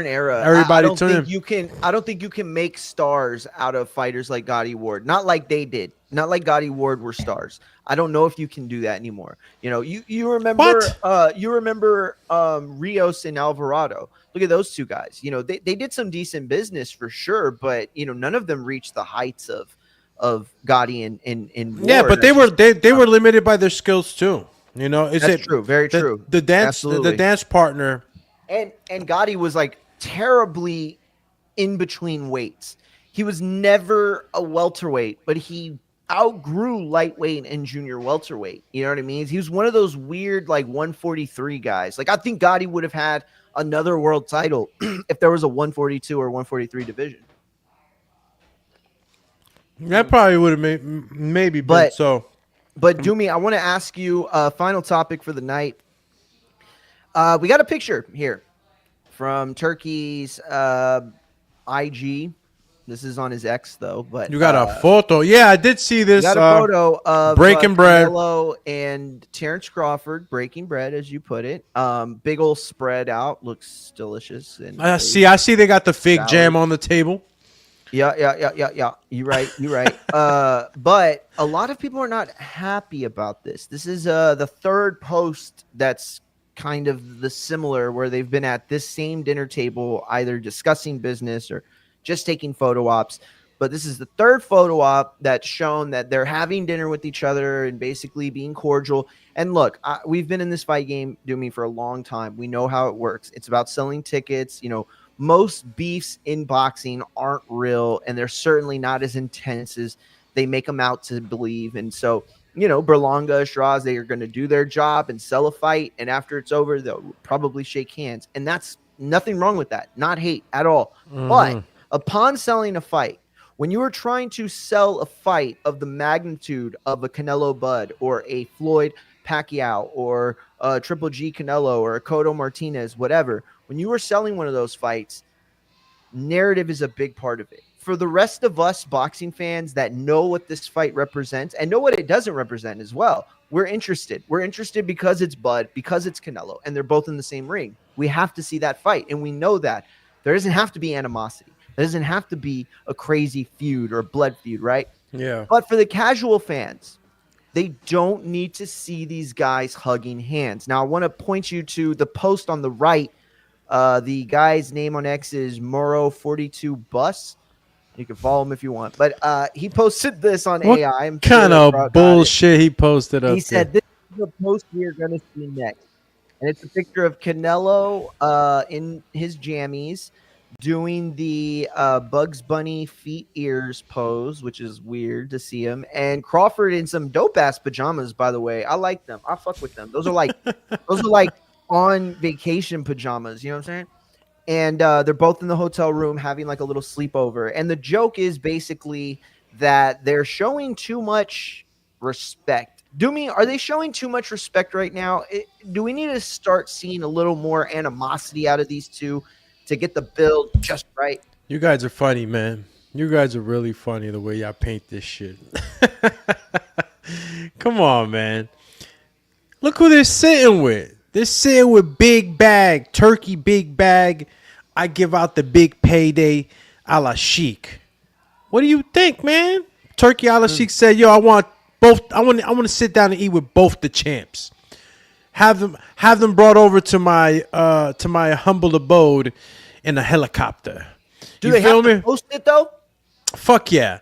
era. Everybody, I don't think you can make stars out of fighters like Gotti Ward. Not like they did. Not like Gotti Ward were stars. I don't know if you can do that anymore. You remember Rios and Alvarado. Look at those 2 guys. They did some decent business for sure, but none of them reached the heights of Gotti and Ward. Yeah, but they were limited by their skills too. That's true. Very true. The dance partner, and Gotti was like terribly in between weights. He was never a welterweight, but he outgrew lightweight and junior welterweight. You know what I mean? He was one of those weird like 143 guys. Like I think Gotti would have had another world title if there was a 142 or 143 division. That probably would have maybe been so. But Doomy, I want to ask you a final topic for the night. We got a picture here from Turkey's IG. This is on his X though, but you got a photo. Yeah, I did see this. Got a photo of breaking bread. Canelo and Terrence Crawford breaking bread, as you put it. Big old spread out, looks delicious. And I see they got the fig jam on the table. Yeah. You're right. But a lot of people are not happy about this. This is the third post that's kind of the similar, where they've been at this same dinner table, either discussing business or just taking photo ops. But this is the third photo op that's shown that they're having dinner with each other and basically being cordial. And look, we've been in this fight game, Doomy, for a long time. We know how it works. It's about selling tickets. You know, most beefs in boxing aren't real, and they're certainly not as intense as they make them out to believe. And so, you know, Berlanga, Straws, they are going to do their job and sell a fight. And after it's over, they'll probably shake hands. And that's nothing wrong with that. Not hate at all. Mm-hmm. But upon selling a fight, when you are trying to sell a fight of the magnitude of a Canelo Bud or a Floyd Pacquiao or a Triple G Canelo or a Cotto Martinez, whatever, when you are selling one of those fights, narrative is a big part of it. For the rest of us boxing fans that know what this fight represents and know what it doesn't represent as well, we're interested. We're interested because it's Bud, because it's Canelo, and they're both in the same ring. We have to see that fight, and we know that. There doesn't have to be animosity. There doesn't have to be a crazy feud or blood feud, right? Yeah. But for the casual fans, they don't need to see these guys hugging hands. Now, I want to point you to the post on the right. The guy's name on X is Moro42Bus. You can follow him if you want. But he posted this on What AI. I'm kind of bullshit he posted up He said, this is the post we are going to see next. And it's a picture of Canelo in his jammies doing the Bugs Bunny feet ears pose, which is weird to see him. And Crawford in some dope-ass pajamas, by the way. I like them. I fuck with them. Those are like on vacation pajamas. You know what I'm saying? And they're both in the hotel room having like a little sleepover. And the joke is basically that they're showing too much respect. Doomy, are they showing too much respect right now? Do we need to start seeing a little more animosity out of these two to get the build just right? You guys are funny, man. You guys are really funny the way y'all paint this shit. Come on, man. Look who they're sitting with. They're sitting with Big Bag, Turkey Big Bag. I give out the big payday a la Sheik. What do you think, man? Turkey a la Sheik said, yo, I want both. I want to sit down and eat with both the champs. Have them brought over to my humble abode in a helicopter. Do they have to post it though? Fuck yeah.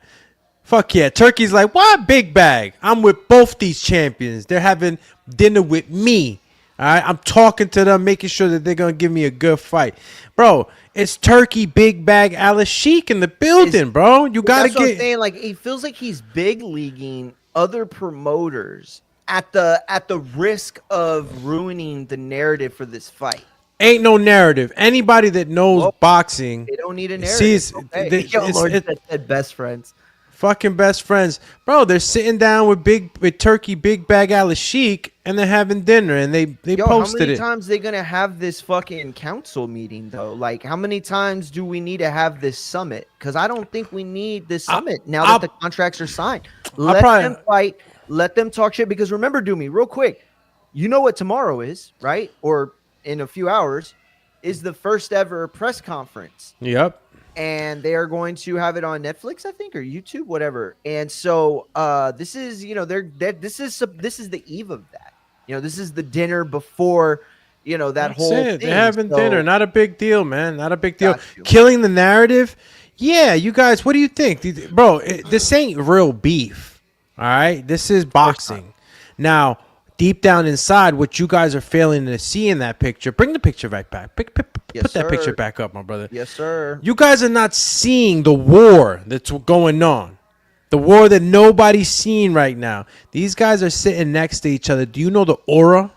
Turkey's like, why Big Bag? I'm with both these champions. They're having dinner with me. All right, I'm talking to them, making sure that they're gonna give me a good fight, bro. It's Turkey Big Bag Alice Sheik in the building, bro. You gotta That's what I'm saying. Like, it feels like he's big leaguing other promoters at the risk of ruining the narrative for this fight. Ain't no narrative. Anybody that knows boxing, they don't need a narrative. Sees, okay. Lord said best friends. Fucking best friends, bro. They're sitting down with Turkey Big Bag Alice Sheik, and they're having dinner, and they posted it. How many times are they gonna have this fucking council meeting though? Like, how many times do we need to have this summit? Because I don't think we need this summit now that the contracts are signed. Let them fight. Let them talk shit. Because remember, Doomy, real quick, you know what tomorrow is, right? Or in a few hours, is the first ever press conference. Yep. And they are going to have it on Netflix, I think, or YouTube, whatever. And so this is, you know, this is the eve of that. You know, this is the dinner before, you know, that whole thing. They're having dinner. Not a big deal, man. Not a big deal. Killing the narrative. Yeah, you guys, what do you think? Bro, this ain't real beef. All right? This is boxing. Now, deep down inside, what you guys are failing to see in that picture. Bring the picture right back. Put that picture back up, my brother. Yes, sir. You guys are not seeing the war that's going on. The war that nobody's seeing right now. These guys are sitting next to each other. Do you know the aura?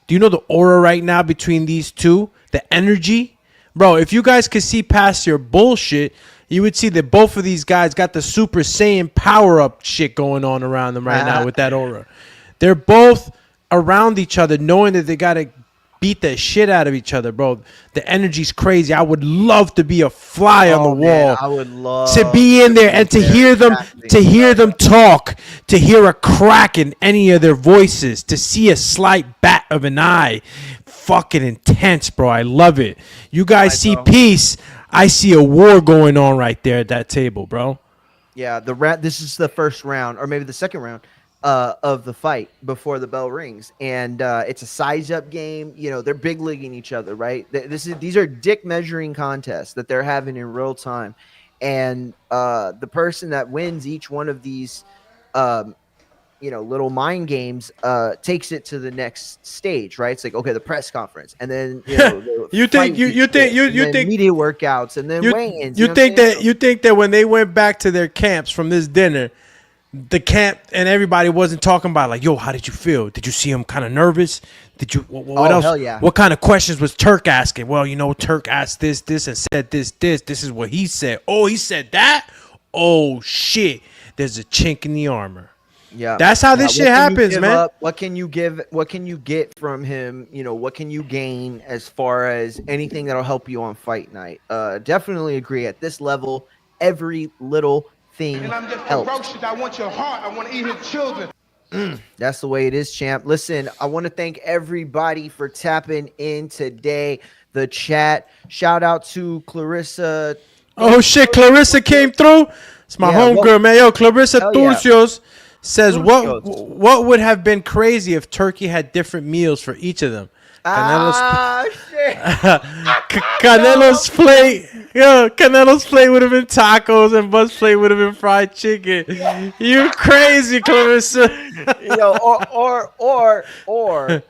Do you know the aura right now between these two? The energy? Bro, if you guys could see past your bullshit, you would see that both of these guys got the Super Saiyan power-up shit going on around them right now with that aura. They're both around each other knowing that they got to beat the shit out of each other, bro. The energy's crazy. I would love to be a fly on the wall. I would love to be in there and to hear them talk, to hear a crack in any of their voices, to see a slight bat of an eye. Fucking intense, bro. I love it. You guys see peace. I see a war going on right there at that table, bro. Yeah, this is the first round, or maybe the second round of the fight before the bell rings, and it's a size-up game. You know, they're big leaguing each other, right? These are dick measuring contests that they're having in real time, and the person that wins each one of these, little mind games, takes it to the next stage, right? It's like, okay, the press conference, and then you think media workouts, and then weigh-ins. You think that when they went back to their camps from this dinner, the camp and everybody wasn't talking about like, yo, how did you feel? Did you see him kind of nervous? Did you what else? Hell yeah. What kind of questions was Turk asking? Well, Turk asked this and said this. This is what he said. Oh, he said that? Oh shit. There's a chink in the armor. Yeah, that's how this shit happens, man. What can you give? What can you get from him? What can you gain as far as anything that'll help you on fight night? Definitely agree. At this level, every little thing and I'm just helps. ferocious. I want your heart. I want to eat his children. That's the way it is, champ. Listen, I want to thank everybody for tapping in today. The chat. Shout out to Clarissa. Oh shit, Clarissa came through. It's my homegirl, man. Yo, Clarissa Turcios. Says what would have been crazy if Turkey had different meals for each of them. Canelo's plate, Canelo's plate would have been tacos and Bud's plate would have been fried chicken. You crazy, Clarissa. Or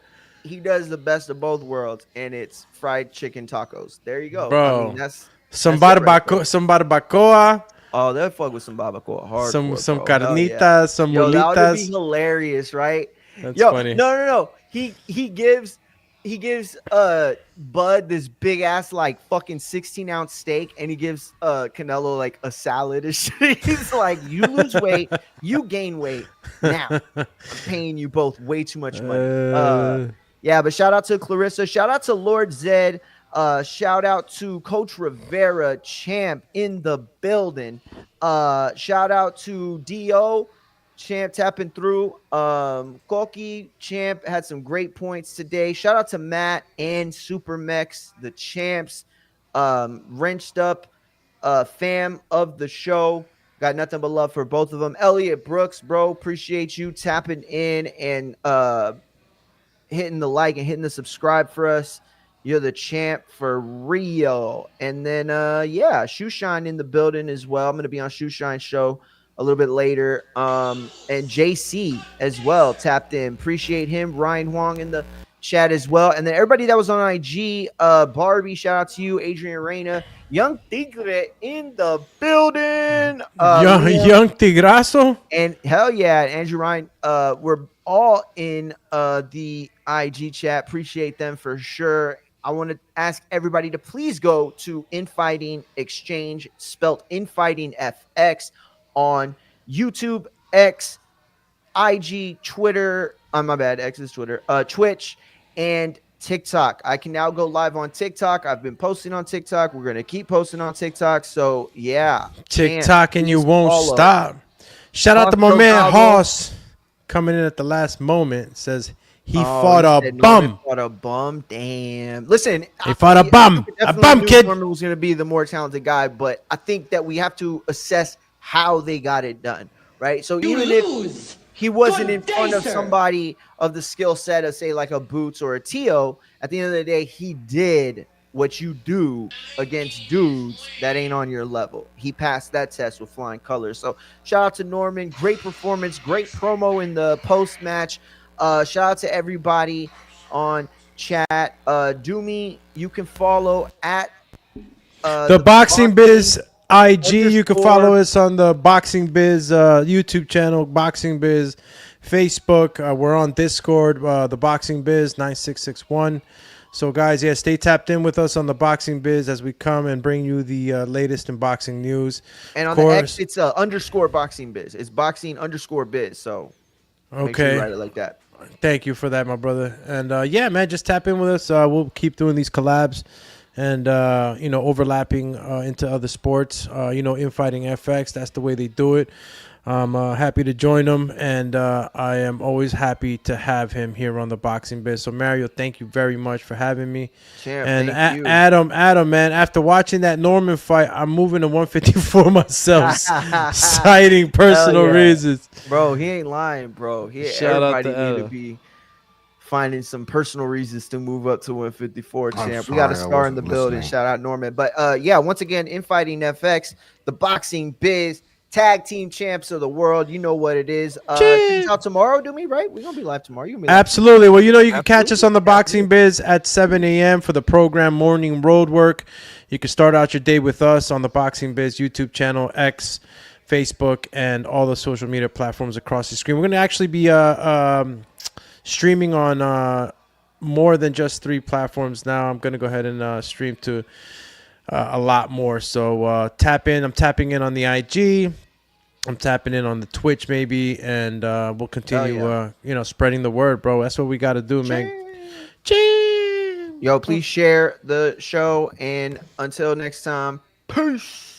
he does the best of both worlds and it's fried chicken tacos. There you go, bro. I mean, that's some barbacoa. Oh, they'll fuck with some barbacoa hard. Some carnitas, some mulitas. That would be hilarious, right? That's funny. No. He gives Bud this big ass like fucking 16-ounce steak, and he gives Canelo like a salad and shit. He's like, you lose weight, you gain weight. Now I'm paying you both way too much money. Yeah, but shout out to Clarissa, shout out to Lord Zed. Shout out to Coach Rivera, champ in the building. Shout out to Do, champ tapping through. Koki, champ had some great points today. Shout out to Matt and Super Mex, the champs. Wrenched up, fam of the show. Got nothing but love for both of them. Elliot Brooks, bro, appreciate you tapping in and hitting the like and hitting the subscribe for us. You're the champ for real. And then, Shoeshine in the building as well. I'm going to be on Shoeshine's show a little bit later. And JC as well tapped in. Appreciate him. Ryan Huang in the chat as well. And then everybody that was on IG, Barbie, shout out to you. Adrian Reyna. Young Tigre in the building. Young Tigrazo. And hell yeah, Andrew Ryan. We're all in the IG chat. Appreciate them for sure. I want to ask everybody to please go to Infighting Exchange, spelt Infighting FX, on YouTube, X, IG, Twitter. My bad, X is Twitter, Twitch, and TikTok. I can now go live on TikTok. I've been posting on TikTok. We're gonna keep posting on TikTok. So yeah, TikTok, and you won't stop. Shout out to my man Hoss coming in at the last moment. Says. He fought a bum. Fought a bum. Damn. Listen, he fought a bum. A bum, kid. Norman was going to be the more talented guy, but I think that we have to assess how they got it done, right? So even if he wasn't in front of somebody of the skill set of, say, like a Boots or a Tio, at the end of the day, he did what you do against dudes that ain't on your level. He passed that test with flying colors. So shout out to Norman. Great performance. Great promo in the post-match. Shout out to everybody on chat. Doomy, you can follow at the Boxing Biz IG. You can follow us on the Boxing Biz YouTube channel, Boxing Biz Facebook. We're on Discord, the Boxing Biz 9661. So guys, yeah, stay tapped in with us on the Boxing Biz as we come and bring you the latest in boxing news. And on the X, it's underscore Boxing Biz. It's boxing underscore biz. So make sure you write it like that. Thank you for that, my brother. And yeah, man, just tap in with us. We'll keep doing these collabs and overlapping into other sports. Infighting FX, that's the way they do it. I'm happy to join them, and I am always happy to have him here on the Boxing Biz. So Mario, thank you very much for having me. Champ, and thank you. Adam, man, after watching that Norman fight, I'm moving to 154 myself, citing personal reasons. Bro, he ain't lying, bro. Everybody need to be finding some personal reasons to move up to 154, champ. We got a star in the building. Shout out Norman. But once again, Infighting FX, the Boxing Biz, tag team champs of the world. You know what it is. Things out tomorrow, do me right? We're gonna be live tomorrow. Absolutely. Well, you can catch us on the Boxing Biz at 7 a.m. for the program Morning Road Work. You can start out your day with us on the Boxing Biz YouTube channel, X, Facebook, and all the social media platforms across the screen. We're gonna actually be streaming on more than just 3 platforms now. I'm gonna go ahead and stream to a lot more. So tap in. I'm tapping in on the IG. I'm tapping in on the Twitch maybe, and we'll continue spreading the word, bro. That's what we got to do, man. Yo, please share the show, and until next time, peace.